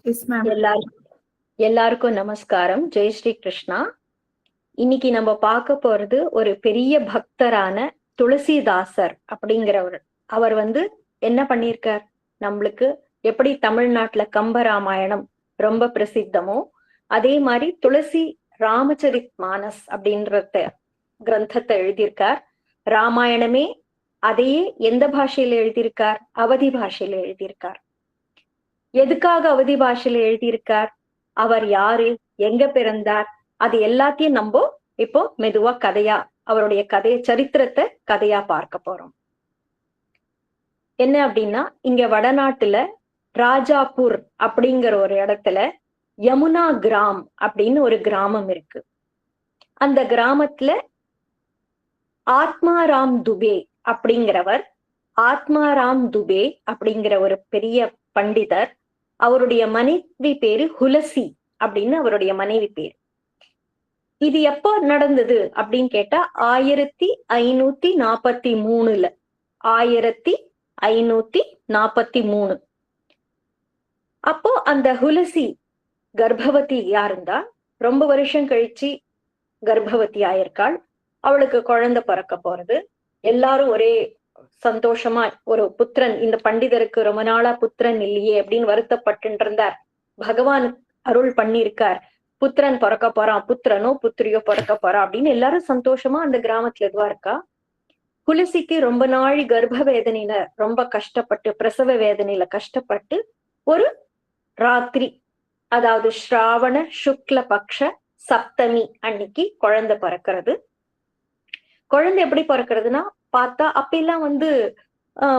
Yes ma'am. எல்லாருக்கும் நமஸ்காரம். ஜெய் ஸ்ரீ கிருஷ்ணா. இன்னைக்கு நம்ம பார்க்க போறது ஒரு பெரிய பக்தரான துளசிதாசர் அப்படிங்கிறவர். அவர் என்ன பண்ணியிருக்கார், நம்மளுக்கு எப்படி தமிழ்நாட்டுல கம்பராமாயணம் ரொம்ப பிரசித்தமோ அதே மாதிரி துளசி ராமச்சரித் மானஸ் அப்படின்றத கிரந்தத்தை எழுதியிருக்கார். ராமாயணமே அதையே எந்த பாஷையில எழுதியிருக்கார்? அவதி பாஷையில எழுதியிருக்கார். எதுக்காக அவதி பாஷையில எழுதியிருக்கார்? அவர் யாரு, எங்க பிறந்தார், அது எல்லாத்தையும் நம்ம இப்போ மெதுவா கதையா, அவருடைய சரித்திரத்தை கதையா பார்க்க போறோம். என்ன அப்படின்னா, இங்க வடநாட்டுல ராஜாப்பூர் அப்படிங்கிற ஒரு இடத்துல யமுனா கிராம் அப்படின்னு ஒரு கிராமம் இருக்கு. அந்த கிராமத்துல ஆத்மாராம் துபே அப்படிங்கிறவர், ஆத்மாராம் துபே அப்படிங்கிற ஒரு பெரிய பண்டிதர், அவருடைய மனைவி பேரு ஹுலசி அப்படின்னு அவருடைய மனைவி பேரு. இது எப்போ நடந்தது அப்படின்னு கேட்டா 1543 1543. அப்போ அந்த ஹுலசி கர்ப்பவதியா இருந்தா, ரொம்ப வருஷம் கழிச்சு கர்ப்பவதி ஆயிருக்காள். அவளுக்கு குழந்தை பிறக்க போறது. எல்லாரும் ஒரே சந்தோஷமா, ஒரு புத்திரன், இந்த பண்டிதருக்கு ரொம்ப நாளா புத்திரன் இல்லையே அப்படின்னு வருத்தப்பட்டு இருந்தார். பகவான் அருள் பண்ணியிருக்கார், புத்திரன் பிறக்க போறான், புத்திரனோ புத்திரியோ பிறக்க போறான் அப்படின்னு எல்லாரும் சந்தோஷமா அந்த கிராமத்துல இதுவா இருக்கா. துளசிக்கு ரொம்ப நாள் கர்ப்ப வேதனையில ரொம்ப கஷ்டப்பட்டு, பிரசவ வேதனையில கஷ்டப்பட்டு ஒரு ராத்திரி, அதாவது ஸ்ராவண சுக்ல பக்ஷ சப்தமி அன்னைக்கு குழந்தை பிறக்கிறது. குழந்தை எப்படி பிறக்கிறதுனா, பார்த்தா அப்பெல்லாம்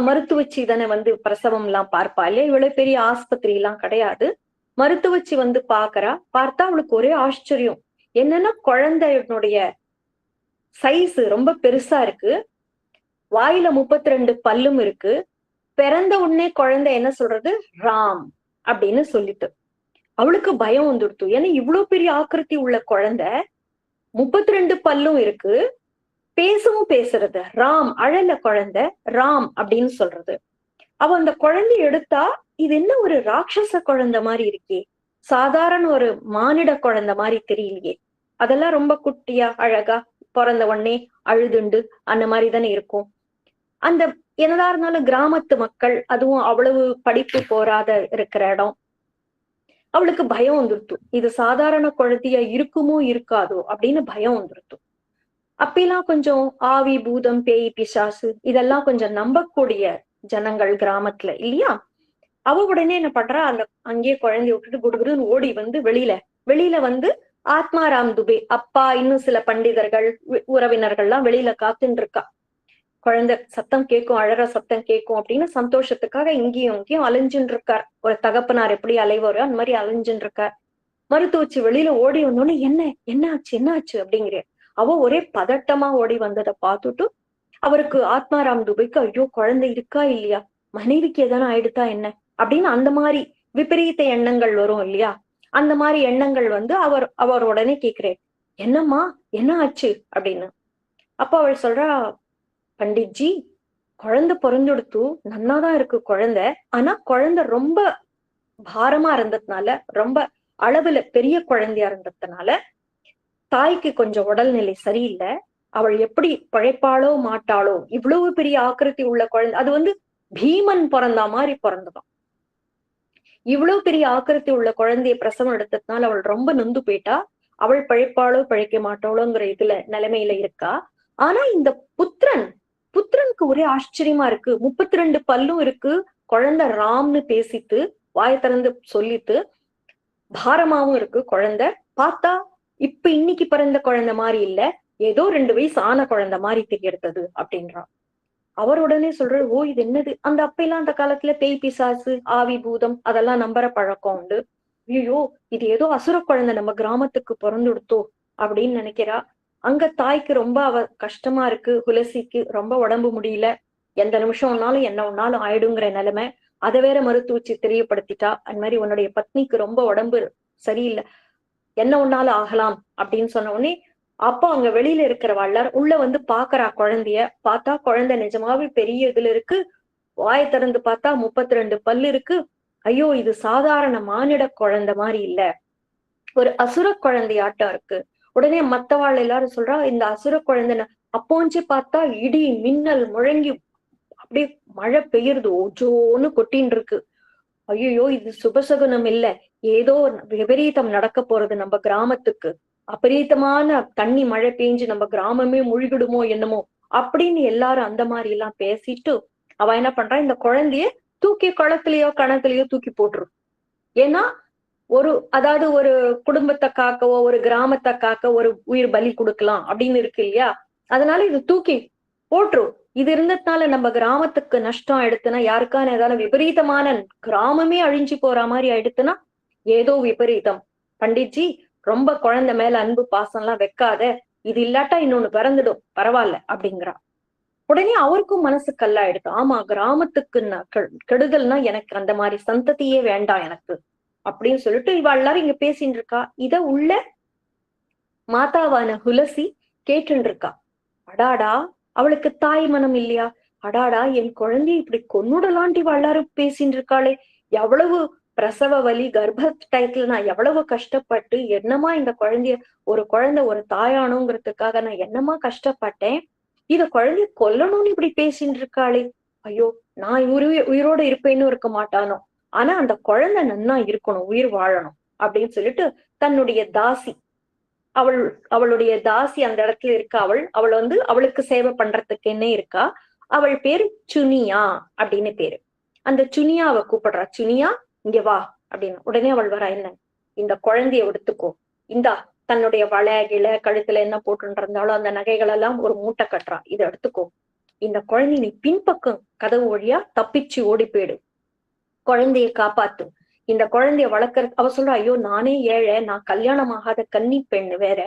மருத்துவச்சி தானே பிரசவம் எல்லாம் பார்ப்பா இல்லையா, இவ்வளவு பெரிய ஆஸ்பத்திரி எல்லாம் கிடையாது. மருத்துவச்சி பார்த்தா அவளுக்கு ஒரே ஆச்சரியம். என்னன்னா, குழந்தையினுடைய சைஸ் ரொம்ப பெருசா இருக்கு, வாயில 32 பல்லும் இருக்கு. பிறந்த உடனே குழந்தை என்ன சொல்றது, ராம் அப்படின்னு சொல்லிட்டு அவளுக்கு பயம் வந்துடுத்து. ஏன்னா இவ்வளவு பெரிய ஆக்கிருத்தி உள்ள குழந்தை, 32 பல்லும் இருக்கு, பேசவும் பேசுறது, ராம், அழல குழந்தை, ராம் அப்படின்னு சொல்றது. அவ அந்த குழந்தைய எடுத்தா, இது என்ன ஒரு ராட்சச குழந்தை மாதிரி இருக்கே, சாதாரண ஒரு மானிட குழந்தை மாதிரி தெரியலையே. அதெல்லாம் ரொம்ப குட்டியா அழகா பிறந்த உடனே அழுதுண்டு அந்த மாதிரி தானே இருக்கும். அந்த என்னதான் இருந்தாலும் கிராமத்து மக்கள், அதுவும் அவ்வளவு படிப்பு போராத இருக்கிற இடம், அவளுக்கு பயம் வந்துருத்து. இது சாதாரண குழந்தையா இருக்குமோ இருக்காதோ அப்படின்னு பயம் வந்துருத்து. அப்பெல்லாம் கொஞ்சம் ஆவி பூதம் பேய் பிசாசு இதெல்லாம் கொஞ்சம் நம்பக்கூடிய ஜனங்கள் கிராமத்துல இல்லையா. அவ உடனே என்ன பண்றா, அந்த அங்கேயே குழந்தைய விட்டுட்டு குடுகுடுன்னு ஓடி வெளியில ஆத்மாராம் துபே அப்பா, இன்னும் சில பண்டிதர்கள் உறவினர்கள்லாம் வெளியில காத்துன்னு இருக்கா. குழந்தை சத்தம் கேட்கும், அழற சத்தம் கேட்கும் அப்படின்னு சந்தோஷத்துக்காக இங்கேயும் இங்கேயும் அலைஞ்சுன்னு இருக்கார். ஒரு தகப்பனார் எப்படி அலைவாரோ அந்த மாதிரி அலைஞ்சுன்னு இருக்கார். மருத்துவச்சி வெளியில ஓடி வந்தோடனே என்ன ஆச்சு அப்படிங்கிற அவ ஒரே பதட்டமா ஓடி வந்ததை பார்த்துட்டு, அவருக்கு ஆத்மாராம் துபைக்கு ஐயோ குழந்தை இருக்கா இல்லையா, மனைவிக்கு எதானே ஆயிடுதா என்ன அப்படின்னு அந்த மாதிரி விபரீத எண்ணங்கள் வரும் இல்லையா. அந்த மாதிரி எண்ணங்கள் அவர் உடனே கேக்குறேன், என்னம்மா என்ன ஆச்சு அப்படின்னு. அப்ப அவள் சொல்றா, பண்டிட்ஜி, குழந்தை பிறந்துடுத்து, நன்னாதான் இருக்கு குழந்தை, ஆனா குழந்தை ரொம்ப பாரமா இருந்ததுனால, ரொம்ப அளவுல பெரிய குழந்தையா இருந்ததுனால தாய்க்கு கொஞ்சம் உடல்நிலை சரியில்லை. அவள் எப்படி பழைப்பாளோ மாட்டாளோ, இவ்வளவு பெரிய ஆக்கிருத்தி உள்ள குழந்தை, அது பீமன் பிறந்தா மாதிரி பிறந்ததாம். இவ்வளவு பெரிய ஆக்கிருத்தி உள்ள குழந்தைய பிரசவம் எடுத்ததுனால அவள் ரொம்ப நொந்து போயிட்டா. அவள் பழைப்பாளோ பழைக்க மாட்டாளோங்கிற நிலைமையில இருக்கா. ஆனா இந்த புத்திரனுக்கு ஒரே ஆச்சரியமா இருக்கு. 32 பல்லும் இருக்கு, குழந்தை ராம்னு பேசிட்டு வாய திறந்து சொல்லிட்டு, பாரமாவும் இருக்கு குழந்தை. பார்த்தா இப்ப இன்னைக்கு பிறந்த குழந்தை மாதிரி இல்ல, ஏதோ 2 வயசு ஆன குழந்தை மாதிரி தெரியறது அப்படின்றான். அவர் உடனே சொல்றாரு, ஓ இது என்னது, அந்த அப்பெல்லாம் அந்த காலத்துல பேய் பிசாசு ஆவி பூதம் அதெல்லாம் நம்புற பழக்கம் உண்டு. ஐயோ இது ஏதோ அசுர குழந்தை நம்ம கிராமத்துக்கு பிறந்துடுத்தோ அப்படின்னு நினைக்கிறா. அங்க தாய்க்கு ரொம்ப கஷ்டமா இருக்கு, துளசிக்கு ரொம்ப உடம்பு முடியல, எந்த நிமிஷம் ஒன்னாலும் என்ன ஒன்னாலும் ஆயிடுங்கிற நிலைமை. அதை வேற மருத்துவச்சி தெரியப்படுத்திட்டா, அந்த மாதிரி உன்னுடைய பத்னிக்கு ரொம்ப உடம்பு சரியில்லை, என்ன ஒன்னாலும் ஆகலாம் அப்படின்னு சொன்ன உடனே, அப்போ அங்க வெளியில இருக்கிற வள்ளர் உள்ள பாக்குறா குழந்தைய. பார்த்தா குழந்தை நிஜமாவே பெரிய இதுல இருக்கு, வாயை திறந்து பார்த்தா 32 பல்லு இருக்கு, ஐயோ இது சாதாரண மானிட குழந்தை மாதிரி இல்ல, ஒரு அசுர குழந்தையாட்டம் இருக்கு. உடனே மத்தவாள் எல்லாரும் சொல்றா இந்த அசுர குழந்தைன்னு. அப்போஞ்சு பார்த்தா இடி மின்னல் முழங்கி அப்படியே மழை பெய்யுறது, ஓஜோன்னு கொட்டின்னு இருக்கு. ஐயோ இது சுபசகுனம் இல்ல, ஏதோ விபரீதம் நடக்க போறது நம்ம கிராமத்துக்கு, அபரீதமான தண்ணி மழை பெஞ்சு நம்ம கிராமமே முழுகிடுமோ என்னமோ அப்படின்னு எல்லாரும் அந்த மாதிரி எல்லாம் பேசிட்டு அவ என்ன பண்றா, இந்த குழந்தைய தூக்கி குளத்திலயோ கணத்துலயோ தூக்கி போட்டுரு. ஏன்னா அதாவது ஒரு குடும்பத்தை காக்கவோ ஒரு கிராமத்தை காக்க ஒரு உயிர் பலி கொடுக்கலாம் அப்படின்னு இருக்கு இல்லையா, அதனால இது தூக்கி போட்டுரும். இது இருந்ததுனால நம்ம கிராமத்துக்கு நஷ்டம் ஆயிடுத்துன்னா, யாருக்கான ஏதாவது விபரீதமான கிராமமே அழிஞ்சு போற மாதிரி ஆயிடுத்துன்னா ஏதோ விபரீதம். பண்டிட்ஜி ரொம்ப குழந்தை மேல அன்பு பாசம் எல்லாம் வைக்காத, இது இல்லாட்டா இன்னொன்னு பிறந்துடும், பரவாயில்ல அப்படிங்கிறா. உடனே அவருக்கும் மனசு கல்லாயிடுது. ஆமா கிராமத்துக்கு கெடுதல்னா எனக்கு அந்த மாதிரி சந்ததியே வேண்டாம் எனக்கு அப்படின்னு சொல்லிட்டு இவ எல்லாரும் இங்க பேசிட்டு இருக்கா. இத உள்ள மாதாவான துளசி கேட்டுன்னு இருக்கா. அடாடா அவளுக்கு தாய் மனம் இல்லையா, அடாடா என் குழந்தைய இப்படி கொன்னுடலாண்டி எல்லாரும் பேசிட்டு இருக்காளே, எவ்வளவு பிரசவ வலி கர்ப்ப டயத்துல நான் எவ்வளவு கஷ்டப்பட்டு என்னமா இந்த குழந்தைய, ஒரு குழந்தை ஒரு தாயானோங்கிறதுக்காக நான் என்னமா கஷ்டப்பட்டேன், இத குழந்தைய கொல்லணும்னு இப்படி பேசிட்டு இருக்காளே, ஐயோ நான் உயிரோட இருப்பேன்னு இருக்க மாட்டானோ, ஆனா அந்த குழந்தை நன்னா இருக்கணும், உயிர் வாழணும் அப்படின்னு சொல்லிட்டு தன்னுடைய தாசி, அவளுடைய தாசி அந்த இடத்துல இருக்கா. அவள் அவளுக்கு சேவை பண்றதுக்கு என்ன இருக்கா. அவள் பேரு சுனியா அப்படின்னு பேரு. அந்த சுனியாவை கூப்பிடுறா. சுனியா இங்க வா அப்படின்னு. உடனே அவள் வரா. என்ன இந்த குழந்தைய எடுத்துக்கோ, இந்தா தன்னுடைய வளைகில கழுத்துல என்ன போட்டு இருந்தாலும் அந்த நகைகள் எல்லாம் ஒரு மூட்டை கட்டுறா, இதை எடுத்துக்கோ, இந்த குழந்தை நீ பின்பக்கம் கதவு வழியா தப்பிச்சு ஓடி போயிடு, குழந்தைய காப்பாத்து, இந்த குழந்தைய வளர்க்கறது. அவ சொல்றா, ஐயோ நானே ஏழை, நான் கல்யாணம் ஆகாத கன்னி பெண் வேற,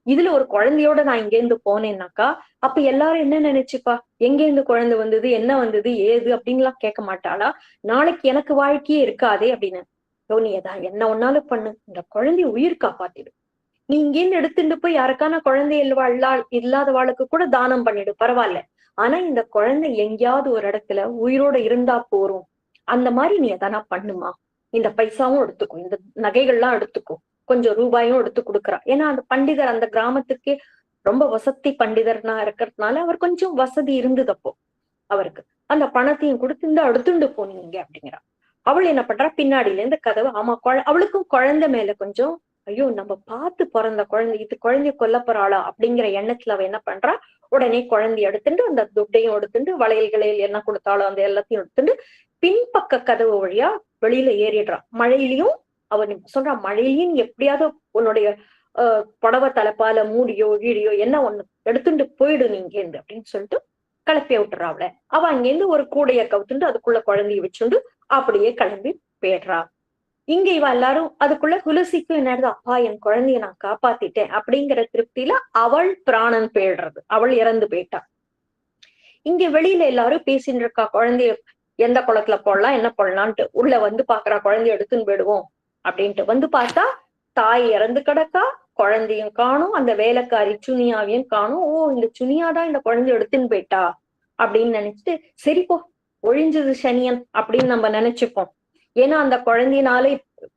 இதுல ஒரு குழந்தையோட நான் இங்கேருந்து போனேன்னாக்கா அப்ப எல்லாரும் என்ன நினைச்சுப்பா, எங்கேருந்து குழந்தை வந்தது, என்ன வந்தது ஏது அப்படின்லாம் கேட்க மாட்டாளா, நாளைக்கு எனக்கு வாழ்க்கையே இருக்காதே அப்படின்னு. நீ ஏதான் என்ன ஒன்னாலும் பண்ணு, இந்த குழந்தைய உயிர் காப்பாத்திடு, நீ இங்கேருந்து எடுத்துட்டு போய் யாருக்கான குழந்தை இல்லாதவாளுக்கு கூட தானம் பண்ணிடு, பரவாயில்ல, ஆனா இந்த குழந்தை எங்கேயாவது ஒரு இடத்துல உயிரோட இருந்தா போறோம், அந்த மாதிரி நீ எதனா பண்ணுமா, இந்த பைசாவும் எடுத்துக்கோ, இந்த நகைகள்லாம் எடுத்துக்கோ, கொஞ்சம் ரூபாயும் எடுத்து கொடுக்குறா. ஏன்னா அந்த பண்டிதர் அந்த கிராமத்துக்கே ரொம்ப வசதி பண்டிதர்னா இருக்கிறதுனால அவர் கொஞ்சம் வசதி இருந்தது அப்போ அவருக்கு. அந்த பணத்தையும் கொடுத்து இந்த எடுத்துண்டு போனீங்க அப்படிங்கிறா. அவள் என்ன பண்றா, பின்னாடில இருந்து கதவு. ஆமா அவளுக்கும் குழந்தை மேல கொஞ்சம் ஐயோ நம்ம பார்த்து பிறந்த குழந்தை, இது குழந்தைய கொல்ல போறாளா அப்படிங்கிற எண்ணத்துல அவ என்ன பண்றா, உடனே குழந்தைய எடுத்துட்டு அந்த துட்டையும் எடுத்துட்டு வளையல்களில் என்ன கொடுத்தாலும் அந்த எல்லாத்தையும் எடுத்துட்டு பின்பக்க கதவு வழியா வெளியில ஏறிடுறா. மழையிலையும் அவன் சொல்றா, மழையிலையும் எப்படியாவது உன்னுடைய புடவை தலைப்பால மூடியோ கீழியோ என்ன ஒண்ணு எடுத்துட்டு போயிடு நீங்க இருந்து அப்படின்னு சொல்லிட்டு கிளப்பி விட்டுறா. அவ அங்கேருந்து ஒரு கூடைய கவுத்துண்டு அதுக்குள்ள குழந்தைய வச்சுண்டு அப்படியே கிளம்பி போயிடுறா. இங்க இவ எல்லாரும் அதுக்குள்ள துளசிக்கும் என்னது, அப்பா என் குழந்தைய நான் காப்பாத்திட்டேன் அப்படிங்கிற திருப்தியில அவள் பிராணன் போயிடுறது, அவள் இறந்து போயிட்டா. இங்க வெளியில எல்லாரும் பேசிட்டு இருக்கா, குழந்தைய எந்த குளத்துல போடலாம் என்ன போடலான்ட்டு. உள்ள வந்து பாக்குறா, குழந்தைய எடுத்துன்னு போயிடுவோம் அப்படின்ட்டு. வந்து பார்த்தா தாய் இறந்து கிடக்கா, குழந்தையும் காணும், அந்த வேலைக்காரி சுனியாவையும் காணும். ஓ இந்த சுனியாதான் இந்த குழந்தைய எடுத்துன்னு போயிட்டா அப்படின்னு நினைச்சிட்டு சரிப்போ ஒழிஞ்சது சனியன் அப்படின்னு நம்ம நினைச்சுப்போம். ஏன்னா அந்த குழந்தையினாலே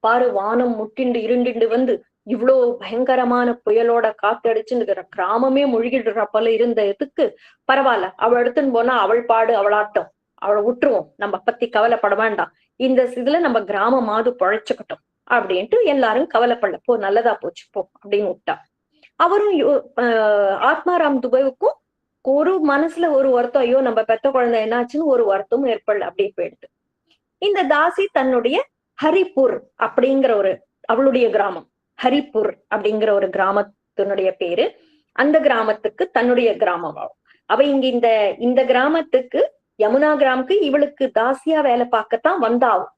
பாரு வானம் முட்டிண்டு இருண்டிண்டு வந்து இவ்வளவு பயங்கரமான புயலோட காத்தடிச்சுன்னு கிராமமே முழுகிடுறப்பல இருந்த இதுக்கு பரவாயில்ல, அவள் எடுத்துன்னு போனா அவள் பாடு அவளாட்டம், அவளை விட்டுருவோம், நம்ம பத்தி கவலைப்பட வேண்டாம், இந்த இதுல நம்ம கிராமமாவது பொழைச்சுக்கிட்டோம் அப்படின்ட்டு எல்லாரும் கவலைப்படல, போ நல்லதா போச்சு போ அப்படின்னு விட்டா. அவரும் ஆத்மாராம் துபைவுக்கும் ஒரு மனசுல ஒரு வருத்தம், ஐயோ நம்ம பெத்த குழந்தை என்னாச்சுன்னு ஒரு வருத்தமும் ஏற்படல, அப்படியே போயிடுது. இந்த தாசி தன்னுடைய ஹரிப்பூர் அப்படிங்கிற ஒரு அவளுடைய கிராமம், ஹரிப்பூர் அப்படிங்கிற ஒரு கிராமத்தினுடைய பேரு, அந்த கிராமத்துக்கு தன்னுடைய கிராமம் அவ இங்க இந்த கிராமத்துக்கு யமுனா கிராமுக்கு இவளுக்கு தாசியா வேலை பார்க்கத்தான் வந்தாவும்.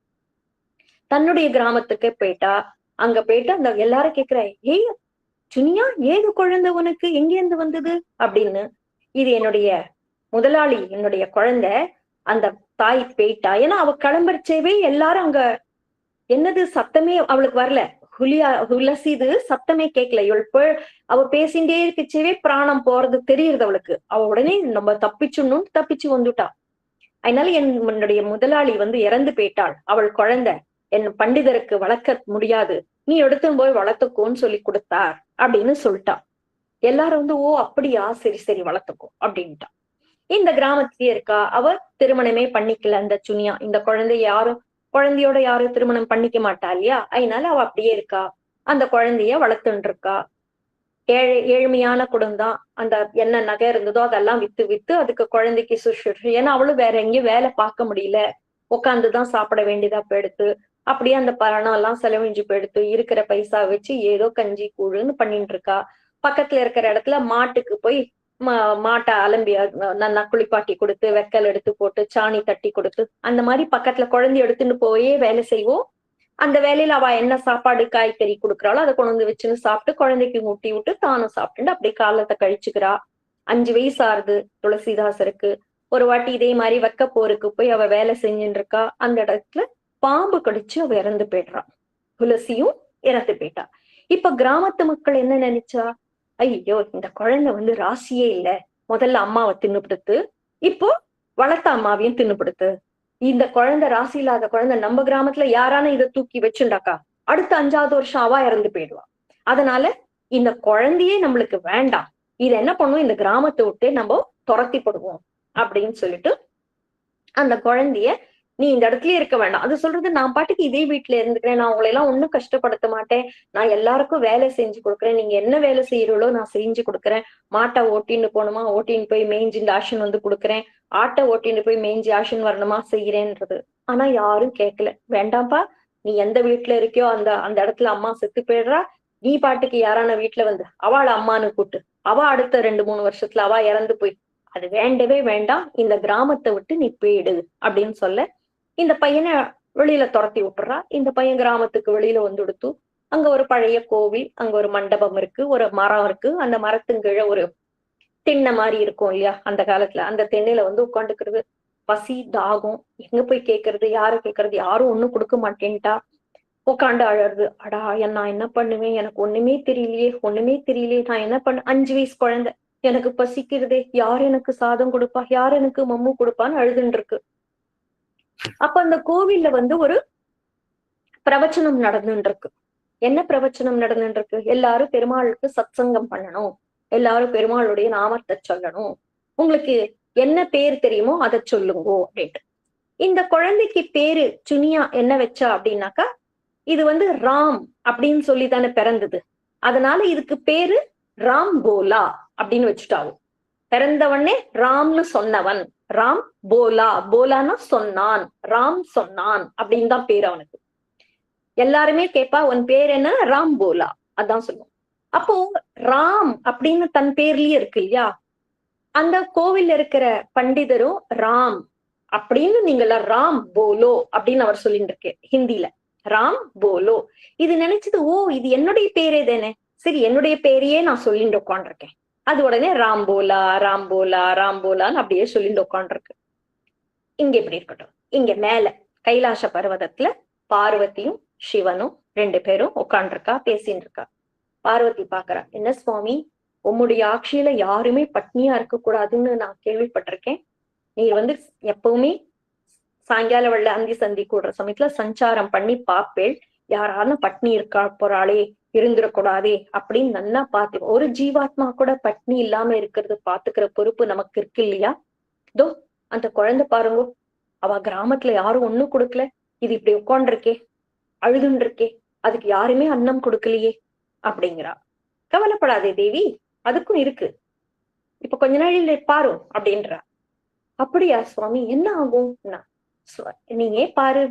தன்னுடைய கிராமத்துக்கு போயிட்டா. அங்க போயிட்டு அந்த எல்லாரும் கேக்குறா, ஏய் சுனியா ஏது குழந்தை உனக்கு, எங்கேருந்து வந்தது அப்படின்னு. இது என்னுடைய முதலாளி, என்னுடைய குழந்தை, அந்த தாய் போயிட்டா. ஏன்னா அவ கிளம்புறச்சேவே எல்லாரும் அங்க என்னது சத்தமே அவளுக்கு வரல, துளசிது சத்தமே கேட்கல. அவ பேசிண்டே இருக்கச்சேவே பிராணம் போறது தெரியுது அவளுக்கு. அவ உடனே நம்ம தப்பிச்சுடணும்னு தப்பிச்சு வந்துட்டா. அதனால என்னுடைய முதலாளி வந்து இறந்து போயிட்டாள், அவள் குழந்தை என் பண்டிதருக்கு வளர்க்க முடியாது, நீ எடுத்துன்னு போய் வளர்த்துக்கோன்னு சொல்லி கொடுத்தார் அப்படின்னு சொல்லிட்டா. எல்லாரும் வந்து ஓ அப்படியா, சரி சரி வளர்த்துக்கோ அப்படின்ட்டா. இந்த கிராமத்திலேயே இருக்கா, அவ திருமணமே பண்ணிக்கல அந்த சுனியா. இந்த குழந்தையோட யாரும் திருமணம் பண்ணிக்க மாட்டா இல்லையா, அதனால அவ அப்படியே இருக்கா. அந்த குழந்தைய வளர்த்துட்டு இருக்கா. ஏழ்மையான குடும்பம். அந்த என்ன நகை இருந்ததோ அதெல்லாம் வித்து வித்து அதுக்கு குழந்தைக்கு சுஷ்ரு. ஏன்னா அவளும் வேற எங்கேயும் வேலை பார்க்க முடியல, உட்காந்துதான் சாப்பிட வேண்டியதா போயிடுத்து. அப்படியே அந்த பணம் எல்லாம் செலவிஞ்சு போயிடுத்து. இருக்கிற பைசா வச்சு ஏதோ கஞ்சி கூழுன்னு பண்ணிட்டு இருக்கா. பக்கத்துல இருக்கிற இடத்துல மாட்டுக்கு போய் மாட்டை அலம்பி நல்லா குளிப்பாட்டி கொடுத்து, வெக்கல் எடுத்து போட்டு, சாணி தட்டி கொடுத்து, அந்த மாதிரி பக்கத்துல குழந்தை எடுத்துட்டு போயே வேலை செய்வோம். அந்த வேலையில அவ என்ன சாப்பாடு காய்கறி கொடுக்குறாளோ அதை கொண்டு வந்து வச்சுன்னு சாப்பிட்டு குழந்தைக்கு ஊட்டி விட்டு தானும் சாப்பிட்டு அப்படியே காலத்தை கழிச்சுக்கிறா. 5 வயசு ஆறுது துளசிதாசருக்கு. ஒரு வாட்டி இதே மாதிரி வெக்க போருக்கு போய் அவ வேலை செஞ்சுட்டு இருக்கா. அந்த இடத்துல பாம்பு கடிச்சு அவ இறந்து போயிடுறா. துளசியும் இறந்து போயிட்டா. இப்ப கிராமத்து மக்கள் என்ன நினைச்சா, ஐயோ இந்த குழந்தை வந்து ராசியே இல்ல, முதல்ல அம்மாவை தின்னுபிடுத்து, இப்போ வளர்த்த அம்மாவையும் தின்னுபிடுத்து, இந்த குழந்தை ராசி இல்லாத குழந்தை நம்ம கிராமத்துல யாரான இதை தூக்கி வச்சுண்டாக்கா அடுத்த 5வது வருஷம் அவா இறந்து போயிடுவா. அதனால இந்த குழந்தையே நம்மளுக்கு வேண்டாம், இத என்ன பண்ணுவோம், இந்த கிராமத்தை விட்டு நம்ம துரத்தி போடுவோம் அப்படின்னு சொல்லிட்டு அந்த குழந்தைய நீ இந்த இடத்துலயே இருக்க வேண்டாம். அது சொல்றது, நான் பாட்டுக்கு இதே வீட்டுல இருந்துக்கிறேன், நான் உங்களை எல்லாம் ஒண்ணும் கஷ்டப்படுத்த மாட்டேன், நான் எல்லாருக்கும் வேலை செஞ்சு கொடுக்குறேன், நீங்க என்ன வேலை செய்யறீங்களோ நான் செஞ்சு கொடுக்குறேன். மாட்டை ஓட்டின்னு போகணுமா ஓட்டின்னு போய் மேய்ஞ்சி ஆஷன் வந்து கொடுக்குறேன், ஆட்டை ஓட்டின்னு போய் மேய்ஞ்சி ஆஷன் வரணுமா செய்யறேன்றது. ஆனா யாரும் கேட்கல. வேண்டாம்ப்பா, நீ எந்த வீட்டுல இருக்கியோ அந்த அந்த இடத்துல அம்மா செத்து போயிடுறா, நீ பாட்டுக்கு யாரான வீட்டுல வந்து அவளை அம்மானு கூட்டு, அவ அடுத்த 2-3 வருஷத்துல அவ இறந்து போய், அது வேண்டவே வேண்டாம், இந்த கிராமத்தை விட்டு நீ போயிடு அப்படின்னு சொல்ல இந்த பையனை வெளியில துரத்தி விட்டுறா. இந்த பையன் கிராமத்துக்கு வெளியில வந்து கொடுத்து, அங்க ஒரு பழைய கோவில், அங்க ஒரு மண்டபம் இருக்கு, ஒரு மரம் இருக்கு, அந்த மரத்துங்கீழ ஒரு திண்ணை மாதிரி இருக்கும் இல்லையா அந்த காலத்துல, அந்த திண்ணையில வந்து உட்காந்துக்கிறது. பசி தாகம் எங்க போய் கேட்கறது, யாரை கேட்கறது, யாரும் ஒண்ணும் கொடுக்க மாட்டேன்ட்டா. உட்காந்து அழறது. அடா நான் என்ன பண்ணுவேன், எனக்கு ஒண்ணுமே தெரியலையே, ஒண்ணுமே தெரியலையே, நான் என்ன பண்ண, 5 வயசு குழந்தை, எனக்கு பசிக்கிறதே, யார் எனக்கு சாதம் கொடுப்பா, யார் எனக்கு மம்மு கொடுப்பான்னு அழுதுன்னு இருக்கு. அப்ப அந்த கோவில்ல வந்து ஒரு பிரவச்சனம் நடந்துட்டு இருக்கு. என்ன பிரவச்சனம் நடந்துட்டு இருக்கு, எல்லாரும் பெருமாளுக்கு சத்சங்கம் பண்ணணும், எல்லாரும் பெருமாளுடைய நாமத்தை சொல்லணும், உங்களுக்கு என்ன பேர் தெரியுமோ அதை சொல்லுங்க அப்படின்ட்டு. இந்த குழந்தைக்கு பேரு சுனியா என்ன வச்சா அப்படின்னாக்கா, இது வந்து ராம் அப்படின்னு சொல்லி தானே பிறந்தது, அதனால இதுக்கு பேரு ராம் போலா அப்படின்னு வச்சுட்டாவும். பிறந்தவனே ராம்னு சொன்னவன், ராம் போலா, போலானா சொன்னான், ராம் சொன்னான் அப்படின்னு தான் பேரு அவனுக்கு. எல்லாருமே கேட்பா உன் பேர் என்ன, ராம் போலா, அதான் சொல்லுவோம். அப்போ ராம் அப்படின்னு தன் பேர்லயே இருக்கு இல்லையா, அந்த கோவில் இருக்கிற பண்டிதரும் ராம் அப்படின்னு நீங்கள ராம் போலோ அப்படின்னு அவர் சொல்லிட்டு இருக்கே ஹிந்தில, ராம் போலோ. இது நினைச்சது, ஓ இது என்னுடைய பேரே தானே, சரி என்னுடைய பேரையே நான் சொல்லிட்டு உட்காந்துருக்கேன். அது உடனே ராம் போலா ராம் போலா ராம் போலான்னு அப்படியே சொல்லிட்டு உட்காந்துருக்கு. இங்க எப்படி இருக்கட்டும், இங்க மேல கைலாச பர்வதத்துல பார்வதியும் சிவனும் 2 பேரும் உட்காந்துருக்கா, பேசின்னு இருக்கா. பார்வதி பாக்குறா, என்ன சுவாமி, உம்முடைய ஆட்சியில யாருமே பட்னியா இருக்க கூடாதுன்னு நான் கேள்விப்பட்டிருக்கேன், நீர் வந்து எப்பவுமே சாயங்கால வெள்ள அந்தி சந்தி கூடுற சமயத்துல சஞ்சாரம் பண்ணி பாப்பேள், யாராலும் பட்னி இருக்கா போறாளே, இருந்துடக்கூடாதே அப்படின்னு நல்லா பாத்து, ஒரு ஜீவாத்மா கூட பட்னி இல்லாம இருக்கிறது பாத்துக்கிற பொறுப்பு நமக்கு இருக்கு இல்லையா. இதோ அந்த குழந்தை பாருங்க, அவ கிராமத்துல யாரும் ஒண்ணும் கொடுக்கல, இது இப்படி உட்காண்டிருக்கே, அழுதுன்னு இருக்கே, அதுக்கு யாருமே அன்னம் கொடுக்கலையே அப்படிங்கிறா. கவலைப்படாதே தேவி, அதுக்கும் இருக்கு, இப்ப கொஞ்ச நாளில் பாரு அப்படின்றா. அப்படியா சுவாமி, என்ன ஆகும், நீயே பாரு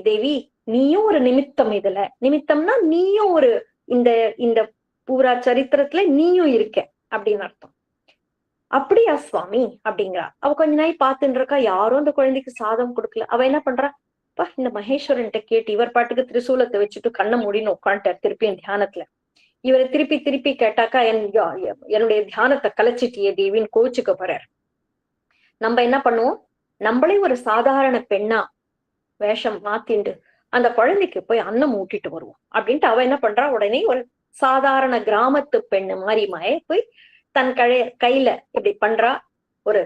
தேவி, நீயும் ஒரு நிமித்தம், இதுல நிமித்தம்னா நீயும் ஒரு இந்த இந்த பூரா சரித்திரத்துல நீயும் இருக்க அப்படின்னு அர்த்தம். அப்படியா சுவாமி அப்படிங்கிறா. அவ கொஞ்ச நாள் பார்த்துட்டு இருக்கா, யாரும் அந்த குழந்தைக்கு சாதம் கொடுக்கல. அவ என்ன பண்றா, இந்த மகேஸ்வரன்ட்ட கேட்டு, இவர் பாட்டுக்கு திரிசூலத்தை வச்சுட்டு கண்ணை மூடின்னு உட்காந்துட்டார் திருப்பியும் தியானத்துல. இவரை திருப்பி திருப்பி கேட்டாக்கா, என்னுடைய தியானத்தை கலைச்சிட்டியே தேவின்னு கோச்சுக்க போறார். நம்ம என்ன பண்ணுவோம், நம்மளே ஒரு சாதாரண பெண்ணா வேஷம் மாத்திண்டு அந்த குழந்தைக்கு போய் அன்னம் ஊட்டிட்டு வருவோம் அப்படின்ட்டு அவ என்ன பண்றா, உடனே ஒரு சாதாரண கிராமத்து பெண்ணு மாதிரி போய் தன் கையில இப்படி பண்றா, ஒரு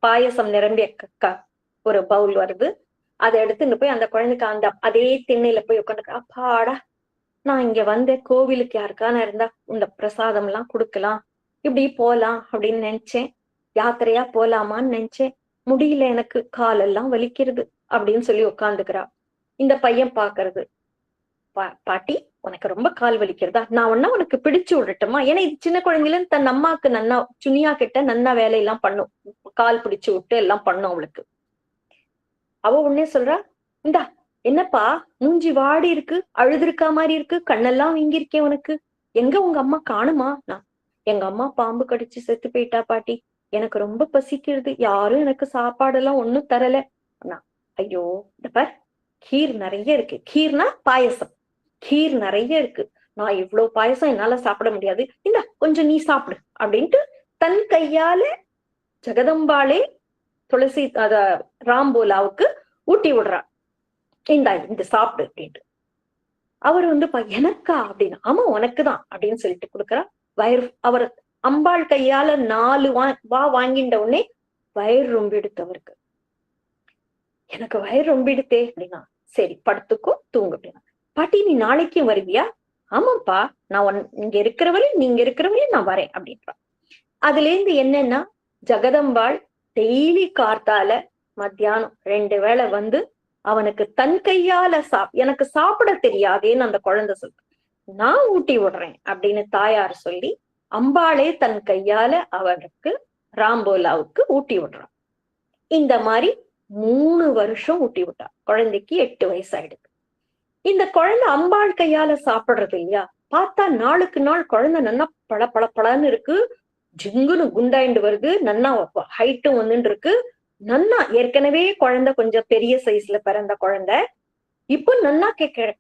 பாயசம் நிரம்பிய ஒரு பவுல் வருது. அதை எடுத்துன்னு போய் அந்த குழந்தைக்கு அந்த அதே திண்ணையில போய் உட்காந்துக்க, அப்பாடா நான் இங்க வந்தேன், கோவிலுக்கு யாருக்கான இருந்தா இந்த பிரசாதம் எல்லாம் கொடுக்கலாம், இப்படி போலாம் அப்படின்னு நினைச்சேன், யாத்திரையா போலாமான்னு நினைச்சேன், முடியல, எனக்கு காலெல்லாம் வலிக்கிறது அப்படின்னு சொல்லி உட்காந்துக்கிறா. இந்த பையன் பாக்குறது, பாட்டி உனக்கு ரொம்ப கால் வலிக்கிறதா, நான் ஒன்னா உனக்கு பிடிச்சு விடட்டுமா? ஏன்னா இது சின்ன குழந்தையில தன் அம்மாக்கு நன்னா சுனியா கிட்ட நன்னா வேலையெல்லாம் பண்ணும், கால் பிடிச்சு விட்டு எல்லாம் பண்ணும் அவளுக்கு. அவ உடனே சொல்றா, இந்தா என்னப்பா மூஞ்சி வாடி இருக்கு, அழுதுருக்கா மாதிரி இருக்கு, கண்ணெல்லாம் வீங்கிருக்கேன் உனக்கு, எங்க உங்க அம்மா காணுமா? நான் எங்க அம்மா பாம்பு கடிச்சு செத்து போயிட்டா பாட்டி, எனக்கு ரொம்ப பசிக்கிறது, யாரும் எனக்கு சாப்பாடெல்லாம் ஒண்ணும் தரல. நான் ஐயோ இந்த பார், கீர் நிறைய இருக்கு, கீர்னா பாயசம், கீர் நிறைய இருக்கு, நான் இவ்வளவு பாயசம் என்னால சாப்பிட முடியாது, இந்த கொஞ்சம் நீ சாப்பிடு அப்படின்ட்டு தன் கையால ஜெகதம்பாளே துளசி அத ராம்போலாவுக்கு ஊட்டி விடுறா. இந்த சாப்பிடு அப்படின்ட்டு. அவர் வந்து எனக்கா அப்படின்னு, ஆமா உனக்குதான் அப்படின்னு சொல்லிட்டு கொடுக்குறா. அவர் அம்பாள் கையால 4 வாங்கிட்ட உடனே வயிறு ரொம்பிடுத்து அவருக்கு. எனக்கு வயிறு ரொம்பிடுத்தே அப்படின்னா, சரி படுத்துக்கோ தூங்கு அப்படின்னா. பாட்டி நீ நாளைக்கும் வருவியா? ஆமாப்பா, நான் இங்க இருக்கிறவரையும் நீங்க இருக்கிறவரையும் நான் வரேன் அப்படின்றா. அதுல இருந்து என்னன்னா, ஜெகதம்பாள் டெய்லி கார்த்தால மத்தியானம் 2 வேளை வந்து அவனுக்கு தன் கையால எனக்கு சாப்பிட தெரியாதேன்னு அந்த குழந்தை சொல்ற, நான் ஊட்டி விடுறேன் அப்படின்னு தாயார் சொல்லி அம்பாளே தன் கையால அவனுக்கு ராம்போலாவுக்கு ஊட்டி விடுறான். இந்த மாதிரி 3 வருஷம் ஊட்டி விட்டா. குழந்தைக்கு 8 வயசு ஆயிடுது. இந்த குழந்தை அம்பாள் கையால சாப்பிடுறது இல்லையா, பார்த்தா நாளுக்கு நாள் குழந்தை நன்னா பள பள பளன்னு இருக்கு, ஜிங்குன்னு குண்டாயிண்டு வருது, நன்னா ஹைட்டும் வந்துட்டு இருக்கு, நன்னா ஏற்கனவே குழந்தை கொஞ்சம் பெரிய சைஸ்ல பிறந்த குழந்தை, இப்போ நன்னா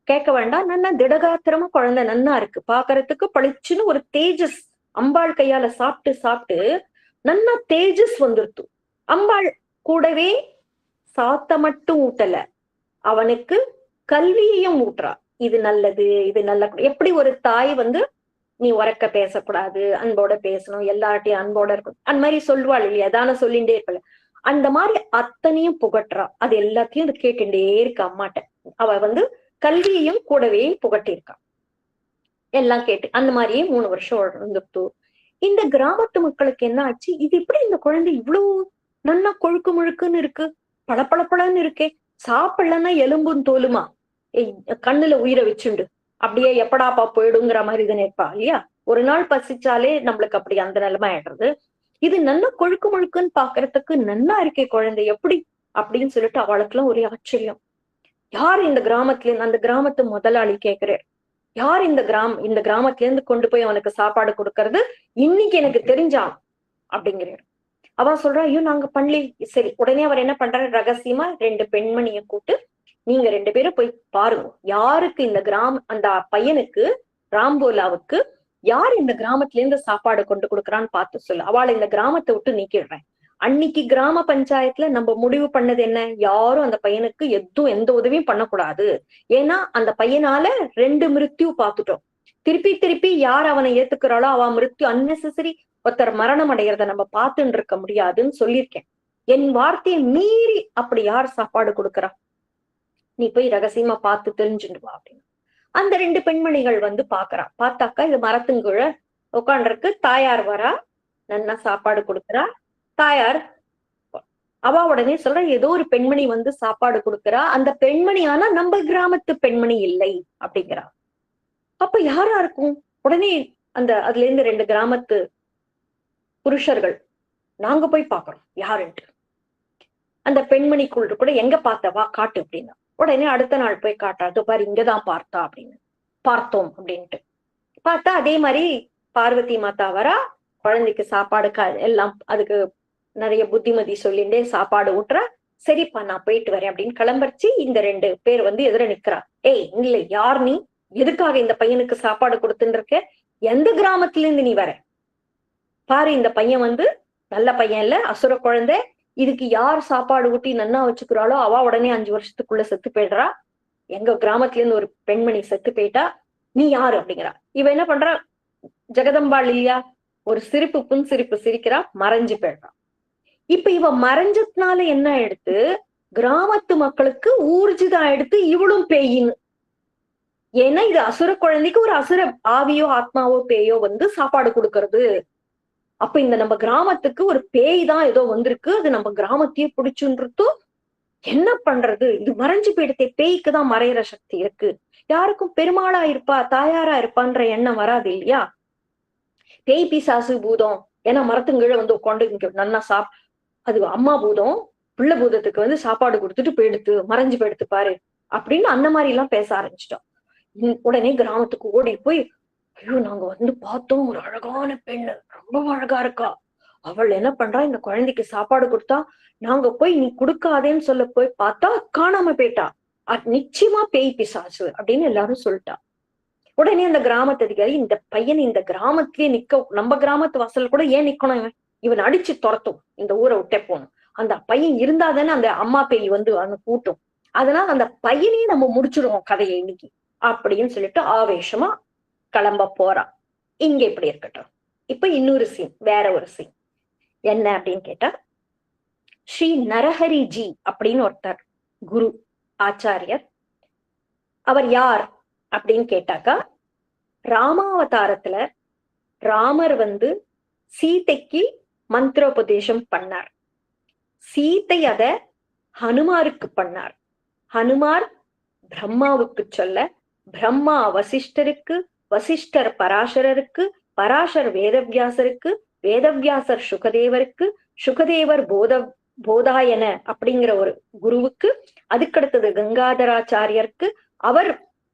கேட்க வேண்டாம், நன்னா திடகாத்திரமா குழந்தை நன்னா இருக்கு, பாக்குறதுக்கு பளிச்சுன்னு ஒரு தேஜஸ். அம்பாள் கையால சாப்பிட்டு சாப்பிட்டு நன்னா தேஜஸ் வந்துருத்து. அம்பாள் கூடவே சாத்த மட்டும் ஊட்டல, அவனுக்கு கல்வியையும் ஊட்டுறா. இது நல்லது, இது நல்ல, எப்படி ஒரு தாய் வந்து நீ உறக்க பேசக்கூடாது, அன்போட பேசணும், எல்லார்ட்டையும் அன்போட இருக்கணும், அந்த மாதிரி சொல்லுவாள் இல்லையா, தானே சொல்லிண்டே இருப்பல, அந்த மாதிரி அத்தனையும் புகட்டுறா. அது எல்லாத்தையும் அது கேட்டுட்டே இருக்க அம்மாட்ட. அவ வந்து கல்வியையும் கூடவே புகட்டியிருக்கா. எல்லாம் கேட்டு அந்த மாதிரியே 3 வருஷம் இருந்துட்டு, இந்த கிராமத்து மக்களுக்கு என்ன ஆச்சு, இது எப்படி இந்த குழந்தை இவ்வளவு நன்னா கொழுக்கு முழுக்குன்னு இருக்கு, பளபளபளன்னு இருக்கே, சாப்பிடலன்னா எலும்பும் தோலுமா, கண்ணுல உயிரை வச்சுண்டு அப்படியே எப்படாப்பா போயிடுங்கிற மாதிரி இது நினைப்பா இல்லையா. ஒரு நாள் பசிச்சாலே நம்மளுக்கு அப்படி அந்த நிலைமை ஆயிடுறது. இது நல்லா கொழுக்கு முழுக்குன்னு பாக்குறதுக்கு நன்னா இருக்கே குழந்தை, எப்படி அப்படின்னு சொல்லிட்டு அவளுக்குலாம் ஒரே ஆச்சரியம். யார் இந்த கிராமத்துல இருந்து, அந்த கிராமத்து முதலாளி கேக்குறாரு, யார் இந்த கிராமத்துல இருந்து கொண்டு போய் அவனுக்கு சாப்பாடு கொடுக்கறது, இன்னைக்கு எனக்கு தெரிஞ்சான் அப்படிங்கிறாரு. அவன் சொல்றா, ஐயோ நாங்க பண்ணல. சரி, உடனே அவர் என்ன பண்றாரு, ரகசியமா 2 பெண்மணிய கூட்டு, நீங்க 2 பேரும் போய் பாருங்க, யாருக்கு இந்த அந்த பையனுக்கு ராம்போலாவுக்கு யார் இந்த கிராமத்துல இருந்து சாப்பாடு கொண்டு கொடுக்குறான்னு பார்த்து சொல்லு, அவளை இந்த கிராமத்தை விட்டு நீக்கிடுறேன். அன்னைக்கு கிராம பஞ்சாயத்துல நம்ம முடிவு பண்ணது என்ன, யாரும் அந்த பையனுக்கு எந்த உதவியும் பண்ணக்கூடாது. ஏன்னா அந்த பையனால 2 மிருத்யு பார்த்துட்டோம், திருப்பி யார் அவனை ஏத்துக்கிறாளோ அவ மிருத்யு, அன்னெசரி ஒருத்தர் மரணம் அடைகிறத நம்ம பார்த்துட்டு இருக்க முடியாதுன்னு சொல்லியிருக்கேன். என் வார்த்தையை மீறி அப்படி யார் சாப்பாடு கொடுக்குறா, நீ போய் ரகசியமா பார்த்து தெரிஞ்சுட்டு வா அப்படின்னு. அந்த 2 பெண்மணிகள் வந்து பாக்குறா. பார்த்தாக்கா இது மரத்துங்குழ உட்காண்டிருக்கு. தாயார் வரா, நன்னா சாப்பாடு கொடுக்குறா. தாயார் அவ உடனே சொல்ற, ஏதோ ஒரு பெண்மணி வந்து சாப்பாடு கொடுக்குறா, அந்த பெண்மணி ஆனா நம்ம கிராமத்து பெண்மணி இல்லை அப்படிங்கிறா. அப்ப யாரா இருக்கும்? உடனே அதுல இருந்து 2 கிராமத்து புருஷர்கள், நாங்க போய் பாக்குறோம் யாருன்ட்டு. அந்த பெண்மணிக்குள் கூட, எங்க பார்த்தவா காட்டு அப்படின்னா. உடனே அடுத்த நாள் போய் காட்டா, அது பாரு இங்கதான் பார்த்தா அப்படின்னு. பார்த்தோம் அப்படின்ட்டு பார்த்தா அதே மாதிரி பார்வதி மாதா வரா, குழந்தைக்கு சாப்பாடு எல்லாம் அதுக்கு நிறைய புத்திமதி சொல்லிண்டே சாப்பாடு ஊட்டுறா. சரிப்பா நான் போயிட்டு வரேன் அப்படின்னு கிளம்பரிச்சு இந்த 2 பேர் வந்து எதிர நிக்கிறா. ஏய் இல்ல, யார் நீ, எதுக்காக இந்த பையனுக்கு சாப்பாடு கொடுத்துட்டு இருக்க, எந்த கிராமத்துல இருந்து நீ வர, பாரு இந்த பையன் வந்து நல்ல பையன் இல்ல, அசுர குழந்தை, இதுக்கு யார் சாப்பாடு ஊட்டி நன்னா வச்சுக்கிறாளோ அவ உடனே 5 வருஷத்துக்குள்ள செத்து போயிடுறா, எங்க கிராமத்துல இருந்து ஒரு பெண்மணி செத்து போயிட்டா, நீ யாரு அப்படிங்கிறா. இவ என்ன பண்றா, ஜெகதம்பாள் இல்லையா, ஒரு சிரிப்பு புன் சிரிப்பு சிரிக்கிறா, மறைஞ்சு போயிடுறா. இப்ப இவ மறைஞ்சதுனால என்ன எடுத்து, கிராமத்து மக்களுக்கு ஊர்ஜிதம் எடுத்து இவளும் பேயின்னு. ஏன்னா இது அசுர குழந்தைக்கு ஒரு அசுர ஆவியோ ஆத்மாவோ பேயோ வந்து சாப்பாடு கொடுக்கறது. அப்ப இந்த நம்ம கிராமத்துக்கு ஒரு பேய் தான் ஏதோ வந்திருக்கு, அது நம்ம கிராமத்தையே பிடிச்சுன்றதோ என்ன பண்றது, இது மறைஞ்சு போயிடுத்தே, பேய்க்கு தான் மறையிற சக்தி இருக்கு, யாருக்கும் பெருமாளா இருப்பா தாயாரா இருப்பான்ற எண்ணம் வராது இல்லையா. பேய் பிசாசு பூதம் ஏன்னா மரத்துங்கீழ வந்து உட்காந்து இங்க நல்லா அது அம்மா பூதம் பிள்ளை பூதத்துக்கு வந்து சாப்பாடு கொடுத்துட்டு போயிடுத்து மறைஞ்சு போயிடுத்து பாரு அப்படின்னு அந்த மாதிரி எல்லாம் பேச ஆரம்பிச்சிட்டோம். உடனே கிராமத்துக்கு ஓடி போய், ஐயோ நாங்க வந்து பார்த்தோம், ஒரு அழகான பெண்ணு ரொம்ப அழகா இருக்கா, அவள் என்ன பண்றா, இந்த குழந்தைக்கு சாப்பாடு கொடுத்தா, நாங்க போய் நீ கொடுக்காதேன்னு சொல்ல போய் பார்த்தா காணாம போயிட்டா, நிச்சயமா பேய் பிசாசு அப்படின்னு எல்லாரும் சொல்லிட்டா. உடனே அந்த கிராமத்து அதிகாரி இந்த பையன் இந்த கிராமத்திலேயே நிக்க, நம்ம கிராமத்து வாசல் கூட ஏன் நிக்கணும், இவன் அடிச்சு துரத்தும், இந்த ஊரை விட்டே போகணும், அந்த பையன் இருந்தாதானே அந்த அம்மா பேய் வந்து அந்த கூட்டும், அதனால அந்த பையனையும் நம்ம முடிச்சிருவோம் கதையை இன்னைக்கு அப்படின்னு சொல்லிட்டு ஆவேசமா கிளம்ப போறான். இங்க இப்படி இருக்கட்டும். இப்ப இன்னொரு சீன், வேற ஒரு சீன் என்ன அப்படின்னு கேட்டா, ஸ்ரீ நரஹரி ஜி அப்படின்னு ஒருத்தர் குரு ஆச்சாரியர். அவர் யார் அப்படின்னு கேட்டாக்கா, ராமாவதாரத்துல ராமர் வந்து சீதைக்கு மந்திரோபதேசம் பண்ணார். சீதை அத ஹனுமாருக்கு பண்ணார். ஹனுமார் பிரம்மாவுக்கு சொல்ல, பிரம்மா வசிஷ்டருக்கு, வசிஷ்டர் பராசரருக்கு, பராசர் வேதவியாசருக்கு, வேதவியாசர் சுகதேவருக்கு, சுகதேவர் போதாயன அப்படிங்கிற ஒரு குருவுக்கு, அதுக்கடுத்தது கங்காதராச்சாரியருக்கு, அவர்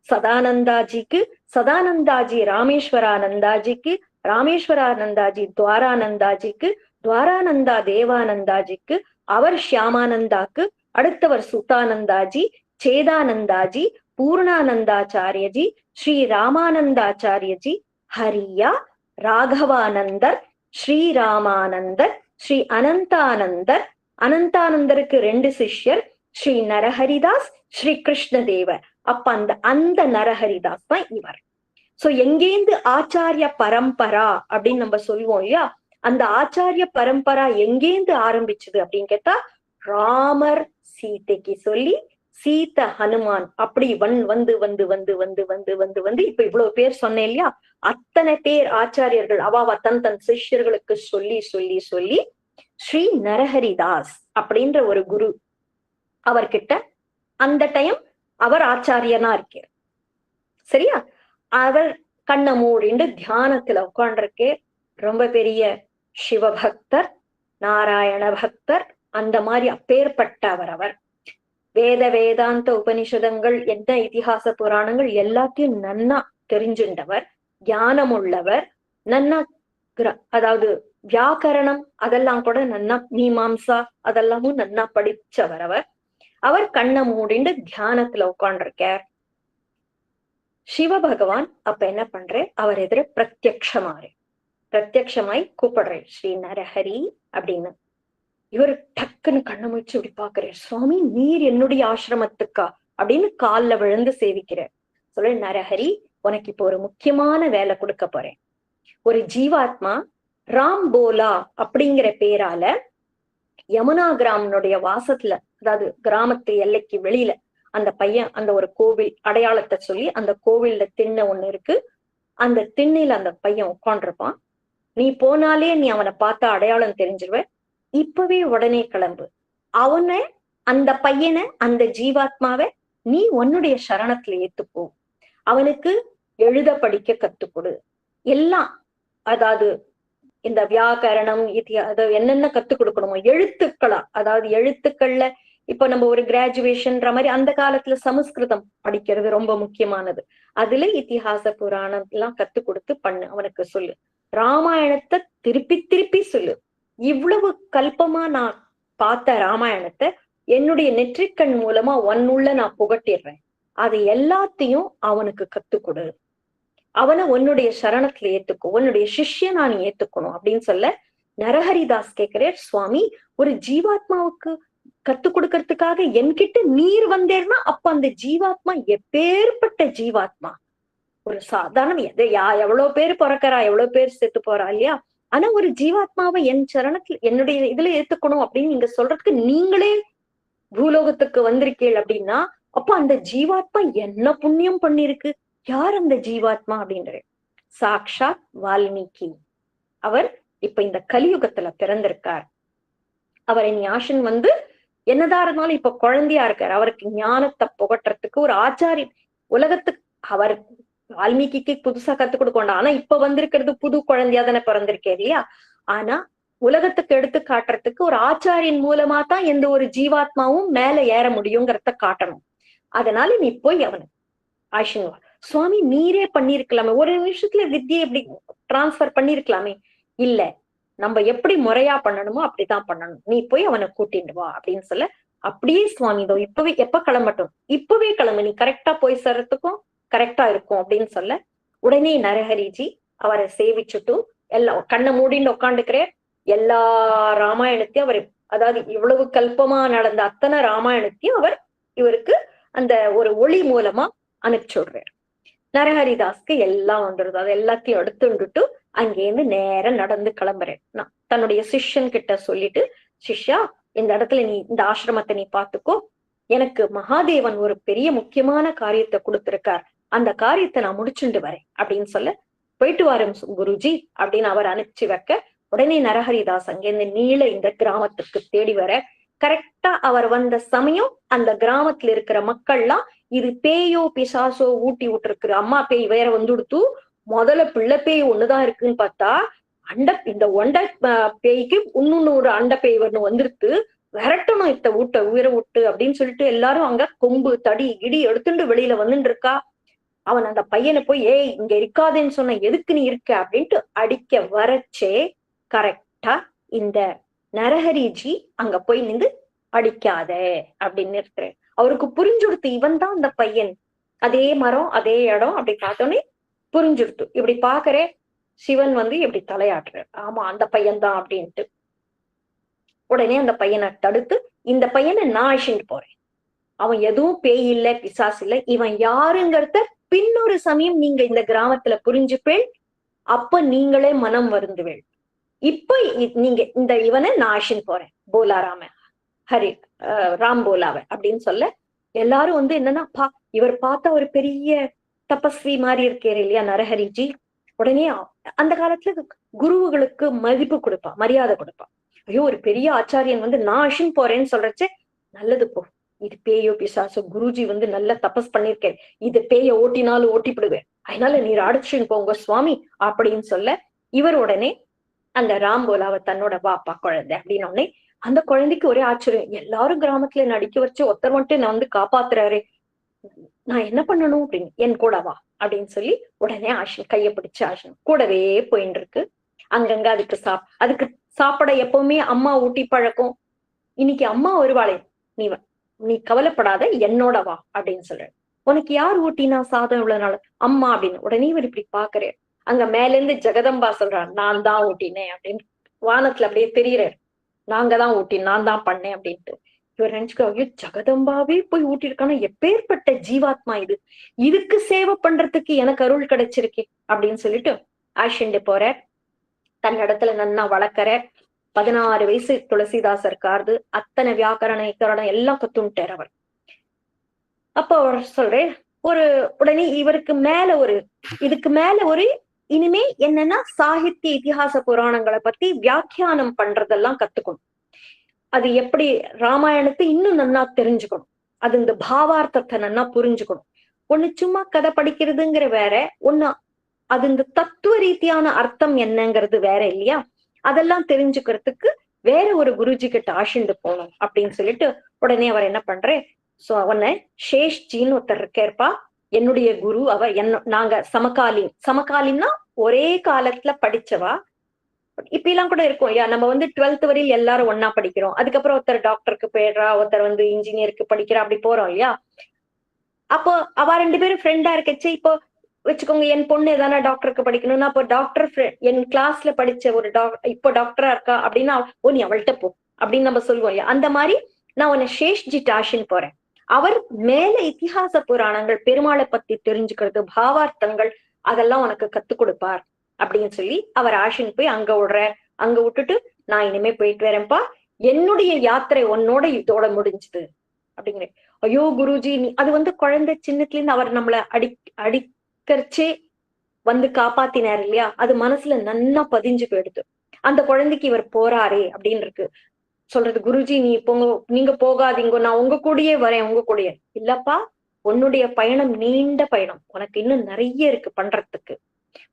சதானந்தாஜிக்கு, சதானந்தாஜி ராமேஸ்வரானந்தாஜிக்கு, ராமேஸ்வரானந்தாஜி துவாரானந்தாஜிக்கு, துவாரானந்தா தேவானந்தாஜிக்கு, அவர் ஷியாமானந்தாக்கு, அடுத்தவர் சுத்தானந்தாஜி, சேதானந்தாஜி, பூர்ணானந்தாச்சாரியஜி, ஸ்ரீ ராமானந்தாச்சாரியஜி, ஹரியா, ராகவானந்தர், ஸ்ரீராமானந்தர், ஸ்ரீ அனந்தானந்தர், அனந்தானந்தருக்கு 2 சிஷ்யர், ஸ்ரீ நரஹரிதாஸ், ஸ்ரீ கிருஷ்ணதேவர். அப்ப அந்த நரஹரிதாஸ் தான் இவர். சோ எங்கேந்து ஆச்சாரிய பரம்பரா அப்படின்னு நம்ம சொல்லுவோம் இல்லையா, அந்த ஆச்சாரிய பரம்பரா எங்கேந்து ஆரம்பிச்சது அப்படின்னு கேட்டா, ராமர் சீதைக்கு சொல்லி சீத ஹனுமான் அப்படி வந்து வந்து வந்து வந்து வந்து வந்து வந்து இப்ப இவ்வளவு பேர் சொன்னேன் இல்லையா, அத்தனை பேர் ஆச்சாரியர்கள் அவாவா தன் தன் சிஷ்யர்களுக்கு சொல்லி சொல்லி சொல்லி ஸ்ரீ நரஹரிதாஸ் அப்படின்ற ஒரு குரு அவர்கிட்ட அந்த டைம் அவர் ஆச்சாரியனா இருக்கார். சரியா, அவர் கண்ண மூடிண்டு தியானத்துல உட்காண்டிருக்கே. ரொம்ப பெரிய சிவபக்தர், நாராயண பக்தர், அந்த மாதிரி அப்பேற்பட்ட அவர் வேதாந்த உபனிஷதங்கள் என்ன இதிகாச புராணங்கள் எல்லாத்தையும் நன்னா தெரிஞ்சுண்டவர், ஞானம் உள்ளவர், நன்னா அதாவது வியாக்கரணம் அதெல்லாம் கூட நன்னா, மீமாம்சா அதெல்லாமும் நன்னா படிச்சவர் அவர் கண்ண மூடிண்டு தியானத்துல உட்காண்டிருக்கார். சிவபகவான் அப்ப என்ன பண்ற, அவர் எதிர பிரத்யக்ஷமாய் கூப்பிடுறேன், ஸ்ரீ நரஹரி அப்படின்னு. இவர் டக்குன்னு கண்ண முடிச்சு இப்படி பாக்குறார், சுவாமி நீர் என்னுடைய ஆசிரமத்துக்கா அப்படின்னு கால்ல விழுந்து சேவிக்கிறார். சொல்ல, நரஹரி உனக்கு இப்போ ஒரு முக்கியமான வேலை கொடுக்க போறேன். ஒரு ஜீவாத்மா ராம் போலா அப்படிங்கிற பேரால யமுனா கிராமனுடைய வாசத்துல, அதாவது கிராமத்து எல்லைக்கு வெளியில அந்த பையன் அந்த ஒரு கோவில் அடையாளத்தை சொல்லி, அந்த கோவில்ல திண்ணை ஒண்ணு இருக்கு, அந்த திண்ணையில அந்த பையன் உட்காண்டிருப்பான். நீ போனாலே நீ அவனை பார்த்தா அடையாளம் தெரிஞ்சிருவ, இப்பவே உடனே கிளம்பு. அவனை, அந்த பையனை, அந்த ஜீவாத்மாவை நீ உன்னுடைய சரணத்துல ஏத்துப்போ. அவனுக்கு எழுத படிக்க கத்துக்கொடு எல்லாம், அதாவது இந்த வியாக்கரணம் என்னென்ன கத்துக் கொடுக்கணுமோ எழுத்துக்களா, அதாவது எழுத்துக்கள்ல இப்ப நம்ம ஒரு கிராஜுவேஷன்ற மாதிரி அந்த காலத்துல சமஸ்கிருதம் படிக்கிறது ரொம்ப முக்கியமானது. அதுல இத்திஹாச புராணம் எல்லாம் கத்து கொடுத்து பண்ணு, அவனுக்கு சொல்லு. ராமாயணத்தை திருப்பி திருப்பி சொல்லு. இவ்வளவு கல்பமா நான் பார்த்த ராமாயணத்தை என்னுடைய நெற்றிக்கண் மூலமா ஒன்னுள்ள நான் புகட்டிடுறேன். அது எல்லாத்தையும் அவனுக்கு கத்துக்கொடு. அவனை உன்னுடைய சரணத்துல ஏத்துக்கோ, உன்னுடைய சிஷ்யனா நீ ஏத்துக்கணும் அப்படின்னு சொல்ல, நரஹரிதாஸ் கேட்கிறார், சுவாமி ஒரு ஜீவாத்மாவுக்கு கத்து கொடுக்கறதுக்காக என்கிட்ட நீர் வந்தேன்னா அப்ப அந்த ஜீவாத்மா எப்பேற்பட்ட ஜீவாத்மா, ஒரு சாதாரண எவ்வளவு பேர் பிறக்கிறா, எவ்வளவு பேர் செத்து போறா இல்லையா, ஆனா ஒரு ஜீவாத்மாவை என் சரணத்துல என்னுடைய இதுல ஏத்துக்கணும் அப்படின்னு நீங்க சொல்றதுக்கு நீங்களே பூலோகத்துக்கு வந்திருக்கீள் அப்படின்னா அப்ப அந்த ஜீவாத்மா என்ன புண்ணியம் பண்ணிருக்கு. யார் அந்த ஜீவாத்மா அப்படின்ற சாக்ஷாத் வால்மீகி. அவர் இப்ப இந்த கலியுகத்துல பிறந்திருக்கார். அவரை ஞாஷன் வந்து என்னதான் இருந்தாலும் இப்ப குழந்தையா இருக்காரு. அவருக்கு ஞானத்தை புகட்டுறதுக்கு ஒரு ஆச்சாரியன் உலகத்துக்கு அவர் வால்மீகிக்கு புதுசா கத்துக் கொடுக்கணும். ஆனா இப்ப வந்திருக்கிறது புது குழந்தையா தானே பிறந்திருக்கே இல்லையா. ஆனா உலகத்துக்கு எடுத்து காட்டுறதுக்கு ஒரு ஆச்சாரியன் மூலமா தான் எந்த ஒரு ஜீவாத்மாவும் மேல ஏற முடியுங்கிறத காட்டணும். அதனால நீ போய் அவனு ஆஷின்வா சுவாமி நீரே பண்ணிருக்கலாமே, ஒரு நிமிஷத்துல வித்தியை எப்படி டிரான்ஸ்பர் பண்ணிருக்கலாமே. இல்ல, நம்ம எப்படி முறையா பண்ணணுமோ அப்படித்தான் பண்ணணும். நீ போய் அவனை கூட்டிட்டு வா அப்படின்னு சொல்ல, அப்படியே சுவாமி இதோ இப்பவே எப்ப கிளம்பட்டும், இப்பவே கிளம்பு, நீ கரெக்டா போய் சேர்றதுக்கும் கரெக்டா இருக்கும் அப்படின்னு சொல்ல, உடனே நரஹரிஜி அவரை சேவிச்சுட்டு எல்லாம் கண்ணை மூடின்னு உட்காந்துக்கிறேன். எல்லா ராமாயணத்தையும் அவர், அதாவது இவ்வளவு கல்பமா நடந்த அத்தனை ராமாயணத்தையும் அவர் இவருக்கு அந்த ஒரு ஒளி மூலமா அனுப்பிச்சுடுறாரு. நரஹரிதாஸ்க்கு எல்லாம் வந்துடுது. அது எல்லாத்தையும் எடுத்துட்டு அங்கேருந்து நேரம் நடந்து கிளம்புறேன். நான் தன்னுடைய சிஷ்யன் கிட்ட சொல்லிட்டு, சிஷ்யா இந்த இடத்துல நீ இந்த ஆசிரமத்தை நீ பாத்துக்கோ, எனக்கு மகாதேவன் ஒரு பெரிய முக்கியமான காரியத்தை கொடுத்திருக்கார், அந்த காரியத்தை நான் முடிச்சுட்டு வரேன் அப்படின்னு சொல்ல, போயிட்டு வாரும் குருஜி அப்படின்னு அவர் அனுப்பிச்சு வைக்க, உடனே நரஹரிதாஸ் அங்கேருந்து நீள இந்த கிராமத்துக்கு தேடி வர, கரெக்டா அவர் வந்த சமயம் அந்த கிராமத்துல இருக்கிற மக்கள்லாம் இது பேயோ பிசாசோ ஊட்டி விட்டுருக்கு, அம்மா பேய் வேற வந்துடுத்து, முதல்ல பிள்ளை பேய் ஒண்ணுதான் இருக்குன்னு பார்த்தா இந்த ஒண்ட பேய்க்கு இன்னொன்னு ஒரு அண்ட பேய் ஒண்ணு வந்துருக்கு, விரட்டணும் இத்த ஊட்ட உயிரை விட்டு அப்படின்னு சொல்லிட்டு எல்லாரும் அங்க கொம்பு தடி இடி எடுத்துட்டு வெளியில வந்துட்டு இருக்கா. அவன் அந்த பையனை போய் ஏய் இங்க இருக்காதேன்னு சொன்ன, எதுக்கு நீ இருக்க அப்படின்ட்டு அடிக்க வரச்சே கரெக்டா இந்த நரஹரிஜி அங்க போய் நின்று அடிக்காத அப்படின்னு இருக்கிறேன். அவருக்கு புரிஞ்சுடுத்து இவன் தான் அந்த பையன், அதே மரம் அதே இடம் அப்படி பார்த்தோன்னே புரிஞ்சுடுத்து. இப்படி பாக்குறே சிவன் வந்து இப்படி தலையாட்டுற, ஆமா அந்த பையன் தான் அப்படின்ட்டு. உடனே அந்த பையனை தடுத்து, இந்த பையனை நான் அழிச்சுட்டு போறேன், அவன் எதுவும் பேய் இல்ல பிசாசு இல்ல, இவன் யாருங்கிறத பின்னொரு சமயம் நீங்க இந்த கிராமத்துல புரிஞ்சுப்பேன், அப்ப நீங்களே மனம் வருந்துவேள். இப்ப நீங்க இந்த இவனை நான் அழிச்சுட்டு போறேன், போலாராம ஹரி ராம் போலாவ அப்படின்னு சொல்ல, எல்லாரும் வந்து என்னன்னா இவர் பார்த்தா ஒரு பெரிய தபஸ்வி மாதிரி இருக்காரு இல்லையா நரஹரிஜி. உடனே அந்த காலத்துல குருவுகளுக்கு மதிப்பு கொடுப்பா, மரியாதை கொடுப்பா. ஐயோ ஒரு பெரிய ஆச்சாரியன் வந்து நான் அழிச்சுன்னு போறேன்னு சொல்றச்சே, நல்லது போ, இது பேயோ பிசாசோ, குருஜி வந்து நல்ல தபஸ் பண்ணிருக்கேன், இது பேய ஓட்டினாலும் ஓட்டிப்பிடுவேன், அதனால நீர் அடிச்சுன்னு போங்க சுவாமி அப்படின்னு சொல்ல, இவர் உடனே அந்த ராம்போலாவை தன்னோட வாப்பா குழந்தை அப்படின்னு உடனே அந்த குழந்தைக்கு ஒரே ஆச்சரியம், எல்லாரும் கிராமத்துல நடிக்க வச்சு ஒருத்தர் மட்டும் நான் வந்து காப்பாத்துறாரு, நான் என்ன பண்ணணும் அப்படின்னு, என் கூட வா அப்படின்னு சொல்லி உடனே ஆஷன் கையை பிடிச்சு ஆஷன் கூடவே போயின்னு இருக்கு. அங்கங்க அதுக்கு சாப்பிட எப்பவுமே அம்மா ஊட்டி பழக்கம், இன்னைக்கு அம்மா வருவாளே, நீ கவலைப்படாத என்னோட வா அப்படின்னு சொல்றேன். உனக்கு யார் ஊட்டினா சாதம் இவ்வளவு நாள், அம்மா அப்படின்னு. உடனே இவர் இப்படி பாக்குறேன், அங்க மேல இருந்து ஜெகதம்பா சொல்றான் நான் தான் ஊட்டினேன் அப்படின்னு, வானத்துல அப்படியே தெரியுறாரு, நாங்க தான் ஊட்டினேன் நான் தான் பண்ணேன் அப்படின்ட்டு. இவர் நினைச்சுக்கோ, ஐயோ ஜெகதம்பாவே போய் ஊட்டிருக்கானா, எப்பேற்பட்ட ஜீவாத்மா இது, இதுக்கு சேவை பண்றதுக்கு எனக்கு அருள் கிடைச்சிருக்கு அப்படின்னு சொல்லிட்டு ஆஷிண்டு போற, தன்னிடத்துல நன்னா வளர்க்கற. 16 வயசு துளசிதாசர் இருக்காரு, அத்தனை வியாக்கரண இக்கரணம் எல்லாம் கத்துட்டார் அவர். அப்போ அவர் சொல்றேன், ஒரு உடனே இவருக்கு மேல இதுக்கு மேல ஒரு இனிமே என்னன்னா சாகித்ய இதிகாச புராணங்களை பத்தி வியாக்கியானம் பண்றதெல்லாம் கத்துக்கணும். அது எப்படி ராமாயணத்தை இன்னும் நன்னா தெரிஞ்சுக்கணும், அது இந்த பாவார்த்தத்தை நன்னா புரிஞ்சுக்கணும். ஒண்ணு சும்மா கதை படிக்கிறதுங்கிற வேற, ஒண்ணு அது இந்த தத்துவ ரீதியான அர்த்தம் என்னங்கிறது வேற இல்லையா. அதெல்லாம் தெரிஞ்சுக்கிறதுக்கு வேற ஒரு குருஜி கிட்ட ஆஷிண்டு போகணும் அப்படின்னு சொல்லிட்டு உடனே அவர் என்ன பண்றேன், சோ அவனை சேஷ்ஜின்னு ஒருத்தர் இருக்கேற்பா, என்னுடைய குரு, அவர் நாங்க சமகாலின்னா ஒரே காலத்துல படிச்சவா. இப்ப எல்லாம் கூட இருக்கும் இல்லையா, நம்ம வந்து 12th வரையில் எல்லாரும் ஒன்னா படிக்கிறோம், அதுக்கப்புறம் ஒருத்தர் டாக்டருக்கு போயிடுறா, ஒருத்தர் வந்து இன்ஜினியருக்கு படிக்கிறா, அப்படி போறோம் இல்லையா. அப்போ அவ 2 பேரும் ஃப்ரெண்டா இருக்கச்சு, இப்போ வச்சுக்கோங்க என் பொண்ணு எதானா டாக்டருக்கு படிக்கணும்னா, அப்போ டாக்டர் என் கிளாஸ்ல படிச்ச ஒரு இப்போ டாக்டரா இருக்கா அப்படின்னா, ஓ நீ அவள்கிட்ட போ அப்படின்னு நம்ம சொல்லுவோம் இல்லையா. அந்த மாதிரி நான் உன்னை சேஷ்ஜி டாஷின்னு போறேன், அவர் மேல இதிகாச புராணங்கள் பெருமாளை பத்தி தெரிஞ்சுக்கிறது, பாவார்த்தங்கள் அதெல்லாம் உனக்கு கத்துக் கொடுப்பார் அப்படின்னு சொல்லி அவர் ஆஷின் போய் அங்க விட்டுட்டு, நான் இனிமே போயிட்டு வரேன்ப்பா, என்னுடைய யாத்திரை உன்னோட இதோட முடிஞ்சுது அப்படிங்கிற. ஐயோ குருஜி, நீ அது வந்து குழந்தை சின்னத்துல இருந்து அவர் நம்மள அடிக்கரிச்சே வந்து காப்பாத்தினார் இல்லையா, அது மனசுல நன்னா பதிஞ்சு போயிடுது. அந்த குழந்தைக்கு இவர் போறாரே அப்படின்னு இருக்கு. சொல்றது, குருஜி நீ போங்க, நீங்க போகாதீங்க, நான் உங்க கூடயே வரேன், உங்க கூடயே. இல்லப்பா, உன்னுடைய பயணம் நீண்ட பயணம், உனக்கு இன்னும் நிறைய இருக்கு பண்றதுக்கு.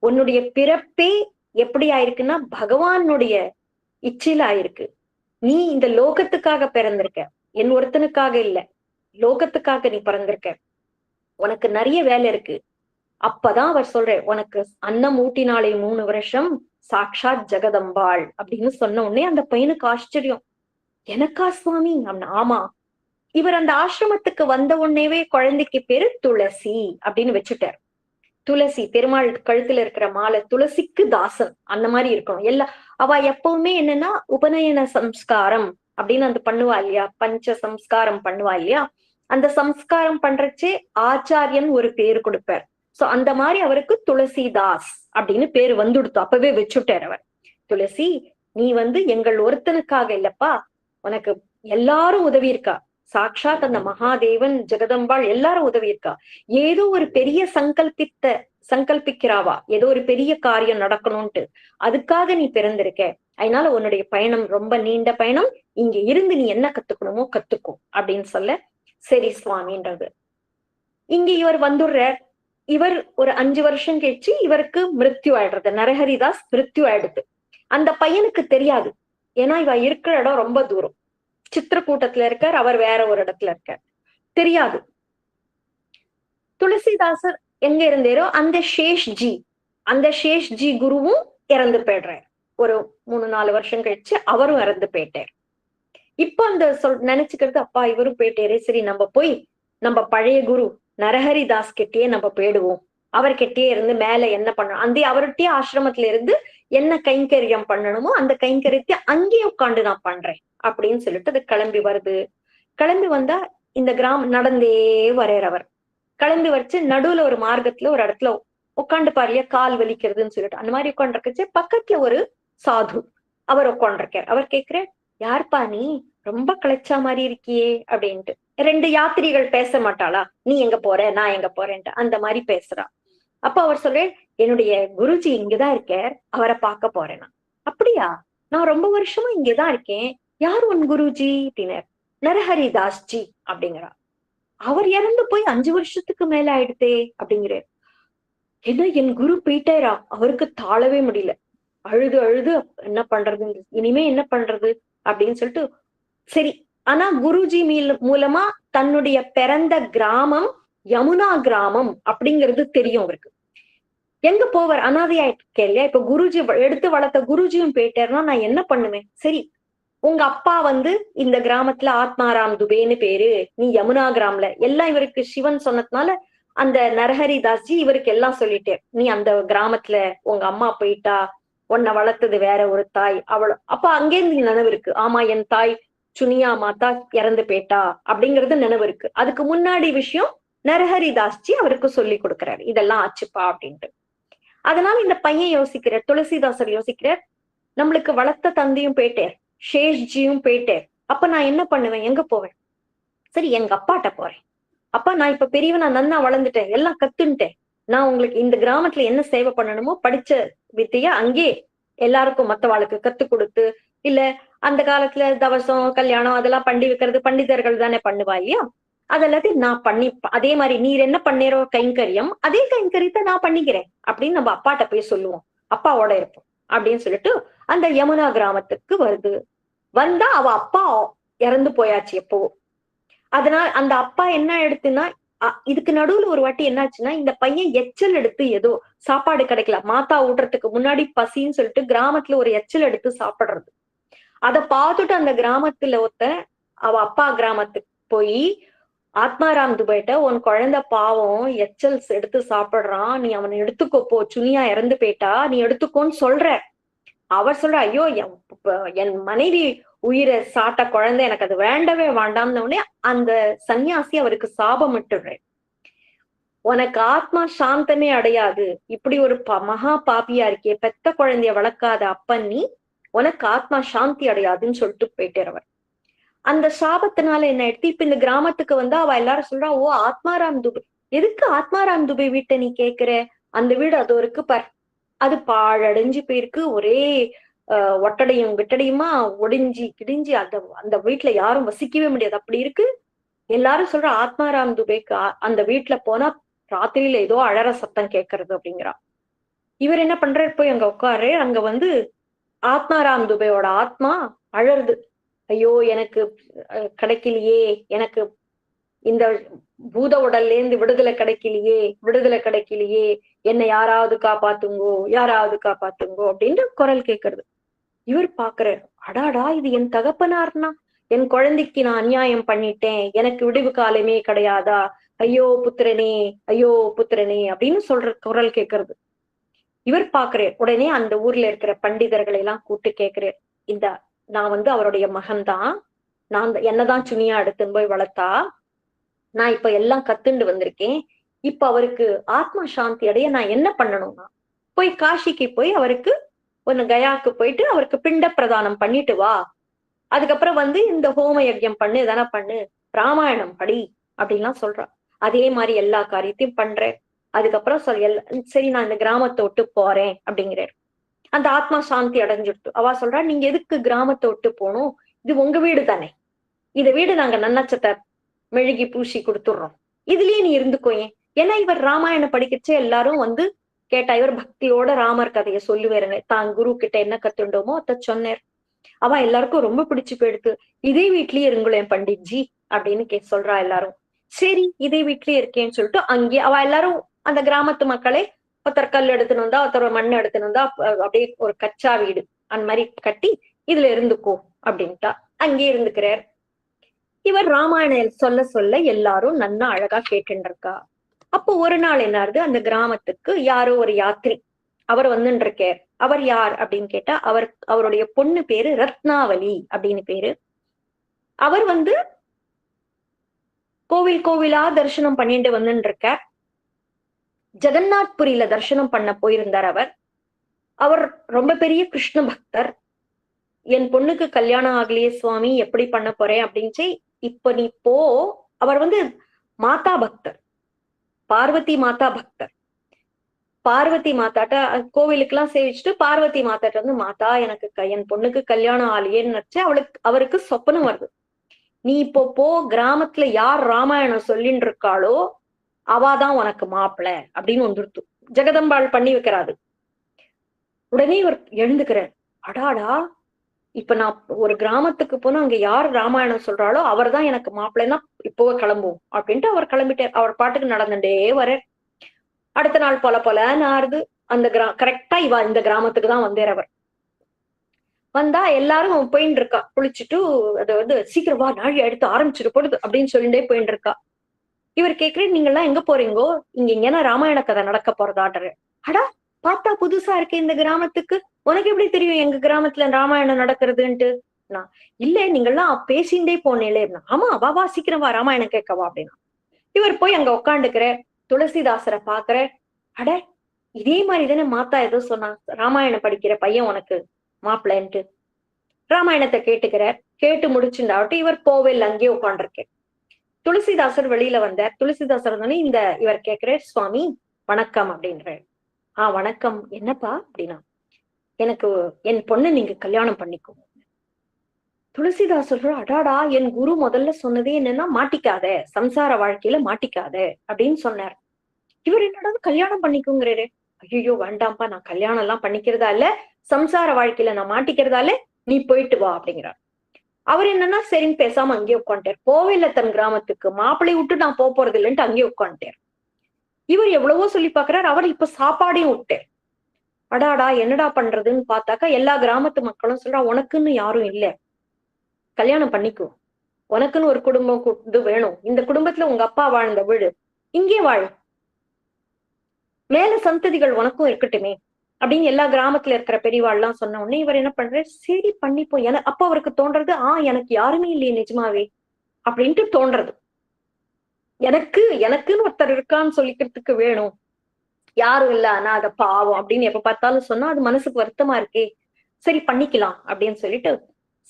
உன்னுடைய பிறப்பே எப்படி ஆயிருக்குன்னா பகவானுடைய இச்சையில ஆயிருக்கு. நீ இந்த லோகத்துக்காக பிறந்திருக்க, என் ஒருத்தனுக்காக இல்ல, லோகத்துக்காக நீ பிறந்திருக்க. உனக்கு நிறைய வேலை இருக்கு. அப்பதான் அவர் சொல்ற, உனக்கு அன்னம் ஊட்டினாலே 3 வருஷம் சாக்ஷாத் ஜெகதம்பாள் அப்படின்னு சொன்ன உடனே அந்த பையனுக்கு ஆச்சரியம். எனக்கா சுவாமி அப்படின்னா, ஆமா. இவர் அந்த ஆசிரமத்துக்கு வந்த உடனேவே குழந்தைக்கு பேரு துளசி அப்படின்னு வச்சுட்டார். துளசி, பெருமாள் கழுத்துல இருக்கிற மாலை துளசிக்கு தாசன், அந்த மாதிரி இருக்கணும். அவ எப்பவுமே என்னன்னா உபநயன சம்ஸ்காரம் அப்படின்னு அந்த பண்ணுவா இல்லையா, பஞ்ச சம்ஸ்காரம் பண்ணுவா இல்லையா, அந்த சம்ஸ்காரம் பண்றச்சே ஆச்சாரியன் ஒரு பேரு கொடுப்பார். சோ அந்த மாதிரி அவருக்கு துளசிதாஸ் அப்படின்னு பேரு வந்துடுத்து, அப்பவே வச்சுட்டார் அவர். துளசி, நீ வந்து எங்கள் ஒருத்தனுக்காக இல்லப்பா, உனக்கு எல்லாரும் உதவி இருக்கா, சாட்சாத் அந்த மகாதேவன் ஜெகதம்பாள் எல்லாரும் உதவி இருக்கா. ஏதோ ஒரு பெரிய சங்கல்பிக்கிறாவா, ஏதோ ஒரு பெரிய காரியம் நடக்கணும்ட்டு, அதுக்காக நீ பிறந்திருக்க. அதனால உன்னுடைய பயணம் ரொம்ப நீண்ட பயணம், இங்க இருந்து நீ என்ன கத்துக்கணுமோ கத்துக்கும் அப்படின்னு சொல்ல, சரி சுவாமின்றது. இங்க இவர் வந்துடுற. இவர் ஒரு 5 வருஷம் கழிச்சு இவருக்கு மிருத்யு ஆயிடுறது, நரஹரிதாஸ் மிருத்யு ஆயிடுது. அந்த பையனுக்கு தெரியாது, ஏன்னா இவ இருக்கிற இடம் ரொம்ப தூரம், சித்திரக்கூட்டத்துல இருக்கார், அவர் வேற ஒரு இடத்துல இருக்கார், தெரியாது. துளசிதாசர் எங்க இருந்தேரோ அந்த சேஷ்ஜி குருவும் இறந்து போயிடுறார். ஒரு 3-4 வருஷம் கழிச்சு அவரும் இறந்து போயிட்டார். இப்ப அந்த நினைச்சுக்கிறது, அப்பா இவரும் போயிட்டாரே, சரி நம்ம போய் நம்ம பழைய குரு நரஹரிதாஸ் கிட்டயே நம்ம போயிடுவோம், அவர்கிட்டயே இருந்து மேல என்ன பண்ணணும், அந்த அவர்கிட்டயே ஆசிரமத்துல இருந்து என்ன கைங்கரியம் பண்ணணுமோ அந்த கைங்கரியத்தை அங்கேயே உட்காந்து நான் பண்றேன் அப்படின்னு சொல்லிட்டு அது கிளம்பி வருது. கிளம்பி வந்தா இந்த கிராமம் நடந்தே வர்றார் அவர். கிளம்பி வச்சு நடுவுல ஒரு மார்க்கத்துல ஒரு இடத்துல உட்காந்து பாருலையா, கால் வலிக்கிறதுன்னு சொல்லிட்டு அந்த மாதிரி உட்காந்துருக்கச்சு பக்கத்துல ஒரு சாது அவர் உட்காந்துருக்கார். அவர் கேக்குற, யார்ப்பா நீ, ரொம்ப களைச்சா மாதிரி இருக்கியே அப்படின்ட்டு. 2 யாத்திரிகள் பேச மாட்டாளா, நீ எங்க போற நான் எங்க போறேன்ட்டு அந்த மாதிரி பேசுறா. அப்ப அவர் சொல்றேன், என்னுடைய குருஜி இங்கதான் இருக்கார், அவரை பார்க்க போறேன் நான். அப்படியா, நான் ரொம்ப வருஷமா இங்கதான் இருக்கேன், யார் உன் குருஜி அப்படின்னார். நரஹரிதாஸ் ஜி அப்படிங்கிறா. அவர் இறந்து போய் 5 வருஷத்துக்கு மேல ஆயிடுத்தே அப்படிங்கிறார். என்ன, என் குரு போயிட்டாரா, அவருக்கு தாழவே முடியல, அழுது அழுது என்ன பண்றது, இனிமே என்ன பண்றது அப்படின்னு சொல்லிட்டு, சரி ஆனா குருஜி மூலமா தன்னுடைய பிறந்த கிராமம் யமுனா கிராமம் அப்படிங்கிறது தெரியும் அவருக்கு. எங்க போவார், அனாதையாயிட்டு இல்லையா, இப்ப குருஜி எடுத்து வளர்த்த குருஜியும் போயிட்டாருன்னா நான் என்ன பண்ணுவேன். சரி, உங்க அப்பா வந்து இந்த கிராமத்துல ஆத்மாராம் துபேன்னு பேரு, நீ யமுனா கிராம்ல எல்லாம், இவருக்கு சிவன் சொன்னதுனால அந்த நரஹரிதாஸ் ஜி இவருக்கு எல்லாம் சொல்லிட்டேன், நீ அந்த கிராமத்துல உங்க அம்மா போயிட்டா, உன்னை வளர்த்தது வேற ஒரு தாய், அப்ப அங்கேருந்து நினைவு இருக்கு, ஆமா என் தாய் சுனியா மாதா இறந்து போயிட்டா அப்படிங்கிறது நினைவு இருக்கு. அதுக்கு முன்னாடி விஷயம் நரஹரிதாஸ் ஜி அவருக்கு சொல்லி கொடுக்கிறாரு, இதெல்லாம் ஆச்சுப்பா அப்படின்ட்டு. அதனால இந்த பையன் யோசிக்கிறார், துளசிதாசர் யோசிக்கிறார், நம்மளுக்கு வளர்த்த தந்தையும் போயிட்டார், சேஷ்ஜியும் போயிட்டார், அப்ப நான் என்ன பண்ணுவேன், எங்க போவேன். சரி, எங்க அப்பாட்ட போறேன். அப்பா, நான் இப்ப பெரியவனா நன்னா வளர்ந்துட்டேன், எல்லாம் கத்துன்ட்டேன், நான் உங்களுக்கு இந்த கிராமத்துல என்ன சேவை பண்ணணுமோ படிச்ச வித்தைய அங்கே எல்லாருக்கும் மத்தவாளுக்கு கத்து கொடுத்து, இல்ல அந்த காலத்துல தவசம் கல்யாணம் அதெல்லாம் பண்ணி வைக்கிறது பண்டிதர்கள் தானே பண்ணுவா இல்லையா, அதெல்லாத்தையும் நான் பண்ணி, அதே மாதிரி நீர் என்ன பண்ணேரோ கைங்கரியம், அதே கைங்கரியத்தை நான் பண்ணிக்கிறேன் அப்படின்னு நம்ம அப்பாட்ட போய் சொல்லுவோம், அப்பாவோட இருப்போம் அப்படின்னு சொல்லிட்டு அந்த யமுனா கிராமத்துக்கு வருது. வந்தா அவ அப்பா இறந்து போயாச்சு எப்போ. அதனால அந்த அப்பா என்ன எடுத்துன்னா, இதுக்கு நடுவுல ஒரு வாட்டி என்னாச்சுன்னா, இந்த பையன் எச்சல் எடுத்து, ஏதோ சாப்பாடு கிடைக்கல, மாத்தா ஊட்டுறதுக்கு முன்னாடி பசின்னு சொல்லிட்டு கிராமத்துல ஒரு எச்சல் எடுத்து சாப்பிடுறது. அத பார்த்துட்டு அந்த கிராமத்துல அவ அப்பா கிராமத்துக்கு போய், ஆத்மாராம் துபைட்ட உன் குழந்தை பாவம் எச்சல் எடுத்து சாப்பிடுறான், நீ அவனை எடுத்துக்கோ போ, சுனியா இறந்து போயிட்டா, நீ எடுத்துக்கோன்னு சொல்ற. அவர் சொல்ற, ஐயோ என் மனைவி உயிரை சாட்ட குழந்தை, எனக்கு அது வேண்டவே வேண்டாம்னு உடனே அந்த சன்னியாசி அவருக்கு சாபம் விட்டுடுறேன், உனக்கு ஆத்மா சாந்தமே அடையாது, இப்படி ஒரு மகா பாப்பியா இருக்கே, பெத்த குழந்தைய வளர்க்காத அப்பன் நீ, உனக்கு ஆத்மா சாந்தி அடையாதுன்னு சொல்லிட்டு போயிட்டார் அவர். அந்த சாபத்தினால என்ன ஆயிடுத்து, இப்ப இந்த கிராமத்துக்கு வந்தா அவ எல்லாரும் சொல்றா, ஓ ஆத்மாராம் துபே, எதுக்கு ஆத்மாராம் துபே வீட்டை நீ கேக்குற? அந்த வீடு அதோ இருக்கு பார், அது பாழடைஞ்சு போயிருக்கு, ஒரே ஒட்டடையும் விட்டடையுமா ஒடிஞ்சி கிடிஞ்சி, அந்த அந்த வீட்டுல யாரும் வசிக்கவே முடியாது, அப்படி இருக்கு. எல்லாரும் சொல்ற ஆத்மாராம் துபேக்கு அந்த வீட்டுல போனா ராத்திரியில ஏதோ அழற சத்தம் கேட்கறது அப்படிங்கிறா. இவர் என்ன பண்றாரு, போய் அங்க உட்காரு. அங்க வந்து ஆத்மாராம் துபேயோட ஆத்மா அழறது. ஐயோ எனக்கு கிடைக்கலையே, எனக்கு இந்த பூத உடல்ல இருந்து விடுதலை கிடைக்கலையே, விடுதலை கிடைக்கலையே, என்னை யாராவது காப்பாத்துங்கோ, யாராவது காப்பாத்துங்கோ அப்படின்னு குரல் கேட்கறது. இவர் பாக்குறாரு, அடாடா இது என் தகப்பனார்னா, என் குழந்தைக்கு நான் அநியாயம் பண்ணிட்டேன், எனக்கு விடுவு காலமே கிடையாதா, ஐயோ புத்திரனே, ஐயோ புத்திரனே அப்படின்னு சொல்ற குரல் கேட்கறது. இவர் பாக்குறார். உடனே அந்த ஊர்ல இருக்கிற பண்டிதர்களை எல்லாம் கூப்பிட்டு கேட்கிறார், இந்த நான் வந்து அவருடைய மகன் தான், நான் என்னதான் சுனியா எடுத்துன்னு போய் வளர்த்தா, நான் இப்ப எல்லாம் கத்துண்டு வந்திருக்கேன், இப்ப அவருக்கு ஆத்மா சாந்தி அடைய நான் என்ன பண்ணணும்னா, போய் காஷிக்கு போய் அவருக்கு ஒன்னு கயாக்கு போயிட்டு அவருக்கு பிண்ட பிரதானம் பண்ணிட்டு வா, அதுக்கப்புறம் வந்து இந்த ஹோம யஜ்யம் பண்ணு, எதனா பண்ணு, ராமாயணம் படி அப்படின்லாம் சொல்றா. அதே மாதிரி எல்லா காரியத்தையும் பண்றேன். அதுக்கப்புறம் சரி நான் இந்த கிராமத்தை விட்டு போறேன் அப்படிங்கிறாரு. அந்த ஆத்மா சாந்தி அடைஞ்சிடுத்து. அவ சொல்றா, நீங்க எதுக்கு கிராமத்தை விட்டு போகணும், இது உங்க வீடு தானே, இந்த வீடு நாங்க நன்னச்சத்தை மெழுகி பூசி கொடுத்துடுறோம், இதுலயே நீ இருந்துக்கோயேன். ஏன்னா இவர் ராமாயணம் படிக்கச்சே எல்லாரும் வந்து கேட்டா, இவர் பக்தியோட ராமர் கதையை சொல்லுவாருங்க, தான் குரு கிட்ட என்ன கத்துண்டோமோ அத சொன்னார். அவ எல்லாருக்கும் ரொம்ப பிடிச்சு போயிடுத்து. இதே வீட்லயே இருங்களேன் பண்டிட்ஜி அப்படின்னு சொல்றா எல்லாரும். சரி இதே வீட்லயே இருக்கேன்னு சொல்லிட்டு அங்கே அவ எல்லாரும் அந்த கிராமத்து மக்களே, ஒருத்தர் கல் எடுத்துன்னு வந்தா, ஒருத்தர் மண் எடுத்துன்னு வந்தா, அப்படியே ஒரு கச்சா வீடு அந்த மாதிரி கட்டி இதுல இருந்துக்கோ அப்படின்ட்டா. அங்கே இருந்துக்கிறார். இவர் ராமாயணம் சொல்ல சொல்ல எல்லாரும் நன்னா அழகா கேட்டுட்டு இருக்கா. அப்போ ஒரு நாள் என்ன ஆகுது, அந்த கிராமத்துக்கு யாரோ ஒரு யாத்திரி அவர் வந்துட்டு இருக்கார். அவர் யார் அப்படின்னு கேட்டா, அவருடைய பொண்ணு பேரு ரத்னாவலி அப்படின்னு பேரு. அவர் வந்து கோவில் கோவிலா தரிசனம் பண்ணிட்டு வந்துட்டு இருக்கார். ஜெகநாத்புரியில தரிசனம் பண்ண போயிருந்தார் அவர். அவர் ரொம்ப பெரிய கிருஷ்ண பக்தர். என் பொண்ணுக்கு கல்யாணம் ஆகலையே சுவாமி, எப்படி பண்ண போறேன் அப்படின்னு, இப்ப நீ போ. அவர் வந்து மாதா பக்தர், பார்வதி மாதா பக்தர். பார்வதி மாதாட்ட கோவிலுக்கு எல்லாம் சேவிச்சுட்டு பார்வதி மாதாட்ட வந்து, மாதா எனக்கு என் பொண்ணுக்கு கல்யாணம் ஆலையேன்னு நினைச்சு அவருக்கு சொப்பனம் வருது. நீ இப்போ போ, கிராமத்துல யார் ராமாயணம் சொல்லின்னு இருக்காளோ அவாதான் உனக்கு மாப்பிள்ள அப்படின்னு வந்துருத்து. ஜெகதம்பாள் பண்ணி வைக்கிறாரு. உடனே இவர் எழுந்துக்கிறார். அடாடா, இப்ப நான் ஒரு கிராமத்துக்கு போனா அங்க யார் ராமாயணம் சொல்றாளோ அவர் தான் எனக்கு மாப்பிள்ளைன்னா இப்போவே கிளம்புவோம் அப்படின்ட்டு அவர் கிளம்பிட்டார். அவர் பாட்டுக்கு நடந்துட்டே வர. அடுத்த நாள் போல நாருது. அந்த கரெக்டா இவ இந்த கிராமத்துக்கு தான் வந்தேர். அவர் வந்தா எல்லாரும் போயின்னு இருக்கா, குளிச்சுட்டு அதை வந்து சீக்கிரம் வா நாழி எடுத்து ஆரம்பிச்சுட்டு போடுது அப்படின்னு சொல்லிட்டே போயின்னு இருக்கா. இவர் கேக்குறேன், நீங்க எல்லாம் எங்க போறீங்கோ, இங்க எங்கன்னா ராமாயண கதை நடக்க போறதாடுற. அடா பார்த்தா புதுசா இருக்கு இந்த கிராமத்துக்கு, உனக்கு எப்படி தெரியும் எங்க கிராமத்துல ராமாயணம் நடக்கிறதுன்ட்டு? நான் இல்ல, நீங்கெல்லாம் பேசிண்டே போனேலே. ஆமா வா சீக்கிரம் வா ராமாயணம் கேட்கவா அப்படின்னா. இவர் போய் அங்க உட்காந்துக்கிற துளசிதாசரை பாக்குற. அட இதே மாதிரி தானே மாத்தா ஏதோ சொன்னா, ராமாயணம் படிக்கிற பையன் உனக்கு மாப்பிள்ளன்ட்டு. ராமாயணத்தை கேட்டுக்கிறார். கேட்டு முடிச்சுட்டாவட்டும் இவர் கோவில் அங்கேயே உட்காண்டிருக்கேன். துளசிதாசர் வெளியில வந்தார். துளசிதாசர் தானே இந்த இவர் கேட்கிறார், சுவாமி வணக்கம் அப்படின்றார். வணக்கம், என்னப்பா அப்படின்னா, எனக்கு என் பொண்ணு நீங்க கல்யாணம் பண்ணிக்கோங்க. துளசிதாசர், அடாடா, என் குரு முதல்ல சொன்னதே என்னன்னா மாட்டிக்காத, சம்சார வாழ்க்கையில மாட்டிக்காத அப்படின்னு சொன்னார். இவர் என்னடா கல்யாணம் பண்ணிக்கோங்கிறாரு. ஐயோ வேண்டாம்ப்பா, நான் கல்யாணம் எல்லாம் பண்ணிக்கிறதா இல்ல, சம்சார வாழ்க்கையில நான் மாட்டிக்கிறதால நீ போயிட்டு வா அப்படிங்கிறார். அவர் என்னன்னா சரின்னு பேசாம அங்கேயே உட்காந்துட்டார். கோவில்ல தன் கிராமத்துக்கு மாப்பிள்ளை விட்டு நான் போறது இல்லைன்ட்டு அங்கேயே உட்காந்துட்டார். இவர் எவ்வளவோ சொல்லி பாக்குறாரு. அவர் இப்ப சாப்பாடையும் விட்டார். அடாடா என்னடா பண்றதுன்னு பார்த்தாக்கா எல்லா கிராமத்து மக்களும் சொல்றா, உனக்குன்னு யாரும் இல்ல, கல்யாணம் பண்ணிக்கோ, உனக்குன்னு ஒரு குடும்பம் இது வேணும், இந்த குடும்பத்துல உங்க அப்பா வாழ்ந்த வீடு, இங்கே வாழ், மேல சந்ததிகள் உனக்கும் இருக்கட்டுமே அப்படின்னு எல்லா கிராமத்துல இருக்கிற பெரியவாள்லாம் சொன்ன உடனே இவர் என்ன பண்றாரு, சரி பண்ணிப்போம். அப்ப அவருக்கு தோன்றது, எனக்கு யாருமே இல்லையே நிஜமாவே அப்படின்ட்டு தோன்றது. எனக்குன்னு ஒருத்தர் இருக்கான்னு சொல்லிக்கிறதுக்கு வேணும், யாரும் இல்ல நான் அதை பாவம் அப்படின்னு எப்ப பார்த்தாலும் சொன்னா அது மனசுக்கு வருத்தமா இருக்கே, சரி பண்ணிக்கலாம் அப்படின்னு சொல்லிட்டு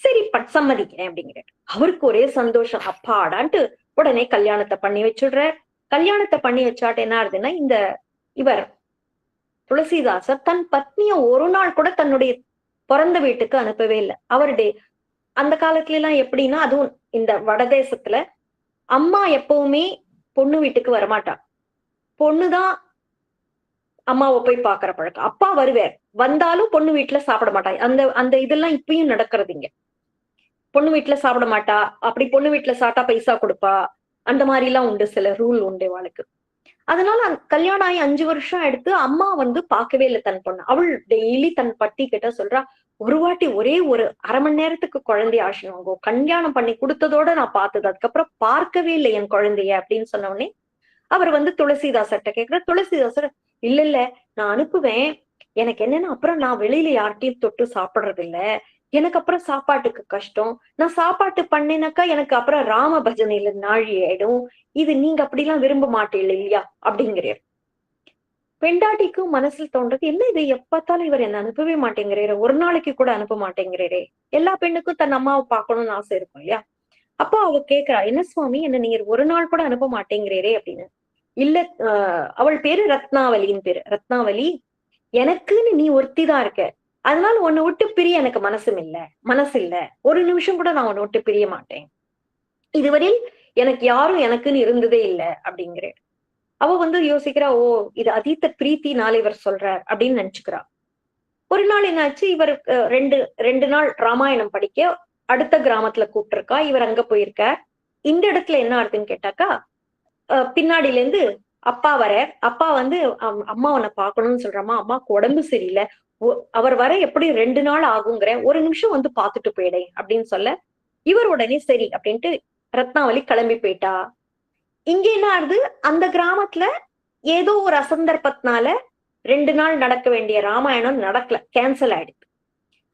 சரி சம்மதிக்கிறேன் அப்படிங்கிறார். அவருக்கு ஒரே சந்தோஷம், அப்பாடான்ட்டு உடனே கல்யாணத்தை பண்ணி வச்சுடுறார். கல்யாணத்தை பண்ணி வச்சாட்டு என்ன ஆகுதுன்னா, இந்த இவர் துளசிதாசர் தன் பத்னிய ஒரு நாள் கூட தன்னுடைய பிறந்த வீட்டுக்கு அனுப்பவே இல்லை. அவருடைய அந்த காலத்துல எல்லாம் எப்படின்னா, அதுவும் இந்த வடதேசத்துல அம்மா எப்பவுமே பொண்ணு வீட்டுக்கு வரமாட்டா. பொண்ணுதான் அம்மாவை போய் பாக்குற பழக்கம். அப்பா வருவார், வந்தாலும் பொண்ணு வீட்டுல சாப்பிட மாட்டாங்க. அந்த அந்த இதெல்லாம் இப்பயும் நடக்கிறது இங்க. பொண்ணு வீட்டுல சாப்பிட மாட்டா, அப்படி பொண்ணு வீட்டுல சாப்பிட்டா பைசா கொடுப்பா, அந்த மாதிரி எல்லாம் உண்டு, சில ரூல் உண்டு வாளுக்கு. அதனால கல்யாணம் ஆகி 5 வருஷம் எடுத்து அம்மா வந்து பார்க்கவே இல்லை தன் பொண்ணு. அவள் டெய்லி தன் பட்டி கிட்ட சொல்றா, ஒரு வாட்டி ஒரே ஒரு அரை மணி நேரத்துக்கு குழந்தைய ஆசைவாங்கோ, கல்யாணம் பண்ணி கொடுத்ததோட நான் பார்த்தது, அதுக்கப்புறம் பார்க்கவே இல்லை என் குழந்தைய அப்படின்னு சொன்ன உடனே அவர் வந்து துளசிதாசர்கிட்ட கேட்கிற. துளசிதாசர், இல்ல இல்ல நான் அனுப்புவேன், எனக்கு என்னன்னா அப்புறம் நான் வெளியில யார்கிட்டயும் தொட்டு சாப்பிடுறது இல்ல, எனக்கு அப்புறம் சாப்பாட்டுக்கு கஷ்டம், நான் சாப்பாட்டு பண்ணினாக்கா எனக்கு அப்புறம் ராம பஜனையில நாழி ஆயிடும், இது நீங்க அப்படிலாம் விரும்ப மாட்டீங்க இல்லையா அப்படிங்கிறார். பெண்டாட்டிக்கும் மனசுல தோன்றது, என்ன இது எப்பத்தாலும் இவர் என்ன அனுப்பவே மாட்டேங்கிறாரு, ஒரு நாளைக்கு கூட அனுப்ப மாட்டேங்கிறாரே. எல்லா பெண்ணுக்கும் தன் அம்மாவை பார்க்கணும்னு ஆசை இருக்கும் இல்லையா. அப்போ அவ கேக்குறா, என்ன சுவாமி என்ன நீங்க ஒரு நாள் கூட அனுப்ப மாட்டேங்கிறீரே அப்படின்னு. இல்ல, அவள் பேரு ரத்னாவலின்னு பேரு. ரத்னாவலி, எனக்குன்னு நீ ஒருத்திதான் இருக்க, அதனால உன்னை விட்டு பிரிய எனக்கு மனசு இல்ல, ஒரு நிமிஷம் கூட நான் உன்னை விட்டு பிரிய மாட்டேன், இதுவரையில் எனக்கு யாரும் எனக்குன்னு இருந்ததே இல்ல அப்படிங்கிறேன். அவ வந்து யோசிக்கிறா, ஓ இது அதீத பிரீத்தினால இவர் சொல்றார் அப்படின்னு நினைச்சுக்கிறா. ஒரு நாள் என்னாச்சு, இவர் ரெண்டு நாள் ராமாயணம் படிக்க அடுத்த கிராமத்துல கூப்பிட்டிருக்கா. இவர் அங்க போயிருக்கார். இந்த இடத்துல என்ன ஆகுதுன்னு கேட்டாக்கா, பின்னாடில இருந்து அப்பா வர. அப்பா வந்து அம்மா உன்னை பாக்கணும்னு சொல்றாமா, அம்மாக்கு உடம்பு சரியில்லை, அவர் வர எப்படி 2 நாள் ஆகுங்கிற, ஒரு நிமிஷம் வந்து பாத்துட்டு போயிடே அப்படின்னு சொல்ல, இவர் உடனே சரி அப்படின்ட்டு ரத்னாவலி கிளம்பி போயிட்டா. இங்க என்ன ஆகுது, அந்த கிராமத்துல ஏதோ ஒரு அசந்தர்ப்பத்தினால 2 நாள் நடக்க வேண்டிய ராமாயணம் நடக்கல, கேன்சல் ஆயிடுது.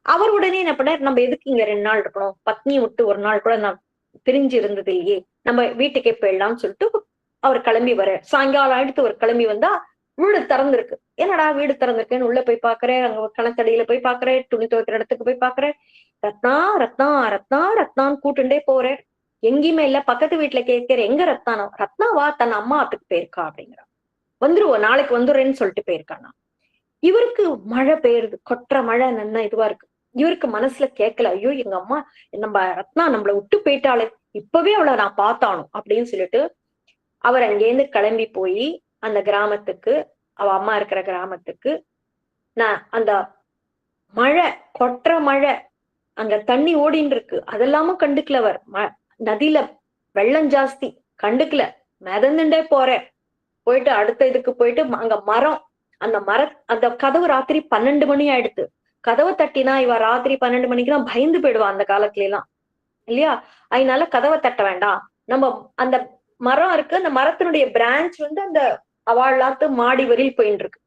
அவர் உடனே என்ன பண்ணார், நம்ம எதுக்கு இங்க 2 நாள் இருக்கணும், பத்னியை விட்டு ஒரு நாள் கூட நான் பிரிஞ்சு இருந்தது இல்லையே, நம்ம வீட்டுக்கே போயிடலாம்னு சொல்லிட்டு அவர் கிளம்பி வர. சாயங்காலம் ஆயிடுத்து அவர் கிளம்பி வந்தா வீடு திறந்திருக்கு. என்னடா வீடு திறந்திருக்குன்னு உள்ள போய் பாக்குறேன், அங்க கணத்தடியில போய் பாக்குறேன், துணி துவைக்கிற இடத்துக்கு போய் பாக்குறேன், ரத்னா ரத்னா ரத்னா ரத்னான்னு கூட்டுண்டே போறேன், எங்கேயுமே இல்ல. பக்கத்து வீட்டுல கேட்கிற, எங்க ரத்னானோ, ரத்னாவா தன் அம்மா ஆத்துக்கு போயிருக்கா அப்படிங்கிறா. வந்துருவோம் நாளைக்கு வந்துடுறேன்னு சொல்லிட்டு போயிருக்கானா. இவருக்கு மழை பெய்யுறது, கொட்டுற மழை, நன்னா இதுவா இருக்கு. இவருக்கு மனசுல கேட்கல, ஐயோ எங்க அம்மா நம்ம ரத்னா நம்மளை விட்டு போயிட்டாளே, இப்பவே அவளை நான் பார்த்தானும் அப்படின்னு சொல்லிட்டு அவர் அங்கேருந்து கிளம்பி போய் அந்த கிராமத்துக்கு, அவ அம்மா இருக்கிற கிராமத்துக்கு, நான் அந்த மழை, கொட்டுற மழை, அங்க தண்ணி ஓடின்னு இருக்கு, அதெல்லாமும் கண்டுக்கல அவர். நதியில வெள்ளம் ஜாஸ்தி, கண்டுக்கல, மிதந்துட்டே போறேன். போயிட்டு அடுத்த இதுக்கு போயிட்டு அங்க மரம், அந்த கதவு ராத்திரி 12 மணி ஆயிடுத்து. கதவை தட்டினா இவ ராத்திரி 12 மணிக்குதான் பயந்து போயிடுவான் அந்த காலத்துல எல்லாம் இல்லையா. அதனால கதவை தட்ட வேண்டாம், நம்ம அந்த மரம் இருக்கு, அந்த மரத்தினுடைய பிரான்ச் வந்து அந்த அவாழ்லாத்து மாடி வரையில் போயின்னு இருக்கு,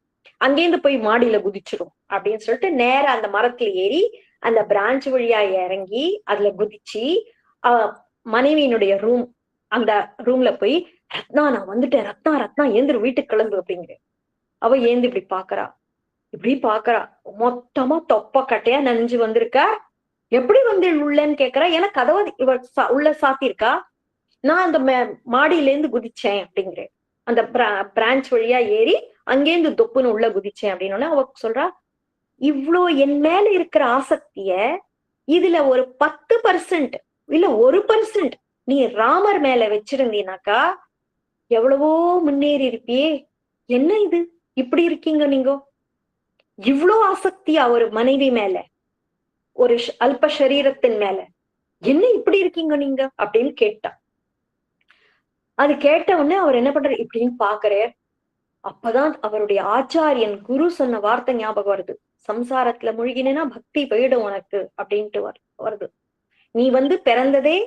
அங்கேருந்து போய் மாடியில குதிச்சிடும் அப்படின்னு சொல்லிட்டு நேரா அந்த மரத்துல ஏறி அந்த பிரான்ச் வழியா இறங்கி அதுல குதிச்சு மனைவியினுடைய ரூம், அந்த ரூம்ல போய், ரத்னா நான் வந்துட்டேன், ரத்னா ரத்னா ஏந்திரு வீட்டுக்கு கிளம்பு அப்படிங்கிற. அவ ஏந்து இப்படி பாக்குறா, மொத்தமா தொப்ப கட்டையா நனைஞ்சு வந்திருக்க, எப்படி வந்து உள்ளன்னு கேக்குறா. எனக்கு கதவை இவ உள்ள சாத்திருக்கா, நான் அந்த மாடியில இருந்து குதிச்சேன் அப்படிங்கிறேன், அந்த பிரான்ச் வழியா ஏறி அங்கேருந்து தொப்புன்னு உள்ள குதிச்சேன் அப்படின்னு. அவ சொல்றா, இவ்வளோ என் மேல இருக்கிற ஆசக்திய இதுல ஒரு 10% இல்ல 1% நீ ராமர் மேல வச்சிருந்தீனாக்கா எவ்வளவோ முன்னேறி இருப்பியே, என்ன இது இப்படி இருக்கீங்க நீங்க, இவ்வளோ ஆசக்தியா ஒரு மனைவி மேல, ஒரு அல்ப சரீரத்தின் மேல, என்ன இப்படி இருக்கீங்க நீங்க அப்படின்னு கேட்டா. அது கேட்ட உடனே அவர் என்ன பண்றாரு, இப்படின்னு பாக்குறார். அப்பதான் அவருடைய ஆச்சாரியன் குரு சொன்ன வார்த்தை ஞாபகம் வருது, சம்சாரத்துல முழுகினா பக்தி போயிடும் உனக்கு அப்படின்ட்டு வருது. நீ வந்து பிறந்ததே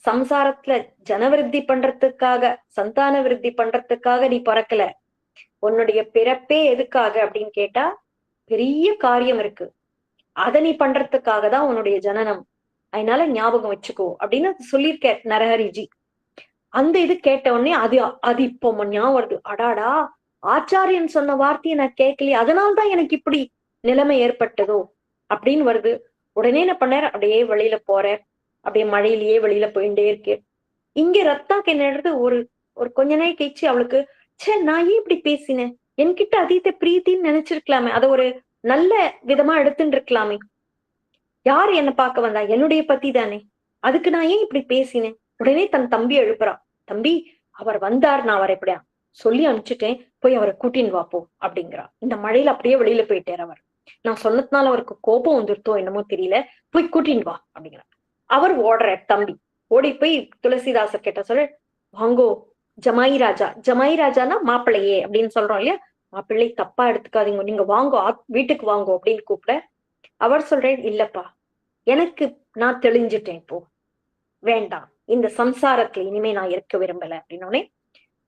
சம்சாரத்துல ஜனவிருத்தி பண்றதுக்காக, சந்தான விருத்தி பண்றதுக்காக நீ பிறக்கல. உன்னுடைய பிறப்பே எதுக்காக அப்படின்னு கேட்டா, பெரிய காரியம் இருக்கு, அதை நீ பண்றதுக்காக தான் உன்னுடைய ஜனனம், அதனால ஞாபகம் வச்சுக்கோ அப்படின்னு சொல்லியிருக்க நரஹரிஜி. அந்த இது கேட்ட உடனே அது இப்போ ஞாபகம் வருது, அடாடா ஆச்சாரியன் சொன்ன வார்த்தையை நான் கேட்கலையே, அதனால்தான் எனக்கு இப்படி நிலைமை ஏற்பட்டதோ அப்படின்னு வருது. உடனே என்ன பண்ணாரு, அப்படியே வெளியில போறார். அப்படியே மழையிலேயே வெளியில போயிட்டே இருக்கு. இங்க ரத்னாக்கு என்ன நடக்குது, ஒரு ஒரு கொஞ்ச நேரம் கழிச்சு அவளுக்கு, ச்சே நான் ஏன் இப்படி பேசினேன், என்கிட்ட அதீத பிரீத்தின்னு நினைச்சிருக்கலாமே, அத ஒரு நல்ல விதமா எடுத்துட்டு இருக்கலாமே. யாரு என்ன பார்க்க வந்தா, என்னுடைய பத்தி தானே, அதுக்கு நான் ஏன் இப்படி பேசினேன். உடனே தன் தம்பி எழுப்புறா, தம்பி அவர் வந்தார், நான் அவரை எப்படியா சொல்லி அனுப்பிச்சுட்டேன், போய் அவரை கூட்டின்னு வா போ அப்படிங்கிறா. இந்த மழையில அப்படியே வெளியில போயிட்டார் அவர். நான் சொன்னதுனால அவருக்கு கோபம் வந்துருத்தோ என்னமோ தெரியல, போய் கூட்டின்னு வா அப்படிங்கிறா. அவர் ஓடுற தம்பி ஓடி போய் துளசிதாசர் கிட்ட சொல்ல, வாங்கோ ஜமாய் ராஜா, ஜமாய் ராஜானா மாப்பிள்ளையே அப்படின்னு சொல்றோம் இல்லையா, மாப்பிள்ளை தப்பா எடுத்துக்காதீங்க, நீங்க வாங்கோ வீட்டுக்கு வாங்கோ அப்படின்னு கூப்பிட, அவர் சொல்றேன், இல்லப்பா எனக்கு நான் தெளிஞ்சுட்டேன், இப்போ வேண்டாம், இந்த சம்சாரத்துல இனிமே நான் இருக்க விரும்பல அப்படின்னோடனே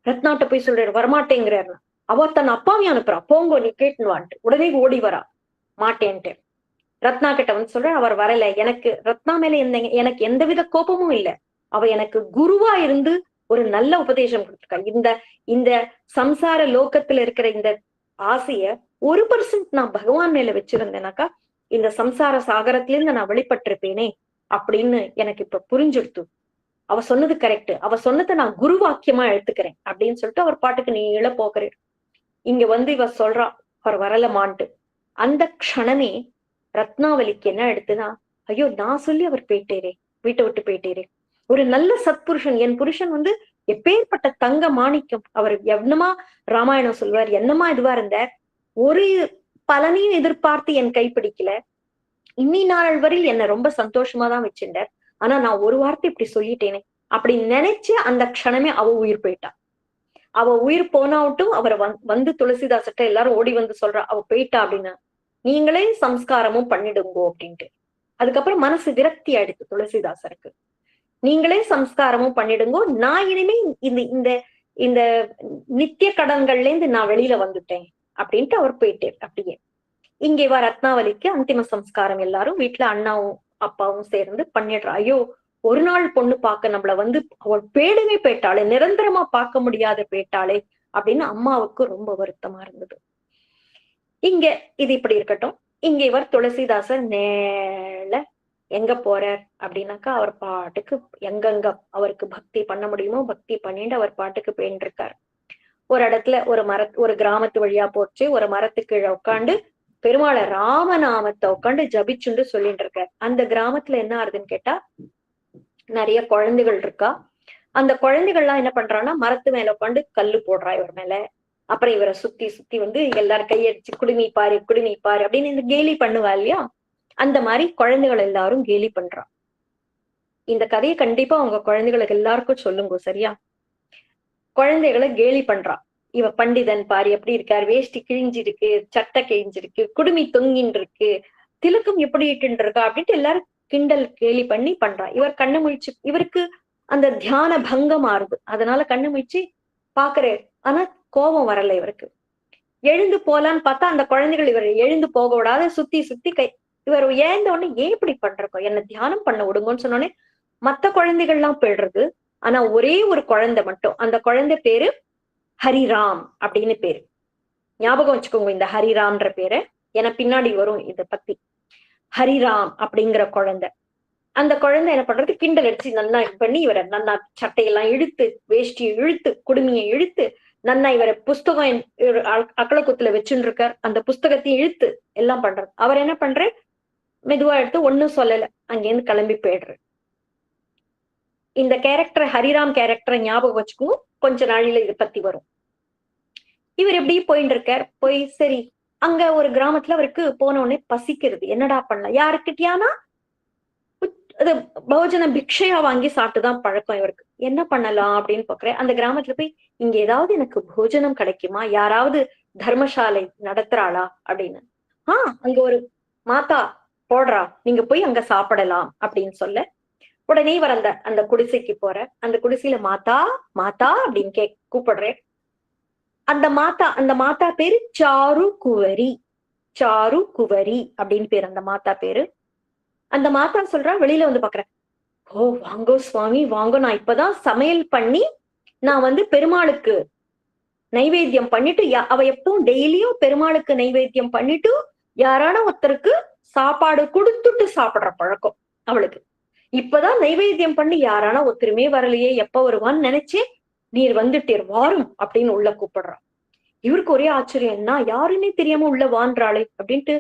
ரத்னாட்ட போய் சொல்றாரு, வரமாட்டேங்கிறாரு. அவ தன் அப்பாவையும் அனுப்புறா, போங்கோ நீ கேட்டுவான்ட்டு. உடனே ஓடி வரா, மாட்டேன்ட்டு. ரத்னா கிட்ட வந்து சொல்ற, அவர் வரல, எனக்கு ரத்னா மேல எனக்கு எந்தவித கோபமும் இல்ல, அவ எனக்கு குருவா இருந்து ஒரு நல்ல உபதேசம் கொடுத்துருக்கா. இந்த இந்த சம்சார லோகத்துல இருக்கிற இந்த ஆசைய 1% நான் பகவான் மேல வச்சிருந்தேனாக்கா இந்த சம்சார சாகரத்திலிருந்து நான் வெளிப்பட்டிருப்பேனே அப்படின்னு எனக்கு இப்ப புரிஞ்சுடுத்து. அவ சொன்னது கரெக்ட், அவ சொன்னதை நான் குரு வாக்கியமா எடுத்துக்கிறேன் அப்படின்னு சொல்லிட்டு அவர் பாட்டுக்கு நீ போகிறேன். இங்க வந்து இவ சொல்றா, அவர் வரலமான்ட்டு. அந்த க்ஷணமே ரத்னாவலிக்கு என்ன எடுத்துனா, ஐயோ நான் சொல்லி அவர் போயிட்டேரே, வீட்டை விட்டு போயிட்டேரே, ஒரு நல்ல சத்புருஷன், என் புருஷன் வந்து எப்பேற்பட்ட தங்க மாணிக்கம், அவர் என்னமா ராமாயணம் சொல்வார், என்னமா இதுவா இருந்த, ஒரு பலனையும் எதிர்பார்த்து என் கைப்பிடிக்கல, இன்னி நாள் வரையில் என்ன ரொம்ப சந்தோஷமா தான் வச்சிருந்தார், ஆனா நான் ஒரு வார்த்தை இப்படி சொல்லிட்டேனே அப்படி நினைச்சு அந்த க்ஷணமே அவ உயிர் போயிட்டா. அவ உயிர் போனாவட்டும் அவரை வந்து துளசிதாசர்ட்ட எல்லாரும் ஓடி வந்து சொல்றா, அவ போயிட்டா அப்படின்னு, நீங்களே சம்ஸ்காரமும் பண்ணிடுங்கோ அப்படின்ட்டு. அதுக்கப்புறம் மனசு விரக்தி ஆயிடுச்சு துளசிதாசருக்கு. நீங்களே சம்ஸ்காரமும் பண்ணிடுங்கோ, நான் இனிமே இந்த இந்த இந்த நித்திய கடன்கள்ல இருந்து நான் வெளியில வந்துட்டேன் அப்படின்ட்டு அவர் போயிட்டு. அப்படியே இங்கே வா ரத்னாவலிக்கு அந்திம சம்ஸ்காரம் எல்லாரும் வீட்டுல அண்ணாவும் அப்பாவும் சேர்ந்து பண்ணிடுறா. ஐயோ ஒரு நாள் பொண்ணு பார்க்க நம்மள வந்து அவள் பேடவே போயிட்டாளே, நிரந்தரமா பார்க்க முடியாத போயிட்டாளே அப்படின்னு அம்மாவுக்கு ரொம்ப வருத்தமா இருந்தது. இங்க இது இப்படி இருக்கட்டும். இங்க இவர் துளசிதாசர் நேல எங்க போறார் அப்படின்னாக்கா, அவர் பாட்டுக்கு எங்கெங்க அவருக்கு பக்தி பண்ண முடியுமோ பக்தி பண்ணிட்டு அவர் பாட்டுக்கு போயிட்டு இருக்காரு. ஒரு இடத்துல ஒரு கிராமத்து வழியா போச்சு, ஒரு மரத்துக்கு கீழே உட்காந்து பெருமாளை ராமநாமத்தை உட்காந்து ஜபிச்சுண்டு சொல்லிட்டு இருக்காரு. அந்த கிராமத்துல என்ன ஆறுதுன்னு கேட்டா, நிறைய குழந்தைகள் இருக்கா. அந்த குழந்தைகள்லாம் என்ன பண்றான்னா, மரத்து மேல உட்காந்து கல்லு போடுறா இவர் மேல. அப்புறம் இவரை சுத்தி சுத்தி வந்து எல்லாரும் கையடிச்சு குடுமி பாரு அப்படின்னு இந்த கேலி பண்ணுவா இல்லையா, அந்த மாதிரி குழந்தைகள் எல்லாரும் கேலி பண்றா. இந்த கதையை கண்டிப்பா உங்க குழந்தைகளுக்கு எல்லாருக்கும் சொல்லுங்க, சரியா? குழந்தைகளை கேலி பண்றா. இவ பண்டிதன் பாரு எப்படி இருக்காரு, வேஷ்டி கிழிஞ்சிருக்கு, சட்டை கிழிஞ்சிருக்கு, குடுமி தொங்கின்னு இருக்கு, திலக்கம் எப்படி இட்டு இருக்கா அப்படின்ட்டு எல்லாரும் கிண்டல் கேலி பண்ணி பண்றா. இவர் கண்ணு முழிச்சு, இவருக்கு அந்த தியான பங்கம் ஆறுது, அதனால கண்ணு முழிச்சு பாக்குறாரு. ஆனா கோபம் வரல இவருக்கு. எழுந்து போலான்னு பார்த்தா அந்த குழந்தைகள் இவர் எழுந்து போக விடாத சுத்தி சுத்தி இவர் ஏந்த உடனே ஏன் இப்படி பண்றோம், என்ன தியானம் பண்ண விடுங்கன்னு சொன்னோடனே மத்த குழந்தைகள்லாம் போயிடுறது. ஆனா ஒரே ஒரு குழந்தை மட்டும், அந்த குழந்தை பேரு ஹரிராம் அப்படின்னு பேரு. ஞாபகம் வச்சுக்கோங்க இந்த ஹரிராம்ன்ற பேரை, ஏன்னா பின்னாடி வரும் இத பத்தி. ஹரிராம் அப்படிங்கிற குழந்தை, அந்த குழந்தை என்ன பண்றது, கிண்டல் அடிச்சு நன்னா பண்ணி இவரை நன்னா சட்டையெல்லாம் இழுத்து, வேஷ்டியை இழுத்து, குடுமியை இழுத்து, நன்னா இவரை புஸ்தகம் அக்கலக்குத்துல வச்சுட்டு இருக்கார், அந்த புஸ்தகத்தையும் இழுத்து எல்லாம் பண்றது. அவர் என்ன பண்ற, மெதுவா எடுத்து ஒன்னும் சொல்லல, அங்கேருந்து கிளம்பி போயிடுற. இந்த கேரக்டர் ஹரிராம் கேரக்டரை ஞாபகம் வச்சுக்கும், கொஞ்ச நாளில இதை பத்தி வரும். இவர் எப்படி போயிட்டு இருக்கார். போய் சரி அங்க ஒரு கிராமத்துல அவருக்கு போன உடனே பசிக்கிறது, என்னடா பண்ணலாம், யாருக்கிட்டயானா அது பகுஜன பிக்ஷையா வாங்கி சாப்பிட்டுதான் பழக்கம் இவருக்கு. என்ன பண்ணலாம் அப்படின்னு பாக்குறேன். அந்த கிராமத்துல போய் இங்க ஏதாவது எனக்கு போஜனம் கிடைக்குமா, யாராவது தர்மசாலை நடத்துறாளா அப்படின்னு. அங்க ஒரு மாதா போடுறா, நீங்க போய் அங்க சாப்பிடலாம் அப்படின்னு சொல்ல, உடனே இவர் அந்த அந்த குடிசைக்கு போற. அந்த குடிசையில மாதா மாதா அப்படின்னு கூப்பிடுறேன். அந்த மாதா பேரு சாரு குவரி, சாரு குவரி அப்படின்னு பேரு அந்த மாதா பேரு. அந்த மாதா சொல்றா, வெளியில வந்து பாக்குறேன், ஓ வாங்கோ சுவாமி வாங்கோ, நான் இப்பதான் சமையல் பண்ணி நான் வந்து பெருமாளுக்கு நைவேத்தியம் பண்ணிட்டு, அவ எப்பவும் டெய்லியும் பெருமாளுக்கு நைவேத்தியம் பண்ணிட்டு யாரான ஒருத்தருக்கு சாப்பாடு கொடுத்துட்டு சாப்பிடுற பழக்கம் அவளுக்கு. இப்பதான் நைவேத்தியம் பண்ணி யாரானா ஒருத்தருமே வரலையே, எப்ப வருவான்னு நினைச்சே நீர் வந்துட்டீர் வாரும் அப்படின்னு உள்ள கூப்பிடுறான். இவருக்கு ஒரே ஆச்சரியம், என்ன யாருன்னே தெரியாம உள்ள வான்றாளே அப்படின்ட்டு,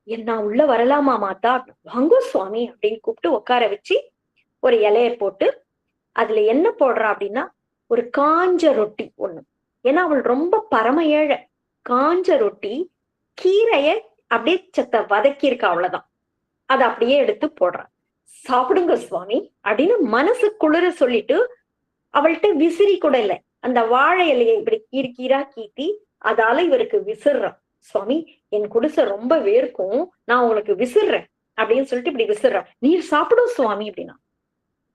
என்ன உள்ள வரலாமா மாதா, வாங்கோ சுவாமி அப்படின்னு கூப்பிட்டு உட்கார வச்சு ஒரு இலைய போட்டு அதுல என்ன போடுறா அப்படின்னா ஒரு காஞ்ச ரொட்டி ஒண்ணு. ஏன்னா அவள் ரொம்ப பரம ஏழை. காஞ்ச ரொட்டி, கீரைய அப்படியே சத்த வதக்கி இருக்கா, அவ்வளவுதான். அதை அப்படியே எடுத்து போடுறான். சாப்பிடுங்க சுவாமி அப்படின்னு மனசு குளிர சொல்லிட்டு அவள்கிட்ட விசிறி கூட இல்லை, அந்த வாழை இலையை இப்படி கீரா கீத்தி அதால இவருக்கு விசிறான். சுவாமி என் குடிசை ரொம்ப வேர்க்கும், நான் உங்களுக்கு விசிறேன் அப்படின்னு சொல்லிட்டு இப்படி விசிறான். நீர் சாப்பிடும் சுவாமி அப்படின்னா.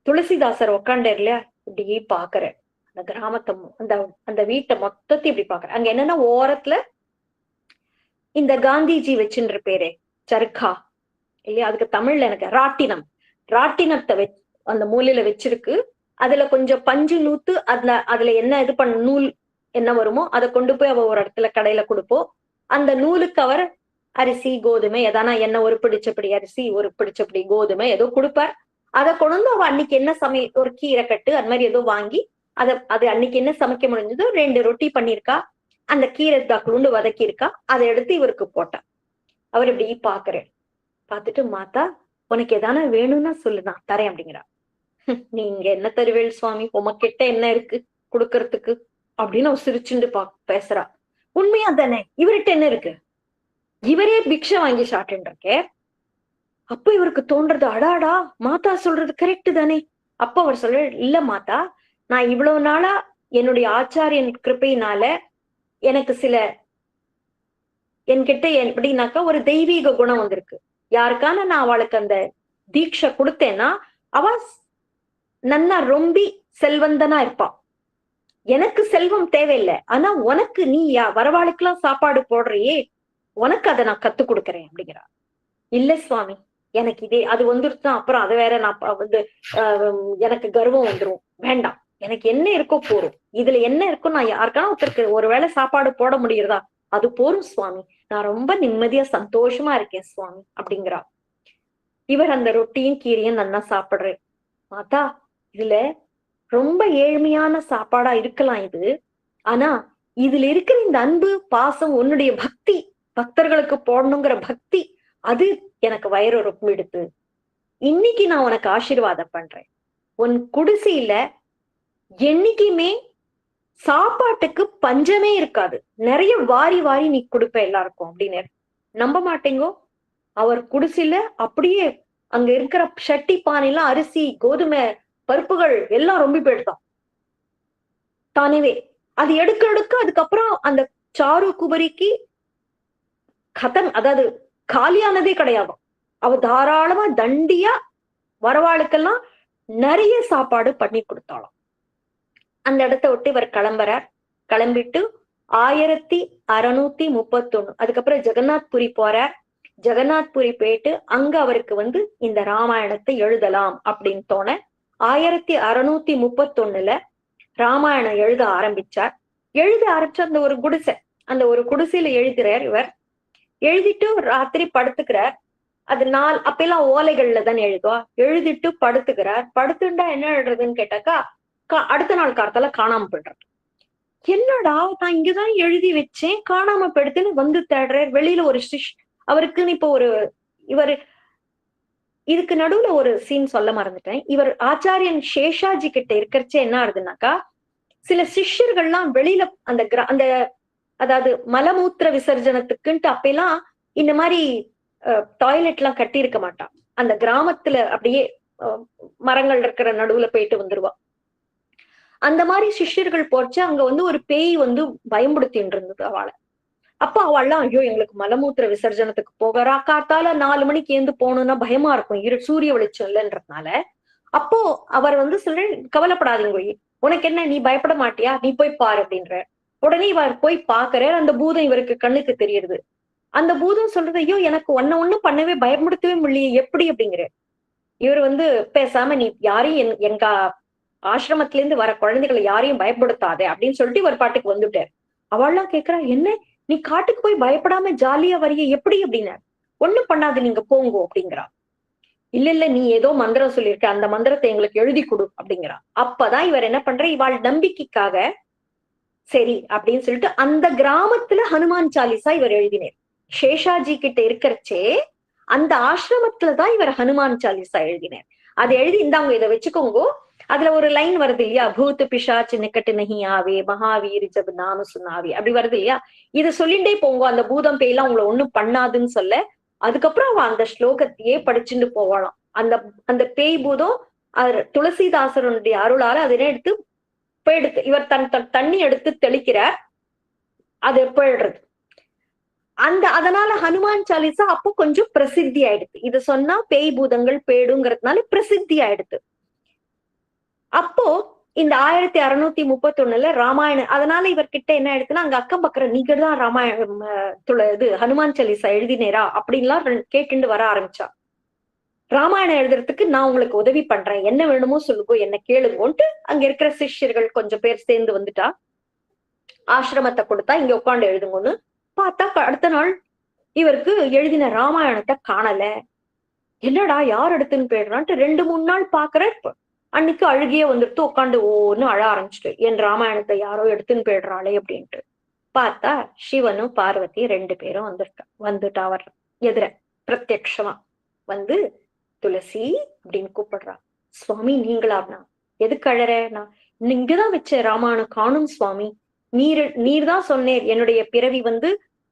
துளசிதாசர் உக்காண்ட இல்லையா, இப்படியே பாக்குற அந்த கிராமத்தை, அந்த அந்த வீட்டை மொத்தத்தை இப்படி பாக்குற. அங்க என்னன்னா ஓரத்துல இந்த காந்திஜி வச்சுன்ற பேரு சர்க்கா இல்லையா, அதுக்கு தமிழ்ல எனக்கு ராட்டினம், ராட்டினத்தை அந்த மூலையில வச்சிருக்கு. அதுல கொஞ்சம் பஞ்சு நூத்து அதுல என்ன இது பண்ண நூல் என்ன வருமோ அதை கொண்டு போய் அவ ஒரு இடத்துல கடையில கொடுப்போம். அந்த நூலுக்கு அவர் அரிசி கோதுமை எதானா என்ன ஒரு பிடிச்சப்படி அரிசி ஒரு பிடிச்சப்படி கோதுமை ஏதோ கொடுப்பார். அதை கொண்டு அவ அன்னைக்கு என்ன சமையல் ஒரு கீரை கட்டு அது மாதிரி ஏதோ வாங்கி அது அன்னைக்கு என்ன சமைக்க முடிஞ்சதோ 2 ரொட்டி பண்ணிருக்கா, அந்த கீரை தாக்குண்டு வதக்கி இருக்கா, அதை எடுத்து இவருக்கு போட்டா. அவர் இப்படி பாக்குறேன். பார்த்துட்டு மாதா உனக்கு எதானா வேணும்னா சொல்லுதான் தரேன் அப்படிங்கிறா. நீங்க என்ன தருவேல் சுவாமி, உமக்கிட்ட என்ன இருக்கு கொடுக்கறதுக்கு அப்படின்னு அவ சிரிச்சுண்டு பேசுறா. உண்மையா தானே, இவர்கிட்ட என்ன இருக்கு, இவரே பிக்ஷை வாங்கி சாப்பிட்டு இருக்கே. அப்ப இவருக்கு தோன்றது, அடாடா மாதா சொல்றது கரெக்ட் தானே. அப்ப அவர் சொல்ற, இல்ல மாதா, நான் இவ்வளவு நாளா என்னுடைய ஆச்சாரியன் கிருப்பையினால எனக்கு சில என்கிட்ட எப்படின்னாக்கா ஒரு தெய்வீக குணம் வந்திருக்கு. யாருக்கான நான் அவளுக்கு அந்த தீட்சை கொடுத்தேன்னா அவ நன்னா ரொம்பி செல்வந்தனா இருப்பா. எனக்கு செல்வம் தேவையில்லை, ஆனா உனக்கு நீ வரவாளுக்கெல்லாம் சாப்பாடு போடுறியே, உனக்கு அதை நான் கத்து கொடுக்கறேன் அப்படிங்கிறா. இல்ல சுவாமி எனக்கு இதே அது வந்துருச்சுன்னா அப்புறம் அதை வேற நான் வந்து எனக்கு கர்வம் வந்துரும், வேண்டாம், எனக்கு என்ன இருக்கோ போறோம், இதுல என்ன இருக்கோ நான் யாருக்கான ஒருத்தருக்கு ஒருவேளை சாப்பாடு போட முடியறதா அது போரும் சுவாமி, நான் ரொம்ப நிம்மதியா சந்தோஷமா இருக்கேன் சுவாமி அப்படிங்கிறா. இவர் அந்த ரொட்டியும் கீரையும் நன்னா சாப்பிடுறேன். மாதா இதுல ரொம்ப ஏழ்மையான சாப்பாடா இருக்கலாம் இது, ஆனா இதுல இருக்கிற இந்த அன்பு பாசம் உன்னுடைய பக்தி, பக்தர்களுக்கு போடணுங்கிற பக்தி, அது எனக்கு வயிறு ரொம்ப எடுத்து. இன்னைக்கு நான் உனக்கு ஆசீர்வாதம் பண்றேன், உன் குடிசையில என்னைக்குமே சாப்பாட்டுக்கு பஞ்சமே இருக்காது, நிறைய வாரி வாரி நீ கொடுப்ப எல்லாருக்கும் அப்படின்னு. நம்ப மாட்டேங்கோ, அவர் குடிசையில அப்படியே அங்க இருக்கிற சட்டி பானைலாம் அரிசி கோதுமை பருப்புகள் எல்லாம் ரொம்ப போயிடுதான் தானேவே. அது எடுக்க எடுக்க அதுக்கப்புறம் அந்த சாரு குபரிக்கு கதம், அதாவது காலியானதே கிடையாது. அவ தாராளமா தண்டியா வரவாளுக்கெல்லாம் நிறைய சாப்பாடு பண்ணி கொடுத்தாலும். அந்த இடத்த விட்டு இவர் கிளம்புறார். கிளம்பிட்டு 1631 அதுக்கப்புறம் ஜெகநாத்புரி போறார். ஜெகநாத்புரி போயிட்டு அங்க அவருக்கு வந்து இந்த ராமாயணத்தை எழுதலாம் அப்படின்னு தோண 1631 ராமாயணம் எழுத ஆரம்பிச்சார். எழுத ஆரம்பிச்ச அந்த ஒரு குடிசையில எழுதுறார் இவர். எழுதிட்டு ராத்திரி படுத்துக்கிறார். அது அப்பெல்லாம் ஓலைகள்ல தான் எழுதுவா. எழுதிட்டு படுத்துக்கிறார். படுத்துட்டா என்ன எழுதுறதுன்னு கேட்டாக்கா அடுத்த நாள் காலத்தால காணாம போயிடுறாரு. என்னடா நான் இங்கதான் எழுதி வச்சேன் காணாம போயிடுத்துன்னு வந்து தேடுறார். வெளியில ஒரு அவருக்குன்னு இப்போ இவர் இதுக்கு நடுவுல ஒரு சீன் சொல்ல மறந்துட்டேன். இவர் ஆச்சாரியன் சேஷாஜி கிட்ட இருக்கிறச்சே என்ன ஆகுதுனாக்கா, சில சிஷ்யர்கள்லாம் வெளியில அந்த அதாவது மலமூத்திர விசர்ஜனத்துக்குன்ட்டு அப்பெல்லாம் இந்த மாதிரி டாய்லெட் எல்லாம் கட்டி இருக்க மாட்டான். அந்த கிராமத்துல அப்படியே மரங்கள் இருக்கிற நடுவுல போயிட்டு வந்துருவா. அந்த மாதிரி சிஷ்யர்கள் போச்சு. அங்க வந்து ஒரு பேய் வந்து பயம்படுத்தின்னு இருந்தது அவளை. அப்ப அவள்லாம், ஐயோ எங்களுக்கு மலமூத்திர விசர்ஜனத்துக்கு போகிறா, காத்தால 4 மணிக்கு ஏந்து போகணும்னா பயமா இருக்கும், சூரிய வெளிச்சம் இல்லைன்றதுனால. அப்போ அவர் வந்து சொல்றேன், கவலைப்படாதீங்க, உனக்கு என்ன, நீ பயப்பட மாட்டியா, நீ போய் பாரு அப்படின்ற. உடனே இவர் போய் பாக்குறாரு. அந்த பூதம் இவருக்கு கண்ணுக்கு தெரியுது. அந்த பூதம் சொல்றது, ஐயோ எனக்கு ஒண்ணும் பண்ணவே பயப்படுத்தவே முடியலையே எப்படி அப்படிங்கிற. இவர் வந்து பேசாம நீ யாரையும் எங்க ஆசிரமத்துல இருந்து வர குழந்தைகளை யாரையும் பயப்படுத்தாதே அப்படின்னு சொல்லிட்டு இவர் பாட்டுக்கு வந்துட்டார். அவள்லாம் கேக்குறா, என்ன நீ காட்டுக்கு போய் பயப்படாம ஜாலியா வரிய எப்படி அப்படின்னா. ஒண்ணும் பண்ணாது, நீங்க போங்கோ அப்படிங்கிறா. இல்ல இல்ல, நீ ஏதோ மந்திரம் சொல்லியிருக்க, அந்த மந்திரத்தை எங்களுக்கு எழுதி கொடு அப்படிங்கிறா. அப்பதான் இவர் என்ன பண்ற, இவாள் நம்பிக்கைக்காக சரி அப்படின்னு சொல்லிட்டு அந்த கிராமத்துல ஹனுமான் சாலிசா இவர் எழுதினார். சேஷாஜி கிட்ட இருக்கிறச்சே அந்த ஆசிரமத்துலதான் இவர் ஹனுமான் சாலிசா எழுதினார். அதை எழுதி இந்தாங்க, இதை வச்சுக்கோங்க. அதுல ஒரு லைன் வருது இல்லையா, பூத் பிசாச் நிக்கட்டு நஹி ஆவே மகாவீர் ஜப் நாம சுனாவே, அப்படி வருது இல்லையா. இதை சொல்லிண்டே போங்க, அந்த பூதம் பேயெல்லாம் உங்களை ஒண்ணும் பண்ணாதுன்னு சொல்ல. அதுக்கப்புறம் அவன் அந்த ஸ்லோகத்தையே படிச்சுட்டு போவாளாம். அந்த அந்த பேய் பூதம் துளசிதாசருடைய அருளால அதனை எடுத்து போயிடுது. இவர் தண்ணி எடுத்து தெளிக்கிறார், அது போயிடுறது. அதனால ஹனுமான் சாலிசா அப்போ கொஞ்சம் பிரசித்தி ஆயிடுது. இது சொன்னா பேய் பூதங்கள் பேடுங்கிறதுனால பிரசித்தி ஆயிடுது. அப்போ இந்த 1631 ராமாயணம். அதனால இவர்கிட்ட என்ன ஆயிடுச்சுன்னா, அங்க அக்கம் பக்கம் நீங்க தான் ராமாயணம் இது ஹனுமான் சாலிசா எழுதினேரா அப்படின்லாம் கேட்டுண்டு வர ஆரம்பிச்சா. ராமாயணம் எழுதுறதுக்கு நான் உங்களுக்கு உதவி பண்றேன், என்ன வேணுமோ சொல்லுங்க, என்ன கேளுங்கன்ட்டு அங்க இருக்கிற சிஷ்யர்கள் கொஞ்சம் பேர் சேர்ந்து வந்துட்டா. ஆசிரமத்தை கொடுத்தா இங்க உட்காந்து எழுதுங்கன்னு பார்த்தா, அடுத்த நாள் இவருக்கு எழுதின ராமாயணத்தை காணல. என்னடா யார் எடுத்துன்னு போயிடுறான்ட்டு 2-3 நாள் பாக்குற. அன்னைக்கு அழுகியே வந்துட்டு உட்காந்து ஓன்னு அழ ஆரம்பிச்சுட்டு, என் ராமாயணத்தை யாரோ எடுத்துன்னு போயிடுறாளே அப்படின்ட்டு. பார்த்தா சிவனும் பார்வதி 2 பேரும் வந்துட்டா. அவர் எதிர பிரத்யக்ஷமா வந்து துளசி அப்படின்னு கூப்பிடுறா. சுவாமி நீங்களாண்ணா, எதுக்கு அழறேனா, இங்கதான் வச்ச ராமாயணம் காணும் சுவாமி, நீர் தான் சொன்னேர் என்னுடைய பிறவி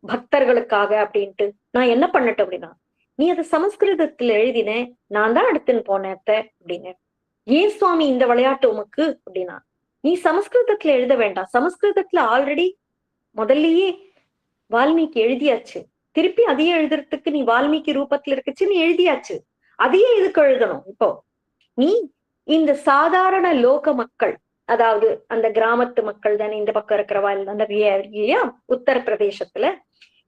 பக்தர்களுக்காக அப்படின்ட்டு. நான் என்ன பண்ணட்டும் அப்படின்னா, நீ அதை சமஸ்கிருதத்துல எழுதின, நான் தான் எடுத்துன்னு போனேன் அப்படின்னு. ஏன் சுவாமி இந்த விளையாட்டு உமக்கு அப்படின்னா, நீ சமஸ்கிருதத்துல எழுத வேண்டாம், சமஸ்கிருதத்துல ஆல்ரெடி முதல்லயே வால்மீகி எழுதியாச்சு, திருப்பி அதையே எழுதுறதுக்கு நீ வால்மீகி ரூபத்துல இருக்குச்சு, நீ எழுதியாச்சு, அதையே இதுக்கு எழுதணும். இப்போ நீ இந்த சாதாரண லோக மக்கள், அதாவது அந்த கிராமத்து மக்கள் தானே இந்த பக்கம் இருக்கிறவா இல்லையா உத்தரப்பிரதேசத்துல,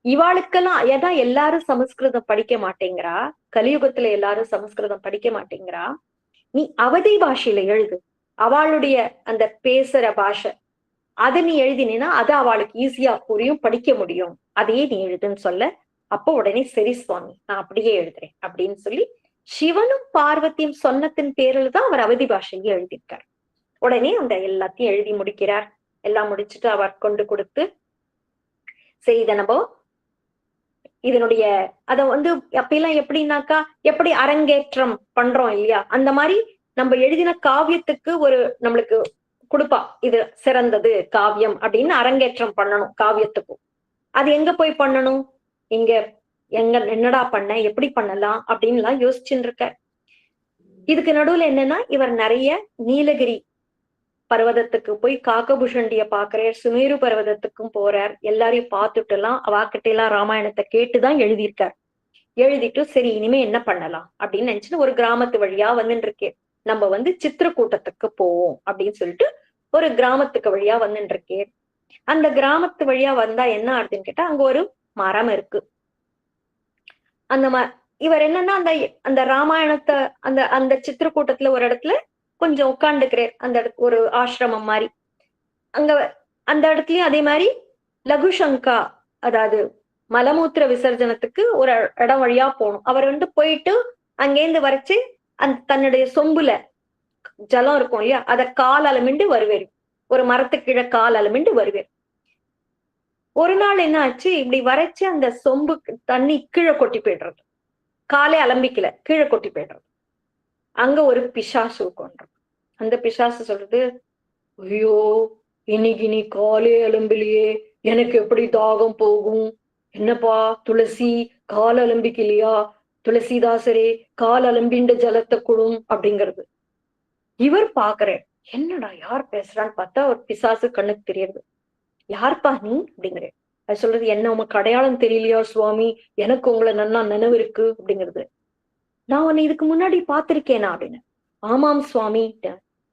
இவாளுக்கெல்லாம் ஏதா எல்லாரும் சமஸ்கிருதம் படிக்க மாட்டேங்கிறா, கலியுகத்துல எல்லாரும் சமஸ்கிருதம் படிக்க மாட்டேங்கிறா, நீ அவதி பாஷையில எழுது, அவளுடைய அந்த பேசுற பாஷை அதை நீ எழுதினா அது அவளுக்கு ஈஸியா புரியும், படிக்க முடியும், அதையே நீ எழுதுன்னு சொல்ல. அப்போ உடனே சரி சுவாமி நான் அப்படியே எழுதுறேன் அப்படின்னு சொல்லி சிவனும் பார்வதியும் சொன்னத்தின் பேரில் தான் அவர் அவதி பாஷையை எழுதியிருக்கார். உடனே அந்த எல்லாத்தையும் எழுதி முடிக்கிறார். எல்லாம் முடிச்சுட்டு அவர் கொண்டு கொடுத்து செய்தனபோ இதனுடைய அத அப்பெல்லாம் எப்படின்னாக்கா, எப்படி அரங்கேற்றம் பண்றோம் இல்லையா, அந்த மாதிரி நம்ம எழுதின காவியத்துக்கு ஒரு நம்மளுக்கு கொடுப்பா, இது சிறந்தது காவியம் அப்படின்னு அரங்கேற்றம் பண்ணணும் காவியத்துக்கும். அது எங்க போய் பண்ணணும், என்னடா பண்ண, எப்படி பண்ணலாம் அப்படின்லாம் யோசிச்சுட்டு இருக்க. இதுக்கு நடுவுல என்னன்னா, இவர் நிறைய நீலகிரி பர்வதத்துக்கு போய் காக்கபூஷண்டிய பாக்குறார், சுமேரு பர்வதத்துக்கும் போறார், எல்லாரையும் பார்த்துட்டு எல்லாம் அவாக்கிட்ட எல்லாம் ராமாயணத்தை கேட்டுதான் எழுதியிருக்கார். எழுதிட்டு சரி இனிமே என்ன பண்ணலாம் அப்படின்னு நினைச்சுட்டு ஒரு கிராமத்து வழியா வந்துட்டு இருக்கேன், நம்ம சித்திரக்கூட்டத்துக்கு போவோம் அப்படின்னு சொல்லிட்டு ஒரு கிராமத்துக்கு வழியா வந்துட்டு இருக்கேன். அந்த கிராமத்து வழியா வந்தா என்ன ஆகுதுன்னு கேட்டா, அங்க ஒரு மரம் இருக்கு. அந்த இவர் என்னன்னா அந்த அந்த ராமாயணத்தை அந்த அந்த சித்திரக்கூட்டத்துல ஒரு இடத்துல கொஞ்சம் உட்காந்துக்கிறார், அந்த ஒரு ஆசிரமம் மாதிரி. அங்க அந்த இடத்துலயும் அதே மாதிரி லகுசங்கா, அதாவது மலமூத்திர விசர்ஜனத்துக்கு ஒரு இடம் வழியா போகணும். அவர் போயிட்டு அங்கேருந்து வரைச்சு அந்த தன்னுடைய சொம்புல ஜலம் இருக்கும் இல்லையா, அத கால் அலமிண்டு வருவார், ஒரு மரத்துக்கு கீழே கால் அலமிண்டு வருவார். ஒரு நாள் என்ன ஆச்சு, இப்படி வரைச்சு அந்த சொம்பு தண்ணி கீழே கொட்டி போயிடுறது, காலே அலம்பிக்கல கீழே கொட்டி போயிடுறது. அங்க ஒரு பிசாசு உட்கார்ந்து, அந்த பிசாசு சொல்றது, ஐயோ இன்னைக்கு நீ காலே அலம்பிலையே, எனக்கு எப்படி தாகம் போகும், என்னப்பா துளசி கால் அலம்பிக்கலையா, துளசிதாசரே கால் அலம்பிண்ட ஜலத்தை குடும் அப்படிங்கிறது. இவர் பாக்குற, என்னடா யார் பேசுறான்னு பார்த்தா ஒரு பிசாசு கண்ணுக்கு தெரியுது. யார்ப்பா நீ அப்படிங்கிற. அது சொல்றது, என்ன உமக்கு அடையாளம் தெரியலையா சுவாமி, எனக்கு உங்களை நல்லா நினைவு இருக்கு அப்படிங்கிறது. நான் உன்னை இதுக்கு முன்னாடி பாத்திருக்கேனா அப்படின்னு. ஆமாம் சுவாமி.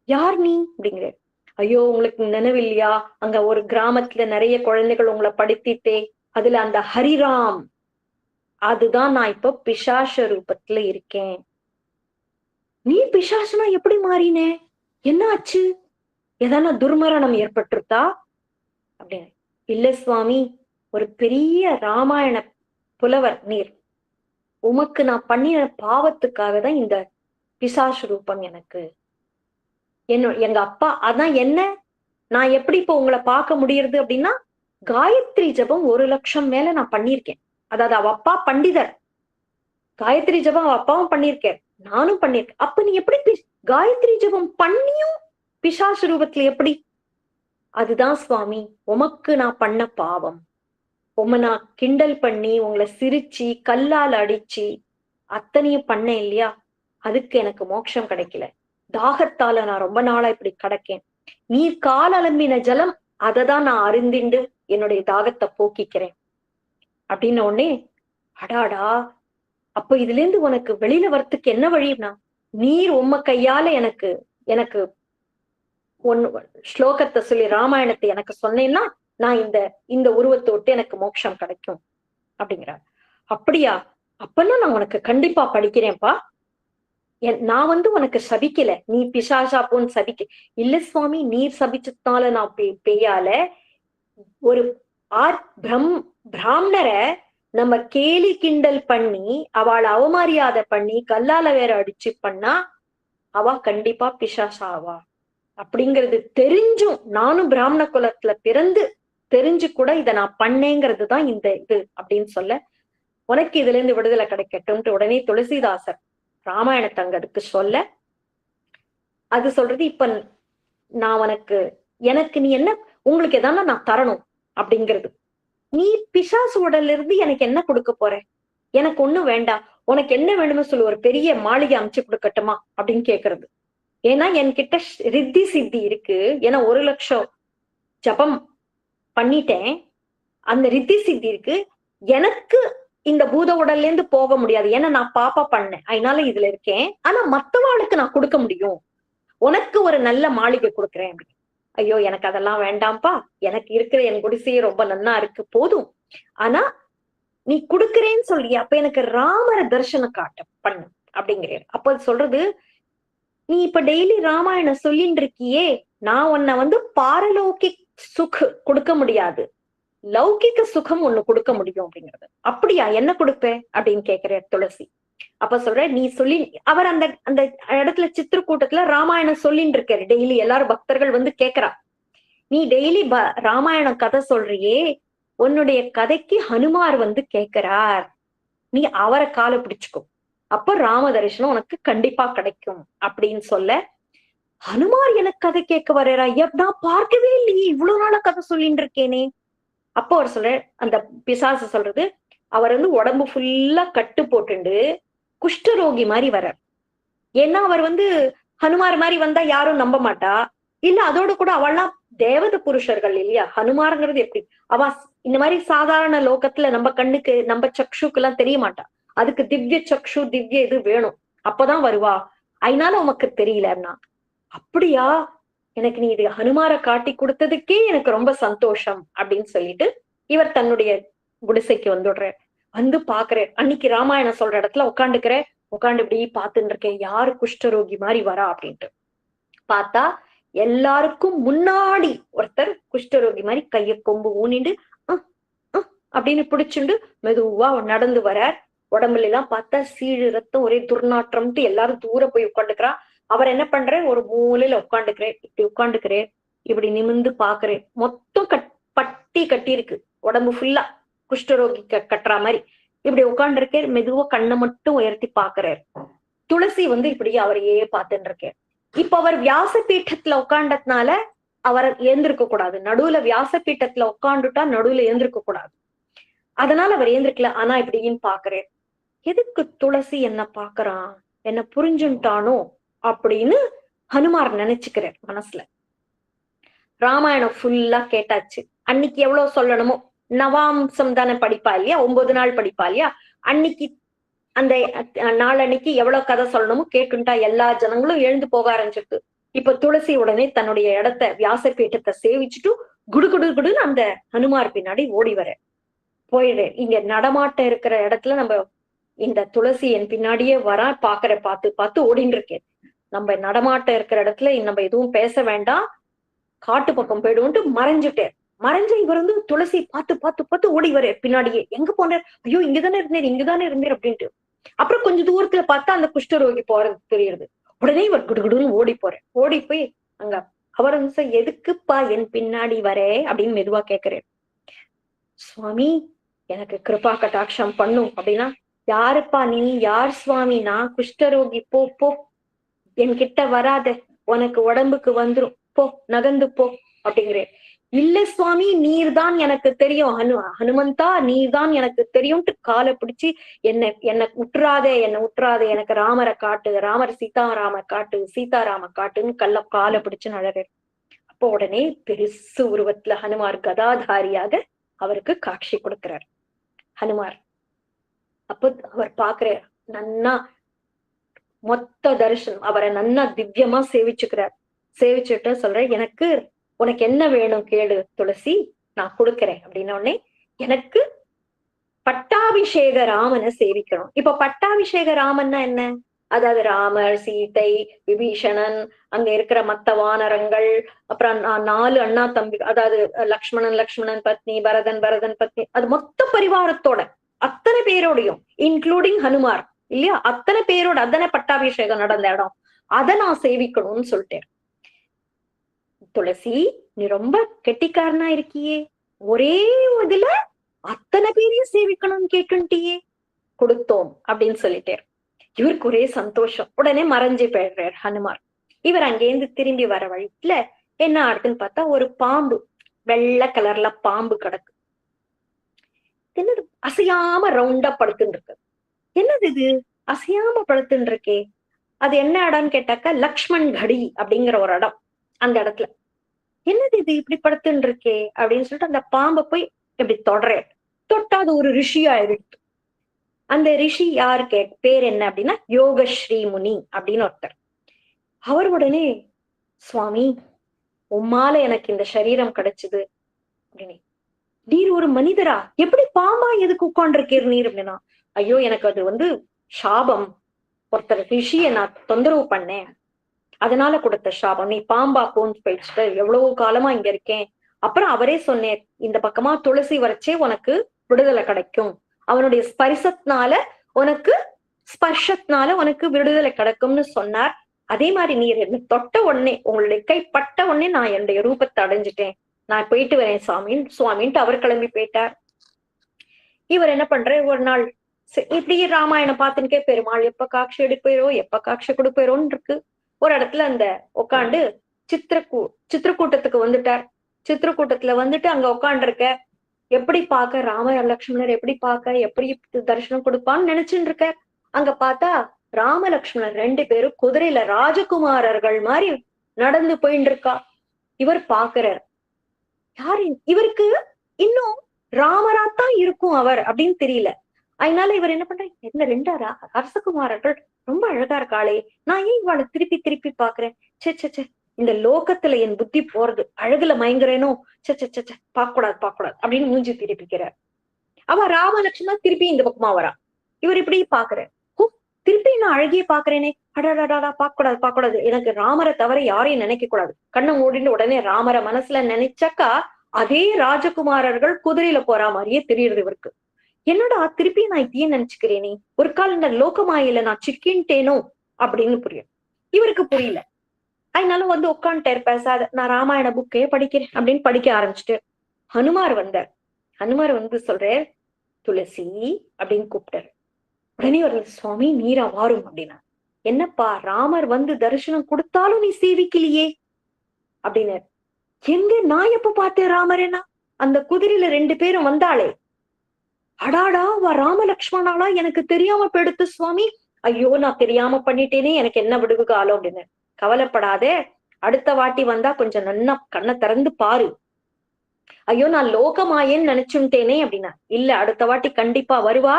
யார் நீ அப்படிங்கிற. ஐயோ உங்களுக்கு நினைவில்லையா, அங்க ஒரு கிராமத்துல நிறைய குழந்தைகள் உங்களை படித்திட்டே, அதுல அந்த ஹரிராம், அதுதான் நான் இப்ப பிசாச ரூபத்துல இருக்கேன். நீ பிசாசுனா எப்படி மாறினே, என்ன ஆச்சு, ஏதான துர்மரணம் ஏற்பட்டிருத்தா அப்படின்னு. இல்ல சுவாமி, ஒரு பெரிய ராமாயண புலவர் நீர், உமக்கு நான் பண்ணின பாவத்துக்காக தான் இந்த பிசாசு ரூபம் எனக்கு. எங்க அப்பா அதான் என்ன நான் எப்படி இப்ப உங்களை பார்க்க முடியுது அப்படின்னா, காயத்ரி ஜபம் 1,00,000 மேல நான் பண்ணியிருக்கேன். அதாவது அவ அப்பா பண்டிதர், காயத்ரி ஜபம் அவ அப்பாவும் பண்ணியிருக்கேன், நானும் பண்ணியிருக்கேன். அப்ப நீ எப்படி காயத்ரி ஜபம் பண்ணியும் பிசாசு ரூபத்துல எப்படி? அதுதான் சுவாமி உமக்கு நான் பண்ண பாவம். உம்மை நான் கிண்டல் பண்ணி உங்களை சிரிச்சு கல்லால் அடிச்சு அத்தனையும் பண்ணேன் இல்லையா, அதுக்கு எனக்கு மோட்சம் கிடைக்கல. தாகத்தால நான் ரொம்ப நாளா இப்படி கிடக்கேன். நீர் கால் அலம்பின ஜலம் அததான் நான் அருந்திண்டு என்னுடைய தாகத்தை போக்கிக்கிறேன் அப்படின்னு உடனே, அடாடா அப்ப இதுல இருந்து உனக்கு வெளியில வரத்துக்கு என்ன வழினா, நீர் உம்ம கையால எனக்கு எனக்கு ஒன்னு ஸ்லோகத்தை சொல்லி ராமாயணத்தை எனக்கு சொன்னேன்னா நான் இந்த உருவத்தை விட்டு எனக்கு மோட்சம் கிடைக்கும் அப்படிங்கிறார். அப்படியா, அப்பெல்லாம் நான் உனக்கு கண்டிப்பா படிக்கிறேன்ப்பா. நான் உனக்கு சபிக்கல, நீ பிசாசா போன்னு சபிக்க இல்ல சுவாமி, நீர் சபிச்சதுனால நான் பெய்யால ஒரு பிராமணரை நம்ம கேலி கிண்டல் பண்ணி அவளை அவமரியாதை பண்ணி கல்லால வேற அடிச்சு பண்ணா அவ கண்டிப்பா பிசாசா ஆவா அப்படிங்கிறது தெரிஞ்சும், நானும் பிராமண குலத்துல பிறந்து தெரிஞ்சு கூட இதை நான் பண்ணேங்கிறது தான் இந்த இது அப்படின்னு சொல்ல, உனக்கு இதுல இருந்து விடுதலை கிடைக்கட்டும் உடனே துளசிதாசர் ராமாயணத்தை அங்க அதுக்கு சொல்ல, அது சொல்றது இப்ப நான் எனக்கு நீ என்ன உங்களுக்கு எதான நான் தரணும் அப்படிங்கிறது. நீ பிசாசு உடல்ல இருந்து எனக்கு என்ன கொடுக்க போற? எனக்கு ஒண்ணும் வேண்டாம், உனக்கு என்ன வேணுமோ சொல்லு, ஒரு பெரிய மாளிகை அமைச்சு கொடுக்கட்டுமா அப்படின்னு கேக்குறது. ஏன்னா என்கிட்ட ரித்தி சித்தி இருக்கு, ஏன்னா 1,00,000 ஜபம் பண்ணிட்டேன், அந்த ரித்தி சித்தி இருக்கு. எனக்கு இந்த பூத உடல்ல இருந்து போக முடியாது, ஏன்னா நான் பாப்பா பண்ணேன், அதனால இதுல இருக்கேன். ஆனா மத்தவாளுக்கு நான் கொடுக்க முடியும், உனக்கு ஒரு நல்ல மாளிகை கொடுக்குறேன் அப்படி. ஐயோ எனக்கு அதெல்லாம் வேண்டாம்ப்பா, எனக்கு இருக்கிற என் குடிசையே ரொம்ப நன்னா இருக்கு போதும். ஆனா நீ குடுக்கறேன்னு சொல்லி அப்ப எனக்கு ராமர தரிசனம் காட்ட பண்ணு அப்படிங்கிறேன். அப்ப சொல்றது, நீ இப்ப டெய்லி ராமாயணம் சொல்லிட்டு இருக்கியே, நான் உன்னை பாரலோகிக் சுக் கொடுக்க முடியாது, லௌகிக சுகம் ஒண்ணு கொடுக்க முடியும் அப்படிங்கிறது. அப்படியா, என்ன கொடுப்பேன் அப்படின்னு கேக்குற துளசி. அப்ப சொல்ற, நீ சொல்லி அவர் அந்த அந்த இடத்துல சித்திரக்கூட்டத்துல ராமாயணம் சொல்லிட்டு இருக்காரு, டெய்லி எல்லாரும் பக்தர்கள் கேக்குறா, நீ டெய்லி ராமாயணம் கதை சொல்றியே, உன்னுடைய கதைக்கு ஹனுமார் கேக்குறார், நீ அவரை காலை பிடிச்சுக்கோ, அப்ப ராம தரிசனம் உனக்கு கண்டிப்பா கிடைக்கும் அப்படின்னு சொல்ல, ஹனுமார் எனக்கு கதை கேட்க வர்றா, நான் பார்க்கவே இல்லையே, இவ்வளவு நாளா கதை சொல்லிட்டு இருக்கேனே. அப்போ அவர் சொல்ற, அந்த பிசாசு சொல்றது, அவர் உடம்பு ஃபுல்லா கட்டு போட்டுண்டு குஷ்டரோகி மாதிரி வர்றார். ஏன்னா அவர் ஹனுமார் மாதிரி வந்தா யாரும் நம்ப மாட்டா, இல்ல அதோட கூட அவள்லாம் தேவத புருஷர்கள் இல்லையா, ஹனுமாருங்கிறது எப்படி அவ இந்த மாதிரி சாதாரண லோகத்துல நம்ம கண்ணுக்கு நம்ம சக்ஷுக்கு எல்லாம் தெரிய மாட்டா, அதுக்கு திவ்ய சக்ஷு திவ்ய இது வேணும், அப்பதான் வருவா, அதனால உமக்கு தெரியலன்னா. அப்படியா, எனக்கு நீ இது ஹனுமாரை காட்டி கொடுத்ததுக்கே எனக்கு ரொம்ப சந்தோஷம் அப்படின்னு சொல்லிட்டு இவர் தன்னுடைய குடிசைக்கு வந்துடுறார். பாக்குறேன், அன்னைக்கு ராமாயணம் சொல்ற இடத்துல உட்காந்து இப்படி பாத்துட்டு இருக்கேன், யாரு குஷ்டரோகி மாதிரி வரா அப்படின்ட்டு பார்த்தா, எல்லாருக்கும் முன்னாடி ஒருத்தர் குஷ்டரோகி மாதிரி கைய கொம்பு ஊனிண்டு அப்படின்னு பிடிச்சுண்டு மெதுவா நடந்து வரார். உடம்புல எல்லாம் பார்த்தா சீழு ரத்தம், ஒரே துர்நாற்றம்ட்டு எல்லாரும் தூர போய் உட்காந்துக்கிறா. அவர் என்ன பண்றேன், ஒரு மூலையில உட்காந்துக்கிறேன், இப்படி உட்காந்துக்கிறேன், இப்படி நிமிந்து பாக்குறேன், மொத்தம் பட்டி கட்டி இருக்கு உடம்பு ஃபுல்லா, குஷ்டரோகி கட்டுற மாதிரி இப்படி உட்காந்துருக்கேன். மெதுவா கண்ணை மட்டும் உயர்த்தி பாக்குறாரு. துளசி இப்படியே அவரையே பார்த்துட்டு இருக்கேன். இப்ப அவர் வியாசபீட்டத்துல உட்காண்டதுனால அவர் ஏந்திருக்க கூடாது, நடுவுல வியாசபீட்டத்துல உட்காந்துட்டா நடுவுல ஏந்திருக்க கூடாது, அதனால அவர் ஏந்திருக்கல. ஆனா இப்படின்னு பாக்குறேன், எதுக்கு துளசி என்ன பாக்குறான், என்ன புரிஞ்சுட்டானோ அப்படின்னு ஹனுமார் நினைச்சுக்கிறார் மனசுல. ராமாயணம் ஃபுல்லா கேட்டாச்சு, அன்னைக்கு எவ்வளவு சொல்லணுமோ, நவாம்சம் தானே படிப்பா இல்லையா, 9 நாள் படிப்பா இல்லையா, அன்னைக்கு அந்த நாளன்னைக்கு எவ்வளவு கதை சொல்லணுமோ கேட்டுட்டா எல்லா ஜனங்களும் எழுந்து போக ஆரம்பிச்சிருக்கு. இப்ப துளசி உடனே தன்னுடைய இடத்த வியாசபீட்டத்தை சேவிச்சுட்டு குடு குடு குடுன்னு அந்த ஹனுமார் பின்னாடி ஓடி வர போயிடு. இங்க நடமாட்டம் இருக்கிற இடத்துல நம்ம இந்த துளசி என் பின்னாடியே வரா, பார்த்து பார்த்து ஓடின்னு இருக்கேன். நம்ம நடமாட்டம் இருக்கிற இடத்துல நம்ம எதுவும் பேச வேண்டாம், காட்டு பக்கம் போயிடுவோன்ட்டு மறைஞ்சுட்டேன். மறைஞ்ச இவர் துளசி பார்த்து பார்த்து பார்த்து ஓடி வர பின்னாடியே, எங்க போனார், ஐயோ இங்கதானே இருந்தேன் அப்படின்ட்டு. அப்புறம் கொஞ்ச தூரத்துல பார்த்தா அந்த குஷ்டரோகி போறது தெரியுது. உடனே இவர் குடுகுடுன்னு ஓடி போய் அங்க அவர் வந்து எதுக்குப்பா என் பின்னாடி வரே அப்படின்னு மெதுவா கேக்குறாரு. சுவாமி எனக்கு கிருபா கட்டாட்சம் பண்ணும் அப்படின்னா, யாருப்பா நீ, யார் சுவாமி? நான் குஷ்டரோகி, போ போ, என்கிட்ட வராத, உனக்கு உடம்புக்கு வந்துரும், போ, நகர்ந்து போ அப்படிங்கிறேன். இல்ல சுவாமி, நீர் தான் எனக்கு தெரியும், ஹனுமந்தா நீர் தான் எனக்கு தெரியும்ட்டு காலை பிடிச்சு என்ன உற்றாதே, எனக்கு ராமரை காட்டு, சீதாராம காட்டு, சீதாராம காட்டுன்னு காலை பிடிச்சு நடறாரு. அப்போ உடனே பெருசு உருவத்துல ஹனுமார் கதாதாரியாக அவருக்கு காட்சி கொடுக்கிறார் ஹனுமார். அப்போ அவர் பாக்குறார், நன்னா மொத்த தரிசனம் அவரை நன்னா திவ்யமா சேவிச்சுட்டு சொல்ற, உனக்கு என்ன வேணும் கேளு துளசி, நான் கொடுக்கறேன் அப்படின்ன உடனே, எனக்கு பட்டாபிஷேக ராமனை சேவிக்கணும். இப்ப பட்டாபிஷேக ராமன்னா என்ன? அதாவது ராமர், சீதை, விபீஷணன், அங்க இருக்கிற மத்த வானரங்கள், அப்புறம் 4 அண்ணா தம்பி, அதாவது லக்ஷ்மணன் பத்னி, பரதன் பத்னி, அது மொத்த பரிவாரத்தோட அத்தனை பேரோடையும் இன்க்ளூடிங் ஹனுமார் இல்லையா, அத்தனை பேரோட அத்தனை பட்டாபிஷேகம் நடந்த இடம், அதை நான் சேவிக்கணும்னு சொல்லிட்டேன். துளசி நீ ரொம்ப கெட்டிக்காரனா இருக்கியே, ஒரே இதுல அத்தனை பேரையும் சேவிக்கணும்னு கேட்டுட்டியே, கொடுத்தோம் அப்படின்னு சொல்லிட்டார். இவருக்கு ஒரே சந்தோஷம். உடனே மறைஞ்சு போயிடுறார் ஹனுமார். இவர் அங்கேருந்து திரும்பி வர வழியில என்ன ஆடுதுன்னு பார்த்தா, ஒரு பாம்பு, வெள்ளை கலர்ல பாம்பு கிடக்கு. என்னது அசையாம ரவுண்டா படுத்துன்னு இருக்கு. என்னது இது அசையாம படுத்துன்னு இருக்கே, அது என்ன இடம்னு கேட்டாக்கா லக்ஷ்மண் கடி அப்படிங்கிற ஒரு இடம். அந்த இடத்துல என்னது இது இப்படி படுத்துன்னு இருக்கே அப்படின்னு சொல்லிட்டு அந்த பாம்பை போய் இப்படி தொடறேன். தொட்டா அது ஒரு ரிஷியா இருக்கு. அந்த ரிஷி யாருக்கு பேர் என்ன அப்படின்னா யோகஸ்ரீ முனி அப்படின்னு ஒருத்தர். அவர் உடனே, சுவாமி உம்மால எனக்கு இந்த சரீரம் கிடைச்சது அப்படின்னு. நீர் ஒரு மனிதரா, எப்படி பாம்பா எதுக்கு உட்காண்டிருக்கீர் நீர் அப்படின்னா, ஐயோ எனக்கு அது வந்து சாபம், ஒருத்தர் ரிஷியை நான் தொந்தரவு பண்ணேன், அதனால கொடுத்த சாபம், நீ பாம்பா போன்னு போயிடுச்சுட்ட, எவ்வளவு காலமா இங்க இருக்கேன். அப்புறம் அவரே சொன்னேன், இந்த பக்கமா துளசி வரைச்சே உனக்கு விடுதலை கிடைக்கும், அவனுடைய ஸ்பர்ஷத்னால உனக்கு விடுதலை கிடைக்கும்னு சொன்னார். அதே மாதிரி நீர் என்ன தொட்ட உடனே, உங்களுடைய கை பட்ட உடனே நான் என்னுடைய ரூபத்தை அடைஞ்சிட்டேன், நான் போயிட்டு வரேன் சுவாமின்ட்டு அவர் கிளம்பி போயிட்டார். இவர் என்ன பண்ற, ஒரு நாள் இப்படி ராமாயணம் பார்த்துன்னுக்கே பெருமாள் எப்ப காட்சி எடுப்பேரோ எப்ப காட்சி கொடுப்பேரோன்னு இருக்கு. ஒரு இடத்துல அந்த உட்காந்து சித்திரக்கூட்டத்துக்கு வந்துட்டார். சித்திரக்கூட்டத்துல வந்துட்டு அங்க உட்காந்து இருக்க, எப்படி பார்க்க ராமர் லக்ஷ்மணர் எப்படி தரிசனம் கொடுப்பான்னு நினைச்சுட்டு இருக்க. அங்க பார்த்தா ராம லக்ஷ்மணர் 2 பேரும் குதிரையில ராஜகுமாரர்கள் மாதிரி நடந்து போயிட்டு இருக்கா. இவர் பாக்குறார், யாரு இவருக்கு இன்னும் ராமராத்தான் இருக்கும் அவர் அப்படின்னு தெரியல. அதனால இவர் என்ன பண்ற, என்ன 2 அரசகுமாரர்கள் ரொம்ப அழகா இருக்காளே, நான் ஏன் இவாளை திருப்பி திருப்பி பாக்குறேன், சே இந்த லோகத்துல என் புத்தி போறது, அழகுல மயங்குறேனோ, சே பாக்கூடாது அப்படின்னு மூஞ்சி திருப்பிக்கிறார். அவ ராமலட்சுமணன் திருப்பி இந்த பக்கமா வரா. இவர் இப்படி பாக்குறார், திருப்பி நான் அழகிய பாக்குறேனே, அடாடாடா பாக்கூடாது, எனக்கு ராமரை தவிர யாரையும் நினைக்க கூடாது. கண்ணை மூடிட்டு உடனே ராமரை மனசுல நினைச்சாக்கா அதே ராஜகுமாரர்கள் குதிரையில போற மாதிரியே தெரியுது இவருக்கு. என்னடா திருப்பி நான் இப்படியே நினைச்சுக்கிறேனே, ஒரு கால இந்த லோகமாயில நான் சிக்கின்ட்டேனோ அப்படின்னு புரியும். இவருக்கு புரியல. அதனால வந்து உட்காந்துட்டார் பேசாத, நான் ராமாயண புக்கே படிக்கிறேன் அப்படின்னு படிக்க ஆரம்பிச்சுட்டு ஹனுமார் வந்தார். ஹனுமார் வந்து சொல்றார், துளசி அப்படின்னு கூப்பிட்டாரு. உடனே ஒரு, சுவாமி நீரா வாரும் அப்படின்னா, என்னப்பா ராமர் வந்து தரிசனம் கொடுத்தாலும் நீ சேவிக்கலையே அப்படின்னு. எங்க நான் எப்ப பார்த்தேன் ராமரேனா, அந்த குதிரையில 2 பேரும் வந்தாளே, அடாடா வா ராம லக்ஷ்மணாலா, எனக்கு தெரியாம போயிடுத்து சுவாமி, ஐயோ நான் தெரியாம பண்ணிட்டேனே, எனக்கு என்ன விடுவு காலம் அப்படின்னு. கவலைப்படாதே, அடுத்த வாட்டி வந்தா கொஞ்சம் நன்னா கண்ணை திறந்து பாரு. ஐயோ நான் லோகமாயேன்னு நினைச்சுட்டேனே அப்படின்னா, இல்ல அடுத்த வாட்டி கண்டிப்பா வருவா,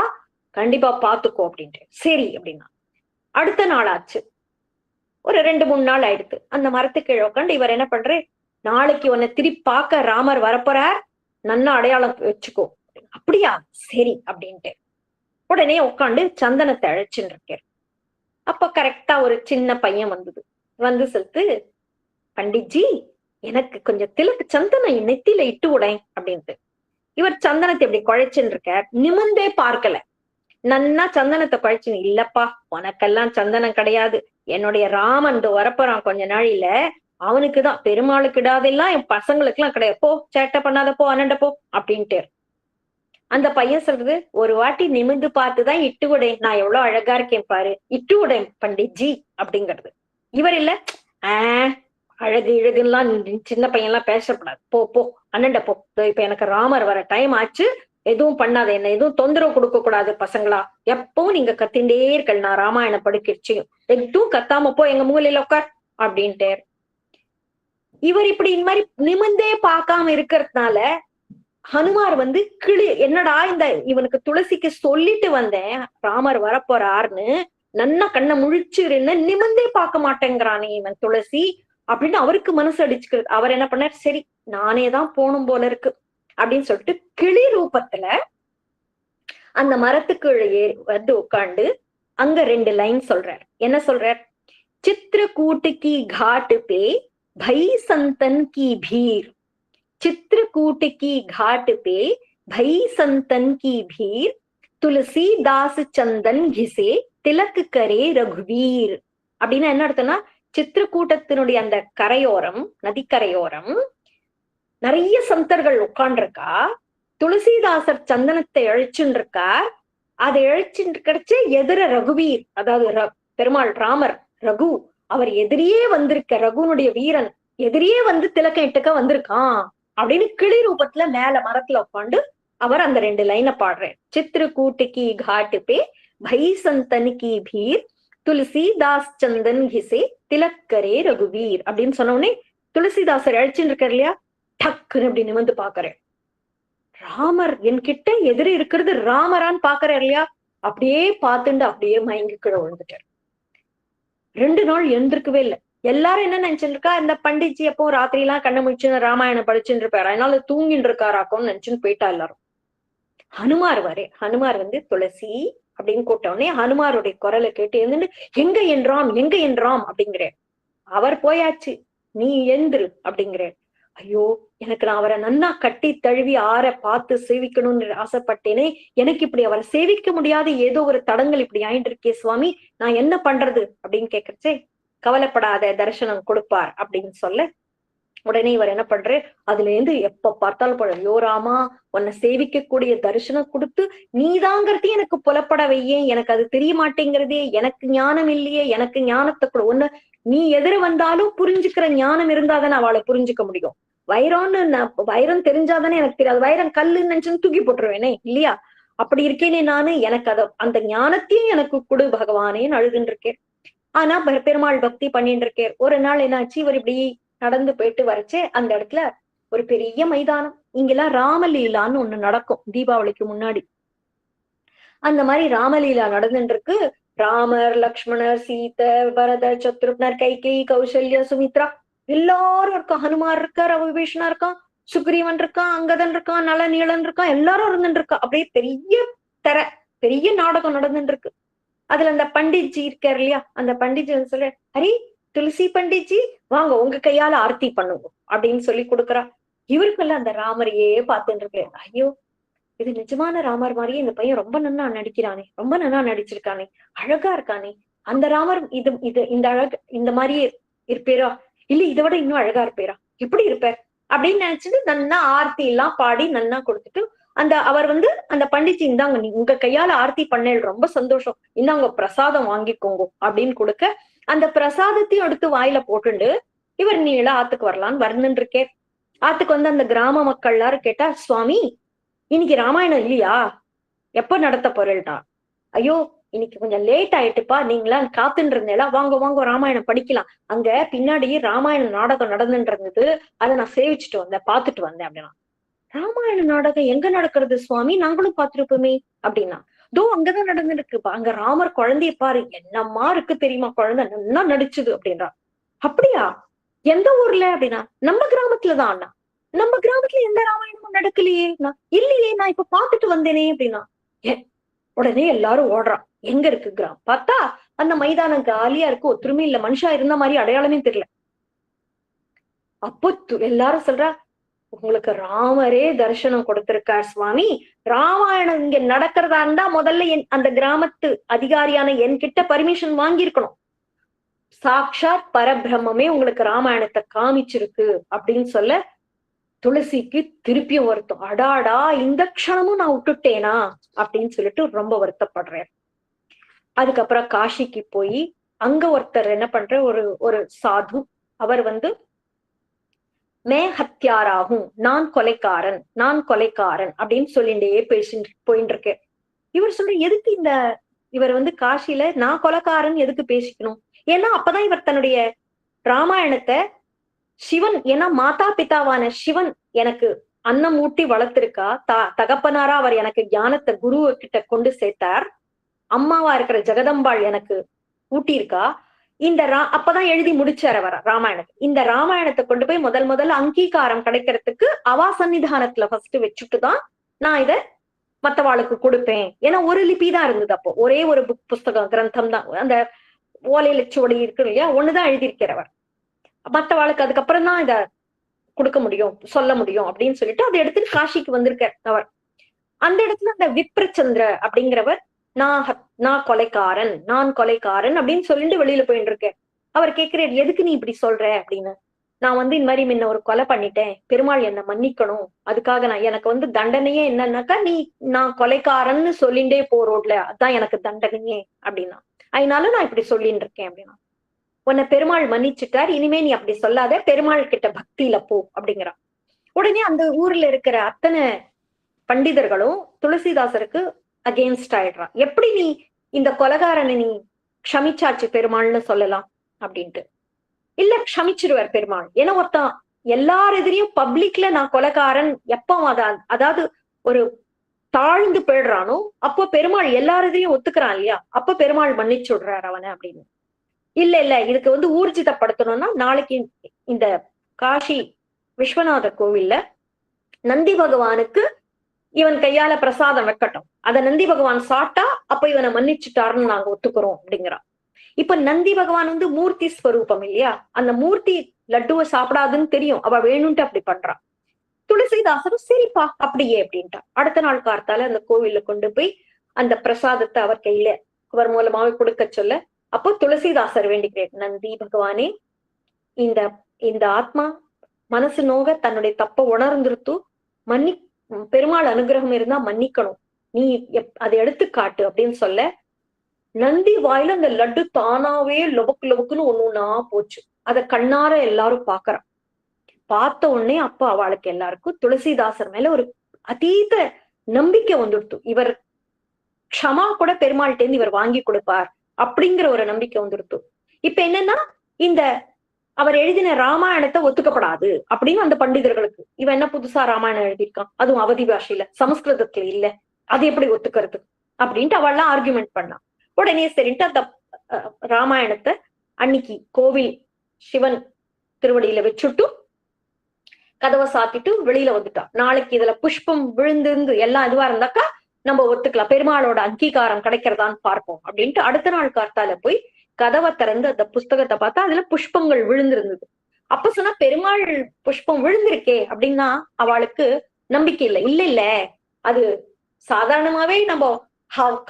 கண்டிப்பா பாத்துக்கோ அப்படின்ட்டு. சரி அப்படின்னா அடுத்த நாள் ஆச்சு. ஒரு 2-3 நாள் ஆயிடுத்து. அந்த மரத்துக்கு கீழே உட்காந்து இவர் என்ன பண்றே, நாளைக்கு உன்னை திருப்பி பார்க்க ராமர் வரப்போறார், நன்னா அடையாளம் வச்சுக்கோ. அப்படியா, சரி அப்படின்ட்டு உடனே உட்காந்து சந்தனத்தை அழைச்சுட்டு இருக்கார். அப்ப கரெக்டா ஒரு சின்ன பையன் வந்து சொல்லிட்டு, பண்டிட்ஜி எனக்கு கொஞ்சம் திலக்கு சந்தனம் நெத்தியில இட்டு விடேன் அப்படின்ட்டு. இவர் சந்தனத்தை இப்படி குழைச்சுன்னு இருக்கார், நிமிர்ந்தே பார்க்கல. நன்னா சந்தனத்தை குழைச்சு, இல்லப்பா உனக்கெல்லாம் சந்தனம் கிடையாது, என்னுடைய ராமன் வரப்போறான் கொஞ்ச நாளில, அவனுக்குதான், பெருமாளுக்கு இடாதெல்லாம் என் பசங்களுக்கு எல்லாம் கிடையாது, போ சேட்டை பண்ணாத, போ அண்ணண்ட போ அப்படின்ட்டு. அந்த பையன் சொல்றது, ஒரு வாட்டி நிமிந்து பார்த்துதான் இட்டு உடை, நான் எவ்வளவு அழகா இருக்கேன் பாரு, இட்டு உடை பண்டிட்ஜி அப்படிங்கிறது. இவர் இல்ல, அழகு இழகுலாம் சின்ன பையன் எல்லாம் பேசப்படாது, போ போ அண்ணண்ட போ, இப்ப எனக்கு ராமர் வர டைம் ஆச்சு, எதுவும் பண்ணாத, என்ன எதுவும் தொந்தரவு கொடுக்க கூடாது பசங்களா, எப்பவும் நீங்க கத்திண்டே இருக்கல், நான் ராமாயணம் படிக்கிறச்சியும் எதுவும் கத்தாம போ, எங்க மூலையில உட்கார் அப்படின்ட்டு. இவர் இப்படி இந்த மாதிரி நிமிந்தே பார்க்காம இருக்கிறதுனால ஹனுமார் என்னடா இந்த இவனுக்கு துளசிக்கு சொல்லிட்டு வந்தேன் ராமர் வரப்போறாருன்னு, நன்னா கண்ணை முழிச்சிருன்னு, நிமிந்தே பார்க்க மாட்டேங்கிறானே இவன் துளசி அப்படின்னு அவருக்கு மனசு அடிச்சுக்கிறது. அவர் என்ன பண்ணார், சரி நானேதான் போகணும் போல இருக்கு அப்படின்னு சொல்லிட்டு கிளி ரூபத்துல அந்த மரத்துக்கு உட்காந்து அங்க 2 லைன் சொல்றார். என்ன சொல்றார், சித்திரகூட் கி घाट पे भई संतन की भीड़, चित्रकूट की घाट पे भई संतन की भीड़, तुलसीदास चंदन घिसे तिलक करे रघुवीर. அப்படின்னா என்ன அர்த்தம்னா, சித்திரக்கூட்டத்தினுடைய அந்த கரையோரம், நதிக்கரையோரம் நிறைய சந்தர்கள் உட்காண்டிருக்கா, துளசிதாசர் சந்தனத்தை இழைச்சுன்னு இருக்கார், அதை இழைச்சுட்டு கிடைச்சு எதிர ரகுவீர், அதாவது பெருமாள் ராமர் ரகு, அவர் எதிரியே வந்திருக்க, ரகுனுடைய வீரன் எதிரியே திலக்க இட்டுக்க வந்திருக்கான் அப்படின்னு கிளி ரூபத்துல மேல மரத்துல உட்காந்து அவர் அந்த 2 லைனை பாடுறார். சித்திரகூட் கி घाट पे भई संतन की भीड़, துளசிதாஸ் சந்தன் घिसे तिलक करे रघुवीर அப்படின்னு சொன்ன உடனே துளசிதாசர் அழைச்சுட்டு இருக்காரு இல்லையா, டக்குன்னு அப்படி நிமிந்து பாக்குறேன், ராமர் என்கிட்ட எதிரி இருக்கிறது ராமரான்னு பாக்குறாரு இல்லையா, அப்படியே பார்த்துட்டு அப்படியே மயங்கி கீழே விழுந்துட்டார். 2 நாள் எழுந்திருக்கவே இல்லை. எல்லாரும் என்ன நினைச்சுட்டு இருக்கா, இந்த பண்டிட்ஜி எப்போ ராத்திரி எல்லாம் கண்ணு முடிச்சுன்னு ராமாயணம் படிச்சுட்டு இருப்பாரு, அதனால தூங்கிட்டு இருக்காராக்கும்னு நினைச்சுன்னு போயிட்டா எல்லாரும். ஹனுமார் துளசி அப்படின்னு கூட்ட உடனே ஹனுமாருடைய குரலை கேட்டு எழுந்துட்டு, எங்க என்றாம் எங்க என்றாம் அப்படிங்கிறேன். அவர் போயாச்சு, நீ எழுந்துரு அப்படிங்கிறேன். ஐயோ, எனக்கு நான் அவரை நன்னா கட்டி தழுவி பார்த்து சேவிக்கணும்னு ஆசைப்பட்டேனே, எனக்கு இப்படி அவரை சேவிக்க முடியாத ஏதோ ஒரு தடங்கள் இப்படி ஆயிட்டு இருக்கே சுவாமி, நான் என்ன பண்றது அப்படின்னு கேக்குறச்சே, கவலைப்படாத, தரிசனம் கொடுப்பார் அப்படின்னு சொல்ல உடனே இவர் என்ன பண்றாரு, அதுல இருந்து எப்ப பார்த்தாலும் போல, ஐயோ ராமா, உன்னை சேவிக்கக்கூடிய தரிசனம் கொடுத்து நீதாங்கிறதையும் எனக்கு புலப்பட வையே, எனக்கு அது தெரிய மாட்டேங்கிறதே, எனக்கு ஞானம் இல்லையே, எனக்கு ஞானத்தை கூட ஒண்ணு, நீ எதிர வந்தாலும் புரிஞ்சுக்கிற ஞானம் இருந்தாதானே அவளை புரிஞ்சுக்க முடியும். வைரம் தெரிஞ்சாதானே எனக்கு தெரியாது, வைரம் கல்லுன்னு நினைச்சுன்னு தூக்கி போட்டுருவேனே இல்லையா, அப்படி இருக்கேனே நானு, எனக்கு அந்த ஞானத்தையும் எனக்கு கொடு பகவானேன்னு அழுதுன்னு இருக்கேன். ஆனா பெருமாள் பக்தி பண்ணிட்டு இருக்கேன். ஒரு நாள் என்னாச்சு, இவர் இப்படி நடந்து போயிட்டு வரைச்சே அந்த இடத்துல ஒரு பெரிய மைதானம், இங்கெல்லாம் ராமலீலான்னு ஒண்ணு நடக்கும் தீபாவளிக்கு முன்னாடி. அந்த மாதிரி ராமலீலா நடந்துட்டு இருக்கு. ராமர், லக்ஷ்மணர், சீதை, பரதர், சத்ருக்னர், கைகேயி, கௌசல்யா, சுமித்ரா எல்லாரும் இருக்கா, ஹனுமார் இருக்கார், விபீஷணா இருக்கான், சுக்ரீவன் இருக்கான், அங்கதன் இருக்கான், நல நீளன் இருக்கான், எல்லாரும் இருந்துட்டு இருக்கா. அப்படியே பெரிய நாடகம் நடந்துட்டு இருக்கு. அதுல அந்த பண்டிட்ஜி இருக்காரு இல்லையா, அந்த பண்டிட்ஜி சொல்ற, ஹரி துளசி பண்டிட்ஜி வாங்க உங்க கையால ஆர்த்தி பண்ணுவோம் அப்படின்னு சொல்லி கொடுக்குறா. இவருக்குள்ள அந்த ராமரையே பார்த்துட்டு இருக்கு. ஐயோ, இது நிஜமான ராமர் மாதிரியே இந்த பையன் ரொம்ப நன்னா நடிக்கிறானே, ரொம்ப நன்னா நடிச்சிருக்கானே, அழகா இருக்கானே, அந்த ராமர் இந்த அழகு இந்த மாதிரியே இருப்பேரா, இல்ல இதை விட இன்னும் அழகா இருப்பேரா, எப்படி இருப்பார் அப்படின்னு நினைச்சிட்டு நன்னா ஆர்த்தி எல்லாம் பாடி நன்னா கொடுத்துட்டு அவர் அந்த பண்டிட்ஜி, இந்தாங்க நீ உங்க கையால ஆர்த்தி பண்ணேன், ரொம்ப சந்தோஷம், இந்தாங்க பிரசாதம் வாங்கிக்கோங்க அப்படின்னு கொடுக்க, அந்த பிரசாதத்தையும் எடுத்து வாயில போட்டுண்டு இவர் நீள ஆத்துக்கு வரலான்னு வந்துட்டு இருக்கேன். ஆத்துக்கு அந்த கிராம மக்கள் எல்லாரும் கேட்டா, சுவாமி இன்னைக்கு ராமாயணம் இல்லையா, எப்ப நடத்த போறேன்டா, ஐயோ இன்னைக்கு கொஞ்சம் லேட் ஆயிட்டுப்பா, நீங்களாம் காத்துட்டு இருந்தேலாம், வாங்க ராமாயணம் படிக்கலாம், அங்க பின்னாடி ராமாயண நாடகம் நடந்துட்டு இருந்தது, அதை நான் சேவிச்சுட்டு வந்தேன், பாத்துட்டு வந்தேன் அப்படின்னா. ராமாயண நாடகம் எங்க நடக்கிறது சுவாமி, நாங்களும் பார்த்திருப்போமே அப்படின்னா. தோ அங்கதான் நடந்துருக்கு, அங்க ராமர் குழந்தைய பாரு, என்னம்மா இருக்கு தெரியுமா, குழந்தை நல்லா நடிச்சுது அப்படின்றா. அப்படியா, எந்த ஊர்ல அப்படின்னா, நம்ம கிராமத்துலதான் அண்ணா, நம்ம கிராமத்துல எந்த ராமாயணமும் நடக்கலையே, இல்லையே, நான் இப்ப பாத்துட்டு வந்தேனே அப்படின்னா. உடனே எல்லாரும் ஓடுறான், எங்க இருக்கு கிராமம், பார்த்தா அந்த மைதானம் காலியா இருக்கு, ஒத்துருமே இல்ல, மனுஷா இருந்த மாதிரி அடையாளமே தெரியல. அப்போ எல்லாரும் சொல்றா, உங்களுக்கு ராமரே தரிசனம் கொடுத்திருக்கார் சுவாமி. ராமாயணம் இங்க நடக்கிறதா இருந்தா முதல்ல அந்த கிராமத்து அதிகாரியான என்கிட்ட பர்மிஷன் வாங்கியிருக்கணும். சாக்ஷாத் பரபிரம்மே உங்களுக்கு ராமாயணத்தை காமிச்சிருக்கு அப்படின்னு சொல்ல துளசிக்கு திருப்பியும் வருத்தம். அடாடா, இந்த க்ஷணமும் நான் விட்டுட்டேனா அப்படின்னு சொல்லிட்டு ரொம்ப வருத்தப்படுறேன். அதுக்கப்புறம் காஷிக்கு போய் அங்க ஒருத்தர் என்ன பண்ற, ஒரு ஒரு சாது, அவர் மே ஹத்தியாராகும், நான் கொலைக்காரன், நான் கொலைக்காரன் அப்படின்னு சொல்லிட்டே போயிட்டு இருக்கு. இவர் சொல்ற, எதுக்கு இவர் காசியில நான் கொலைக்காரன் எதுக்கு பேசிக்கணும்? ஏன்னா அப்பதான் இவர் தன்னுடைய ராமாயணத்தை சிவன், ஏன்னா மாதா பிதாவான சிவன் எனக்கு அன்னம் ஊட்டி வளர்த்திருக்கா, தகப்பனாரா அவர் எனக்கு ஞானத்தை குரு கிட்ட கொண்டு சேர்த்தார், அம்மாவா இருக்கிற ஜெகதம்பாள் எனக்கு ஊட்டியிருக்கா. அப்பதான் எழுதி முடிச்சார் அவர் ராமாயணத்தை. இந்த ராமாயணத்தை கொண்டு போய் முதல்ல அங்கீகாரம் கிடைக்கிறதுக்கு அவா சன்னிதானத்துல ஃபர்ஸ்ட் வச்சுட்டுதான் நான் இத மத்தவாளுக்கு கொடுப்பேன். ஏன்னா ஒரு லிபி தான் இருந்தது அப்போ, ஒரே ஒரு புஸ்தகம் கிரந்தம் தான், அந்த ஓலையில சுவடி இருக்கு இல்லையா, ஒண்ணுதான் எழுதியிருக்கிறவர். மத்தவாளுக்கு அதுக்கப்புறம் தான் இத கொடுக்க முடியும், சொல்ல முடியும் அப்படின்னு சொல்லிட்டு அதை எடுத்துட்டு காஷிக்கு வந்திருக்கார் அவர். அந்த இடத்துல அந்த விப்ரச்சந்திர அப்படிங்கிறவர் நான் கொலைக்காரன், நான் கொலைக்காரன் அப்படின்னு சொல்லிட்டு வெளியில போயிட்டு இருக்கேன். அவர் கேட்கிறார், எதுக்கு நீ இப்படி சொல்ற அப்படின்னு. நான் இந்த மாதிரி முன்ன ஒரு கொலை பண்ணிட்டேன், பெருமாள் என்ன மன்னிக்கணும், அதுக்காக எனக்கு தண்டனையே என்னன்னாக்கா நான் கொலைக்காரன்னு சொல்லிண்டே போறோட்ல, அதான் எனக்கு தண்டனையே அப்படின்னா, அதனால நான் இப்படி சொல்லிட்டு இருக்கேன் அப்படின்னா. உன்னை பெருமாள் மன்னிச்சுட்டார், இனிமே நீ அப்படி சொல்லாத, பெருமாள் கிட்ட பக்தியில போ அப்படிங்கிறான். உடனே அந்த ஊர்ல இருக்கிற அத்தனை பண்டிதர்களும் துளசிதாசருக்கு அகெயின்ஸ்ட் ஆயிடுறான். எப்படி நீ இந்த கொலைகாரனை நீ க்ஷமிச்சாச்சு பெருமாள்னு சொல்லலாம் அப்படின்ட்டு. இல்ல, க்ஷமிச்சிருவார் பெருமாள். ஏன்னா ஒருத்தன் எல்லார் எதிரையும் பப்ளிக்ல நான் கொலைகாரன் எப்போ அதாவது ஒரு தாழ்ந்து போயிடுறானோ அப்போ பெருமாள் எல்லார் எதிரையும் ஒத்துக்கிறான் இல்லையா, அப்ப பெருமாள் மன்னிச்சு விடுறாரு அவனை அப்படின்னு. இல்ல இதுக்கு ஊர்ஜிதப்படுத்தணும்னா நாளைக்கு இந்த காஷி விஸ்வநாதர் கோவில்ல நந்தி பகவானுக்கு இவன் கையால பிரசாதம் வைக்கட்டும், அத நந்தி பகவான் சாட்டா அப்ப இவனை மன்னிச்சுட்டாருன்னு நாங்க ஒத்துக்கிறோம் அப்படிங்கிறான். இப்ப நந்தி பகவான் மூர்த்தி ஸ்வரூபம் இல்லையா, அந்த மூர்த்தி லட்டுவை சாப்பிடாதுன்னு தெரியும், அவ வேணும்ட்டு அப்படி பண்றான். துளசிதாசரும் சரிப்பா அப்படியே அப்படின்ட்டா. அடுத்த நாள் கார்த்தால அந்த கோவில்ல கொண்டு போய் அந்த பிரசாதத்தை அவர் கையில அவர் மூலமாவே கொடுக்க சொல்ல, அப்போ துளசிதாசர் வேண்டிக்கிறேன், நந்தி பகவானே, இந்த இந்த ஆத்மா மனசு நோக தன்னுடைய தப்ப உணர்ந்துருத்து, பெருமாள் அனுகிரகம் இருந்தா மன்னிக்கணும், நீ அதை எடுத்துக்காட்டு அப்படின்னு சொல்ல, நந்தி வாயில அந்த லட்டு தானாவே லொபக்கு லொபக்குன்னு ஒண்ணுன்னா போச்சு. அத கண்ணார எல்லாரும் பாக்குறான். பார்த்த உடனே அப்ப அவளுக்கு எல்லாருக்கும் துளசிதாசர் மேல ஒரு அதீத நம்பிக்கை வந்துடுத்து. இவர் க்ஷமா கூட பெருமாள்கிட்ட இருந்து இவர் வாங்கி கொடுப்பார் அப்படிங்கிற ஒரு நம்பிக்கை வந்துடுத்து. இப்ப என்னன்னா, இந்த அவர் எழுதின ராமாயணத்தை ஒத்துக்கப்படாது அப்படின்னு அந்த பண்டிதர்களுக்கு, இவன் என்ன புதுசா ராமாயணம் எழுதியிருக்கான், அதுவும் அவதி பாஷையில, சமஸ்கிருதத்துல இல்ல, அது எப்படி ஒத்துக்கிறது அப்படின்ட்டு அவள்லாம் ஆர்குமெண்ட் பண்ணான். உடனே சரின்ட்டு அந்த ராமாயணத்தை அன்னைக்கு கோவில் சிவன் திருவடியில வச்சுட்டு கதவை சாத்திட்டு வெளியில வந்துட்டான். நாளைக்கு இதுல புஷ்பம் விழுந்திருந்து எல்லாம் இதுவா இருந்தாக்கா நம்ம ஒத்துக்கலாம், பெருமாளோட அங்கீகாரம் கிடைக்கிறதான்னு பார்ப்போம் அப்படின்ட்டு அடுத்த நாள் கார்த்தால போய் கதவை திறந்து அந்த புஸ்தகத்தை பார்த்தா அதுல புஷ்பங்கள் விழுந்திருந்தது. அப்ப சொன்னா, பெருமாள் புஷ்பம் விழுந்திருக்கே அப்படின்னா அவளுக்கு நம்பிக்கை இல்லை. இல்ல அது சாதாரணமாவே நம்ம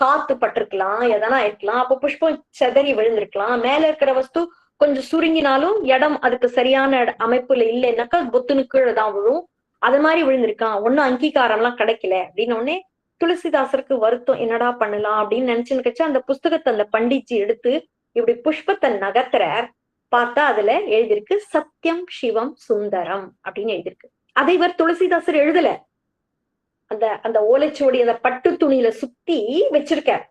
காத்து பட்டிருக்கலாம், எதனா இருக்கலாம், அப்ப புஷ்பம் செதறி விழுந்திருக்கலாம், மேல இருக்கிற வஸ்து கொஞ்சம் சுருங்கினாலும் இடம் அதுக்கு சரியான அமைப்புல இல்லைன்னாக்கா பொத்துனு கீழே தான் விழும், அது மாதிரி விழுந்திருக்கான், ஒன்னும் அங்கீகாரம் எல்லாம் கிடைக்கல அப்படின்னு உடனே துளசிதாசருக்கு வருத்தம், என்னடா பண்ணலாம் அப்படின்னு நினைச்சுன்னு கட்சி அந்த புஸ்தகத்தை அந்த பண்டிச்சு எடுத்து இப்படி புஷ்பத்தை நகர்த்துறார். பார்த்தா அதுல எழுதிருக்கு சத்தியம் சிவம் சுந்தரம் அப்படின்னு எழுதிருக்கு. அதை இவர் துளசிதாசர் எழுதல, அந்த ஓலைச்சுவடி அந்த பட்டு துணியில சுத்தி வச்சிருக்கார்.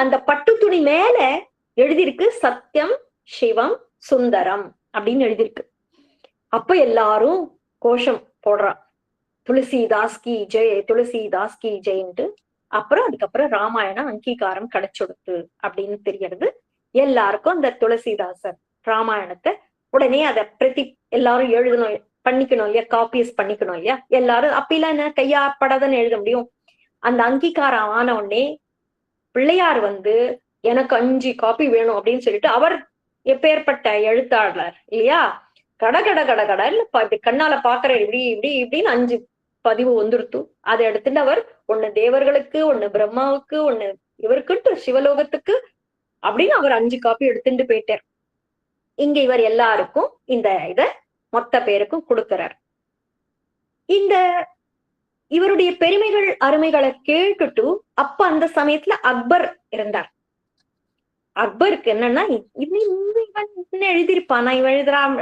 அந்த பட்டு துணி மேல எழுதிருக்கு சத்தியம் சிவம் சுந்தரம் அப்படின்னு எழுதிருக்கு. அப்ப எல்லாரும் கோஷம் போடுறா, துளசிதாஸ் கி ஜெய், துளசிதாஸ் கி ஜெயின்ட்டு. அப்புறம் அதுக்கப்புறம் ராமாயணம் அங்கீகாரம் கிடைச்சுடுத்து அப்படின்னு தெரியறது எல்லாருக்கும். அந்த துளசிதாசர் ராமாயணத்தை உடனே அதை பிரதி எல்லாரும் எழுதணும், பண்ணிக்கணும் இல்லையா, காப்பீஸ் பண்ணிக்கணும் இல்லையா எல்லாரும். அப்பெல்லாம் என்ன கையாப்படாதானே எழுத முடியும். அந்த அங்கீகாரம் ஆன உடனே பிள்ளையார் எனக்கு 5 காப்பி வேணும் அப்படின்னு சொல்லிட்டு, அவர் எப்பேற்பட்ட எழுத்தாளர் இல்லையா, கட கட கட கடன்னு இப்படி கண்ணால பாக்குற இப்படி இப்படி இப்படின்னு 5 பதிவு வந்துருத்து. அதை எடுத்துட்டு அவர் ஒண்ணு தேவர்களுக்கு, ஒண்ணு பிரம்மாவுக்கு, ஒண்ணு இவருக்குன்ட்டு சிவலோகத்துக்கு அப்படின்னு அவர் 5 காப்பி எடுத்துட்டு போயிட்டார். இங்க இவர் எல்லாருக்கும் இந்த இத மொத்த பேருக்கும் கொடுக்கிறார். இந்த இவருடைய பெருமைகள் அருமைகளை கேட்டுட்டு அப்ப அந்த சமயத்துல அக்பர் இருந்தார். அக்பருக்கு என்னன்னா இவன் எழுதியிருப்பானா, இவன் எழுதுறான்,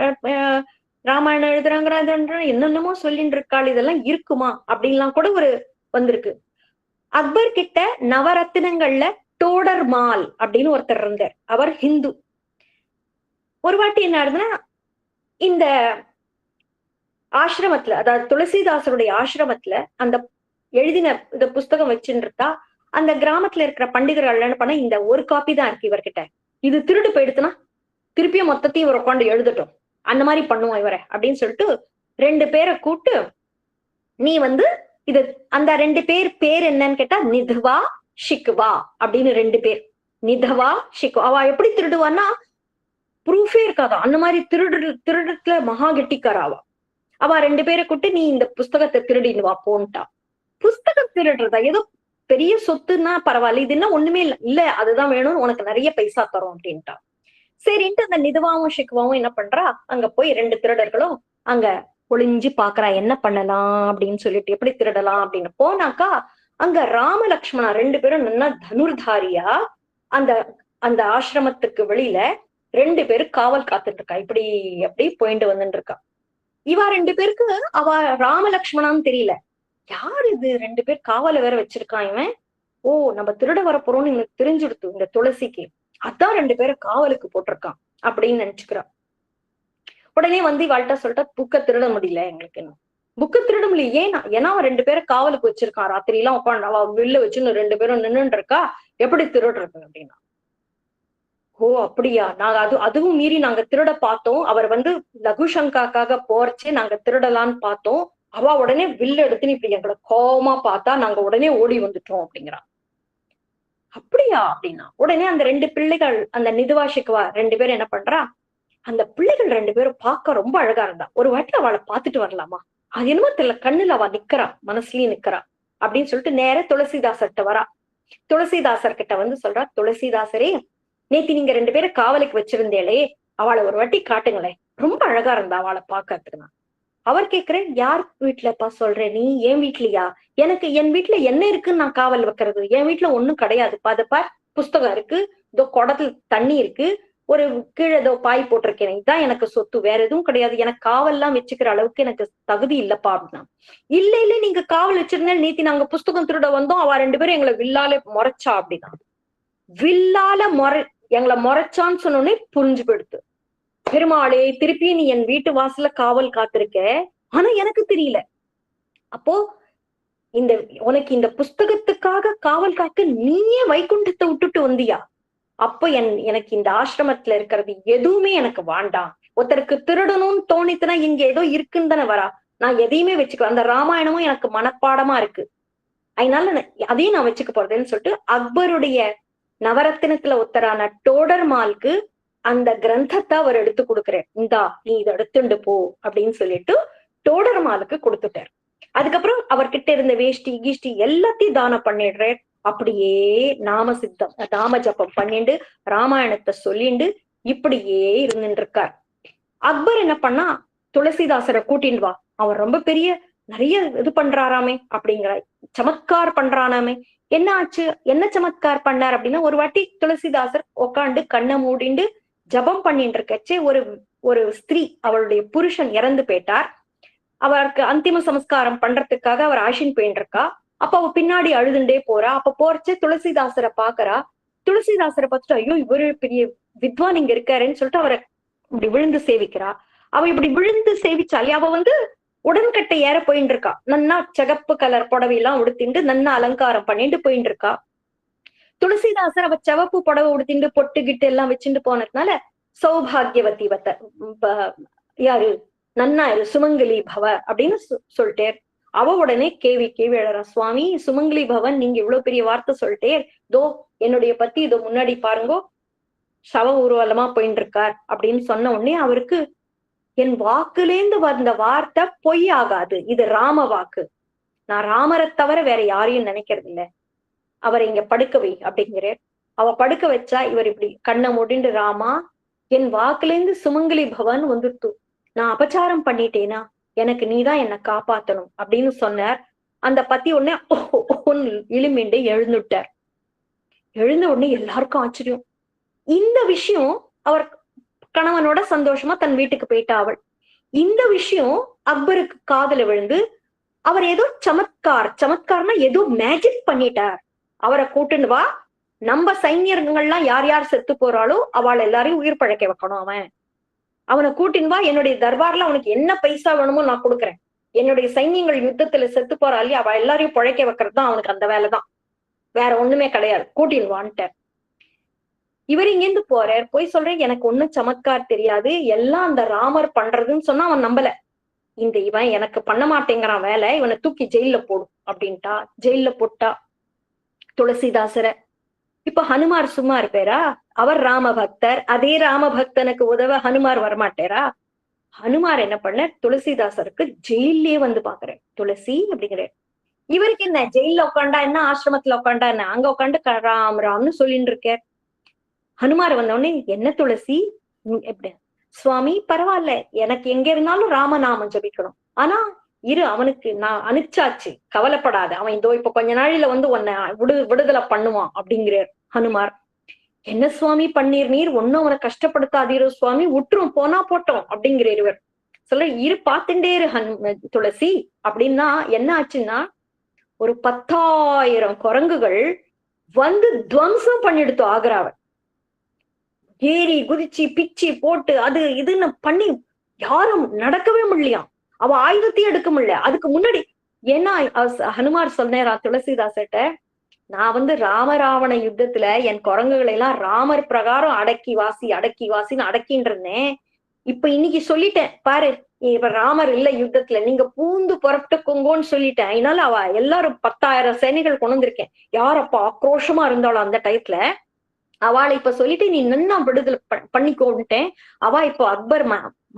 ராமாயணம் எழுதுறாங்கிற என்னென்னமோ சொல்லிட்டு இருக்காள், இதெல்லாம் இருக்குமா அப்படின்லாம் கூட ஒரு வந்திருக்கு. அக்பர் கிட்ட நவரத்தினங்கள்ல டோடர் மால் அப்படின்னு ஒருத்தர் இருந்தார். அவர் ஹிந்து. ஒரு வாட்டி என்ன ஆகுதுன்னா, இந்த ஆசிரமத்துல, அதாவது துளசிதாசருடைய ஆசிரமத்துல அந்த எழுதின இந்த புஸ்தகம் வச்சுட்டு இருக்கா. அந்த கிராமத்துல இருக்கிற பண்டிதர்கள் என்ன பண்ண, இந்த ஒரு காப்பி தான் இருக்கு இவர்கிட்ட, இது திருடு போயிடுத்துனா திருப்பியும் மொத்தத்தையும் இவர் உட்காந்து எழுதட்டும், அந்த மாதிரி பண்ணுவோம் இவரை அப்படின்னு சொல்லிட்டு 2 பேரை கூட்டு, நீ இது அந்த 2 பேர் என்னன்னு கேட்டா நிதவா ஷிக்வா அப்படின்னு 2 பேர். நிதவா ஷிக்வா. அவ எப்படி திருடுவான்னா ப்ரூஃபே இருக்காதா, அந்த மாதிரி திருடுறதுல மகா கெட்டிக்காராவா. அவ 2 பேரை கூட்டு நீ இந்த புஸ்தகத்தை திருடின்னு வா போன்ட்டா. புஸ்தகம் திருடுறதா, ஏதோ பெரிய சொத்துன்னா பரவாயில்ல, இது என்ன ஒண்ணுமே இல்ல, இல்ல அதுதான் வேணும், உனக்கு நிறைய பைசா தரும் அப்படின்ட்டா. சரின்ட்டு அந்த நிதுவாவும் ஷிக்வாவும் என்ன பண்றா, அங்க போய் 2 திருடர்களும் அங்க ஒளிஞ்சு பாக்குறா என்ன பண்ணலாம் அப்படின்னு சொல்லிட்டு, எப்படி திருடலாம் அப்படின்னு போனாக்கா அங்க ராம லக்ஷ்மணா 2 பேரும் நல்லா தனுர்தாரியா அந்த அந்த ஆசிரமத்துக்கு வெளியில 2 பேரும் காவல் காத்துட்டு இருக்கா. இப்படி அப்படி போயிட்டு வந்துட்டு இருக்கா. இவா 2 பேருக்கு அவ ராம லக்ஷ்மணான்னு தெரியல. யார் இது 2 பேர் காவல வேற வச்சிருக்கான் இவன், ஓ நம்ம திருட வர போறோம்னு இவனுக்கு தெரிஞ்சுடுத்து இந்த துளசிக்கு, அதான் 2 பேரும் காவலுக்கு போட்டிருக்கான் அப்படின்னு நினைச்சுக்கிறான். உடனே இவாள்கிட்ட சொல்லிட்டா, புக்க திருட முடியல எங்களுக்கு, என்ன புக்க திருட முடியல, ஏன்னா அவன் 2 பேரை காவலுக்கு வச்சிருக்கான், ராத்திரி எல்லாம் உட்காந்து அவ வில்ல வச்சுன்னு 2 பேரும் நின்னுட்டு இருக்கா, எப்படி திருடுறது அப்படின்னா. ஓ அப்படியா, நாங்க அதுவும் மீறி நாங்க திருட பார்த்தோம், அவர் லகுசங்காக்காக போறச்சே நாங்க திருடலான்னு பார்த்தோம், அவ உடனே வில்ல எடுத்துன்னு இப்படி எங்களை கோபமா பார்த்தா நாங்க உடனே ஓடி வந்துட்டோம் அப்படிங்கிறான். அப்படியா அப்படின்னா உடனே அந்த 2 பிள்ளைகள், அந்த நிதுவா ஷிக்வா 2 பேரும் என்ன பண்றா, அந்த பிள்ளைகள் 2 பேரும் பார்க்க ரொம்ப அழகா இருந்தா, ஒரு வாட்டி அவளை பார்த்துட்டு வரலாமா, அது என்னமோ தெரியல கண்ணுல அவ நிக்கிறா, மனசுலயும் நிக்கிறா அப்படின்னு சொல்லிட்டு நேர துளசிதாசர்கிட்ட வரா. துளசிதாசர் கிட்ட சொல்றா, துளசிதாசரே நேத்தி நீங்க 2 பேரை காவலுக்கு வச்சிருந்தேளே, அவளை ஒரு வாட்டி காட்டுங்களேன், ரொம்ப அழகா இருந்தா அவளை பாக்கிறதுக்கு. அவர் கேக்குறேன், யார் வீட்டுலப்பா சொல்ற நீ, என் வீட்லயா, எனக்கு என் வீட்டுல என்ன இருக்குன்னு நான் காவல் வைக்கிறது, என் வீட்டுல ஒண்ணும் கிடையாதுப்பா, அதப்பா புஸ்தகம் இருக்கு, இதோ குடத்துல தண்ணி இருக்கு, ஒரு கீழே ஏதோ பாய் போட்டிருக்கேன், இதுதான் எனக்கு சொத்து, வேற எதுவும் கிடையாது, எனக்கு காவல்லாம் வச்சுக்கிற அளவுக்கு எனக்கு தகுதி இல்லப்பா அப்படின்னா. இல்ல இல்ல நீங்க காவல் வச்சிருந்தேன், நேத்தி நாங்க புஸ்தகம் திருட வந்தோம், அவ 2 பேரும் எங்களை வில்லால முறைச்சா அப்படின்னா. வில்லால எங்களை முறைச்சான்னு சொன்னோடனே புரிஞ்சு போயிடுத்து, பெருமாளே திருப்பி நீ என் வீட்டு வாசல காவல் காத்திருக்க, ஆனா எனக்கு தெரியல, அப்போ உனக்கு இந்த புஸ்தகத்துக்காக காவல் காக்க நீயே வைகுண்டத்தை விட்டுட்டு வந்தியா, அப்ப எனக்கு இந்த ஆசிரமத்துல இருக்கிறது எதுவுமே எனக்கு வேண்டாம், ஒருத்தருக்கு திருடணும்னு தோணித்துனா இங்க ஏதோ இருக்குன்னு தானே வரா, நான் எதையுமே வச்சுக்க, அந்த ராமாயணமும் எனக்கு மனப்பாடமா இருக்கு, அதனால அதையும் நான் வச்சுக்க போறதுன்னு சொல்லிட்டு அக்பருடைய நவரத்தினத்துல ஒருத்தரான டோடர் மால்க்கு அந்த கிரந்தத்தை அவர் எடுத்து கொடுக்குறார், இந்தா நீ இதை எடுத்துண்டு போ அப்படின்னு சொல்லிட்டு டோடர் மாலுக்கு கொடுத்துட்டார். அதுக்கப்புறம் அவர்கிட்ட இருந்த வேஷ்டி கீஷ்டி எல்லாத்தையும் தானம் பண்ணிடுறார். அப்படியே நாம ஜபம் பண்ணிண்டு ராமாயணத்தை சொல்லிண்டு இப்படியே இருந்துட்டு இருக்கார். அக்பர் என்ன பண்ணா, துளசிதாசரை கூட்டின்னு வா, அவர் ரொம்ப பெரிய நிறைய இது பண்றாராமே அப்படிங்கிற, சமத்கார் பண்றானாமே. என்ன ஆச்சு, என்ன சமத்கார் பண்ணார் அப்படின்னா, ஒரு வாட்டி துளசிதாசர் உக்காண்டு கண்ணை மூடிண்டு ஜபம் பண்ணிட்டு இருக்கச்சே ஒரு ஸ்திரீ, அவளுடைய புருஷன் இறந்து போயிட்டார், அவருக்கு அந்திம சமஸ்காரம் பண்றதுக்காக அவர் ஆஷின் போயிட்டு இருக்கா. அப்ப அவ பின்னாடி அழுதுண்டே போறா. அப்ப போறச்சே துளசிதாசரை பாக்குறா. துளசிதாசரை பார்த்துட்டு, ஐயோ இவரு பெரிய வித்வான் இங்க இருக்காருன்னு சொல்லிட்டு அவரை இப்படி விழுந்து சேவிக்கிறா. அவ இப்படி விழுந்து சேவிச்சாலே அவ உடன்கட்டை ஏற போயிட்டு இருக்கா, நன்னா சிகப்பு கலர் புடவையெல்லாம் உடுத்திண்டு நன்னா அலங்காரம் பண்ணிட்டு போயிட்டு இருக்கா. துளசிதாசர் அவ சிவப்பு புடவை உடுத்திண்டு பொட்டு கிட்டு எல்லாம் வச்சுட்டு போனதுனால சௌபாகியவதி யாரு நன்னா இரு சுமங்கலி பவ அப்படின்னு சொல்லிட்டேர். அவ உடனே கேவி எழறா, சுவாமி சுமங்கலி பவன் நீங்க இவ்வளவு பெரிய வார்த்தை சொல்லிட்டேர், தோ என்னுடைய பத்தி இதோ முன்னாடி பாருங்கோ சவ ஊர்வலமா போயிட்டு இருக்கார் அப்படின்னு சொன்ன உடனே அவருக்கு என் வாக்குலேந்து வந்த வார்த்தை பொய் ஆகாது, இது ராம வாக்கு. நான் ராமரை தவிர வேற யாரையும் நினைக்கிறது இல்ல. அவரை இங்க படுக்க வை அப்படிங்கிறார். அவ படுக்க வச்சா இவர் இப்படி கண்ணை மூடிண்டு, ராமா என் வாக்குலேந்து சுமங்கலி பவன் வந்துட்டு நான் அபச்சாரம் பண்ணிட்டேனா, எனக்கு நீதான் என்னை காப்பாத்தணும் அப்படின்னு சொன்னார். அந்த பத்தி உடனே இழுமிண்டு எழுந்துட்டார். எழுந்த உடனே எல்லாருக்கும் ஆச்சரியம். இந்த விஷயம் அவர் கணவனோட சந்தோஷமா தன் வீட்டுக்கு போயிட்டா அவள். இந்த விஷயம் அக்பருக்கு காதுல விழுந்து அவர் ஏதோ சமத்கார்னா ஏதோ மேஜிக் பண்ணிட்டார். அவரை கூட்டுன்னு வா, நம்ம சைன்யர்கள்லாம் யார் யார் செத்து போறாளோ அவள் எல்லாரையும் உயிர் பழைக்க வைக்கணும். அவனை கூட்டின்னு வா, என்னுடைய தர்பார்ல அவனுக்கு என்ன பைசா வேணுமோ நான் கொடுக்குறேன். என்னுடைய சைன்யங்கள் யுத்தத்துல செத்து போறாள் அவ எல்லாரையும் பழைக்க வைக்கிறது தான் அவனுக்கு அந்த வேலைதான், வேற ஒண்ணுமே கிடையாது, கூட்டின்னு வான்ட்டார். இவர் இங்கேருந்து போறார். போய் சொல்றேன் எனக்கு ஒண்ணும் சமத்கார் தெரியாது, எல்லாம் அந்த ராமர் பண்றதுன்னு சொன்னா அவன் நம்பல. இவன் எனக்கு பண்ண மாட்டேங்கிறான் வேலை, இவனை தூக்கி ஜெயில போடும் அப்படின்ட்டா. ஜெயில போட்டா துளசிதாசரை. இப்ப ஹனுமார் சும்மா இருப்பாரா? அவர் ராம பக்தர். அதே ராம பக்தனுக்கு உதவ ஹனுமார் வரமாட்டேரா? ஹனுமார் என்ன பண்ண, துளசிதாசருக்கு ஜெயிலே வந்து பாக்குற. துளசி அப்படிங்கிற இவருக்கு என்ன, ஜெயில உட்காண்டா என்ன, ஆசிரமத்துல உட்காண்டா என்ன, அங்க உட்காந்து ராம் ராம்னு சொல்லிட்டு இருக்க. ஹனுமார் வந்தோடனே என்ன துளசி எப்படி, சுவாமி பரவாயில்ல, எனக்கு எங்க இருந்தாலும் ராமநாமம் ஜபிக்கணும், ஆனா இரு அவனுக்கு நான் அனுப்பிச்சாச்சு, கவலைப்படாத, அவன் இதோ இப்ப கொஞ்ச நாளில வந்து உன்னை விடுதலை பண்ணுவான் அப்படிங்கிறார் ஹனுமார். என்ன சுவாமி பண்ணீர் நீர், ஒன்னும் அவனை கஷ்டப்படுத்தாதீரோ சுவாமி, உற்றும் போனா போட்டோம் அப்படிங்கிறார். இவர் சொல்ல இரு பாத்துட்டே இரு துளசி அப்படின்னா என்ன ஆச்சுன்னா, ஒரு 10,000 குரங்குகள் வந்து துவம்சம் பண்ணிடுத்து ஆக்ராவை. ஏறி குதிச்சு பிச்சு போட்டு அது இதுன்னு பண்ணி யாரும் நடக்கவே முடியலையாம். அவ ஆயுதத்தையும் எடுக்க முடியல. அதுக்கு முன்னாடி ஏன்னா ஹனுமார் சொன்னேரா துளசிதாசட்ட, நான் வந்து ராமராவண யுத்தத்துல என் குரங்குகளை எல்லாம் ராமர் பிரகாரம் அடக்கி வாசின்னு அடக்கின்னு இருந்தேன். இப்ப இன்னைக்கு சொல்லிட்டேன் பாரு, இப்ப ராமர் இல்ல யுத்தத்துல, நீங்க பூந்து புறப்பட்டுக்கோங்கன்னு சொல்லிட்டேன். அதனால அவ எல்லாரும் 10,000 சேனைகள் கொண்டு வந்திருக்கேன். யார் அப்ப ஆக்ரோஷமா இருந்தாலும் அந்த டயத்துல அவளை இப்ப சொல்லிட்டு நீ நன்னா விடுதலை பண்ணிக்கோன்ட்டேன். அவ இப்போ அக்பர்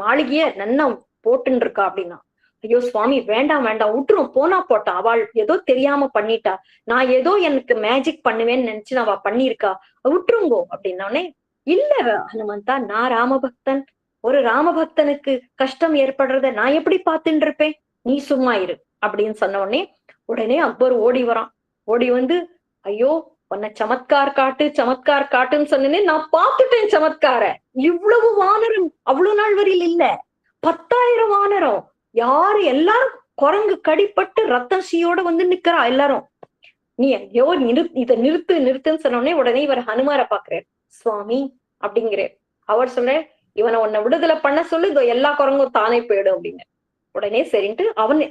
மாளிகைய நன்னா போட்டுன்னு இருக்கா அப்படின்னா, ஐயோ சுவாமி வேண்டாம் வேண்டாம் விட்டுரும், போனா போட்டான், அவள் ஏதோ தெரியாம பண்ணிட்டா, நான் ஏதோ எனக்கு மேஜிக் பண்ணுவேன்னு நினைச்சு அவ பண்ணிருக்கா, விட்டுருங்கோ அப்படின்னோடனே, இல்ல ஹனுமந்தா, நான் ராமபக்தன், ஒரு ராமபக்தனுக்கு கஷ்டம் ஏற்படுறத நான் எப்படி பார்த்துட்டு இருப்பேன், நீ சும்மா இரு அப்படின்னு சொன்ன உடனே அக்பர் ஓடி வரான். ஓடி வந்து, ஐயோ உன்னை சமத்கார் காட்டுன்னு சொன்னேனே, நான் பார்த்துட்டேன் சமத்கார, இவ்வளவு வானரம் அவ்வளவு நாள் வரையில் இல்ல, 10,000 வானரம், யாரு எல்லாரும் குரங்கு கடிப்பட்டு ரத்தம் சீயோட வந்து நிக்கிறா எல்லாரும், நீ ஐயோ இதை நிறுத்துன்னு சொன்னோடனே உடனே இவர் ஹனுமாரை பாக்குறாரு. சுவாமி அப்படிங்கிறார். அவர் சொல்ற, இவனை உன்னை விடுதலை பண்ண சொல்லு, இதோ எல்லா குரங்கும் தானே போயிடும் அப்படின்னு. உடனே சரின்ட்டு அவன்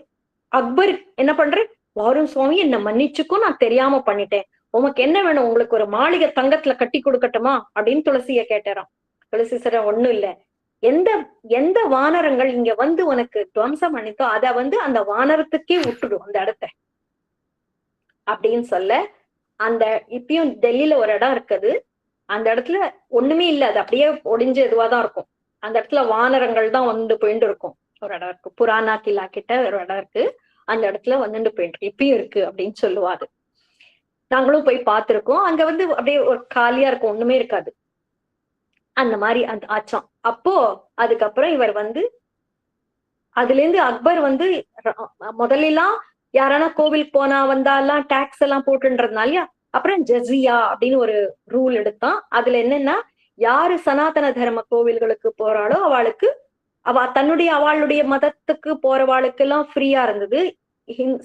அக்பர் என்ன பண்ற, வாரும் சுவாமி என்னை மன்னிச்சுக்கும், நான் தெரியாம பண்ணிட்டேன், உமக்கு என்ன வேணும், உங்களுக்கு ஒரு மாளிகை தங்கத்துல கட்டி கொடுக்கட்டுமா அப்படின்னு துளசிய கேட்டாராம். துளசி சார் ஒண்ணும் இல்ல, எந்த வானரங்கள் இங்க வந்து உனக்கு துவம்சம் பண்ணித்தோ அத வந்து அந்த வானரத்துக்கே விட்டுடும் அந்த இடத்த அப்படின்னு சொல்ல, அந்த இப்பயும் டெல்லியில ஒரு இடம் இருக்குது, அந்த இடத்துல ஒண்ணுமே இல்ல, அது அப்படியே ஒடிஞ்ச இதுவாதான் இருக்கும். அந்த இடத்துல வானரங்கள் தான் வந்து போயிட்டு இருக்கும். ஒரு இடம் இருக்கு, புராணா கிலா கிட்ட ஒரு இடம் இருக்கு, அந்த இடத்துல வந்துட்டு போயிட்டு இப்பயும் இருக்கு அப்படின்னு சொல்லுவாரு. நாங்களும் போய் பார்த்திருக்கோம். அங்க வந்து அப்படியே ஒரு காலியா இருக்கும், ஒண்ணுமே இருக்காது. அந்த மாதிரி அந்த ஆச்சாம். அப்போ அதுக்கப்புறம் இவர் வந்து அதுல இருந்து அக்பர் வந்து முதல்லாம் யாரானா கோவிலுக்கு போனா வந்தாலாம் டாக்ஸ் எல்லாம் போட்டுன்றதுனாலயா, அப்புறம் ஜஸியா அப்படின்னு ஒரு ரூல் எடுத்தான். அதுல என்னன்னா, யாரு சனாதன தர்ம கோவில்களுக்கு போறாளோ அவளுக்கு அவளுடைய மதத்துக்கு போறவாளுக்கு எல்லாம் ஃப்ரீயா இருந்தது.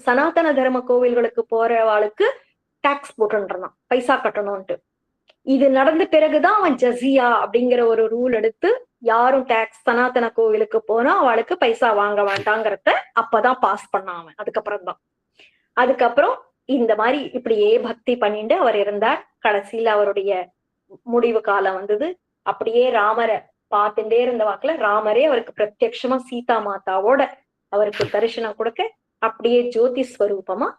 சனாதன தர்ம கோவில்களுக்கு போறவாளுக்கு டாக்ஸ் போட்டுன்றான், பைசா கட்டணும்ட்டு. இது நடந்த பிறகுதான் அவன் ஜஸியா அப்படிங்கிற ஒரு ரூல் எடுத்து, யாரும் டாக்ஸ் சனாதன கோவிலுக்கு போனா அவளுக்கு பைசா வாங்க வேண்டாங்கிறத அப்பதான் பாஸ் பண்ணான் அவன். அதுக்கப்புறம் இந்த மாதிரி இப்படியே பக்தி பண்ணிட்டு அவர் இருந்தார். கடைசியில அவருடைய முடிவு காலம் வந்தது. அப்படியே ராமரை பார்த்துட்டே இருந்த வாக்குல ராமரே அவருக்கு பிரத்யட்சமா சீதா மாதாவோட அவருக்கு தரிசனம் கொடுக்க, அப்படியே ஜோதி ஸ்வரூபமா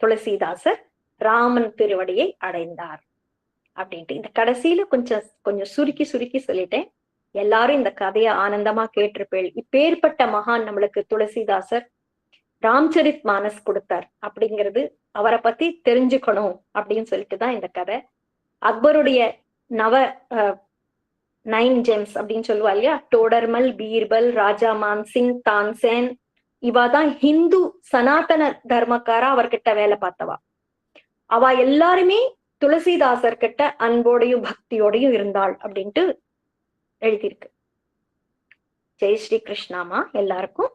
துளசிதாசர் ராமன் திருவடியை அடைந்தார் அப்படின்ட்டு. இந்த கடைசியில கொஞ்சம் சுருக்கி சொல்லிட்டேன். எல்லாரும் இந்த கதையை ஆனந்தமா கேட்டிருப்பேள். இப்பேற்பட்ட மகான் நம்மளுக்கு துளசிதாசர் ராம்சரித் மானஸ் கொடுத்தார் அப்படிங்கிறது அவரை பத்தி தெரிஞ்சுக்கணும் அப்படின்னு சொல்லிட்டுதான் இந்த கதை. அக்பருடைய நவ 9 ஜெம்ஸ் அப்படின்னு சொல்லுவா இல்லையா, டோடர்மல், பீர்பல், ராஜா மான்சிங், தான்சேன், இவாதான் ஹிந்து சனாதன தர்மக்காரா அவர்கிட்ட வேலை பார்த்தவா. அவ எல்லாருமே துளசிதாசர் கிட்ட அன்போடையும் பக்தியோடையும் இருந்தாள் அப்படின்ட்டு எழுதியிருக்கு. ஜெய் ஸ்ரீ கிருஷ்ணாமா எல்லாருக்கும்.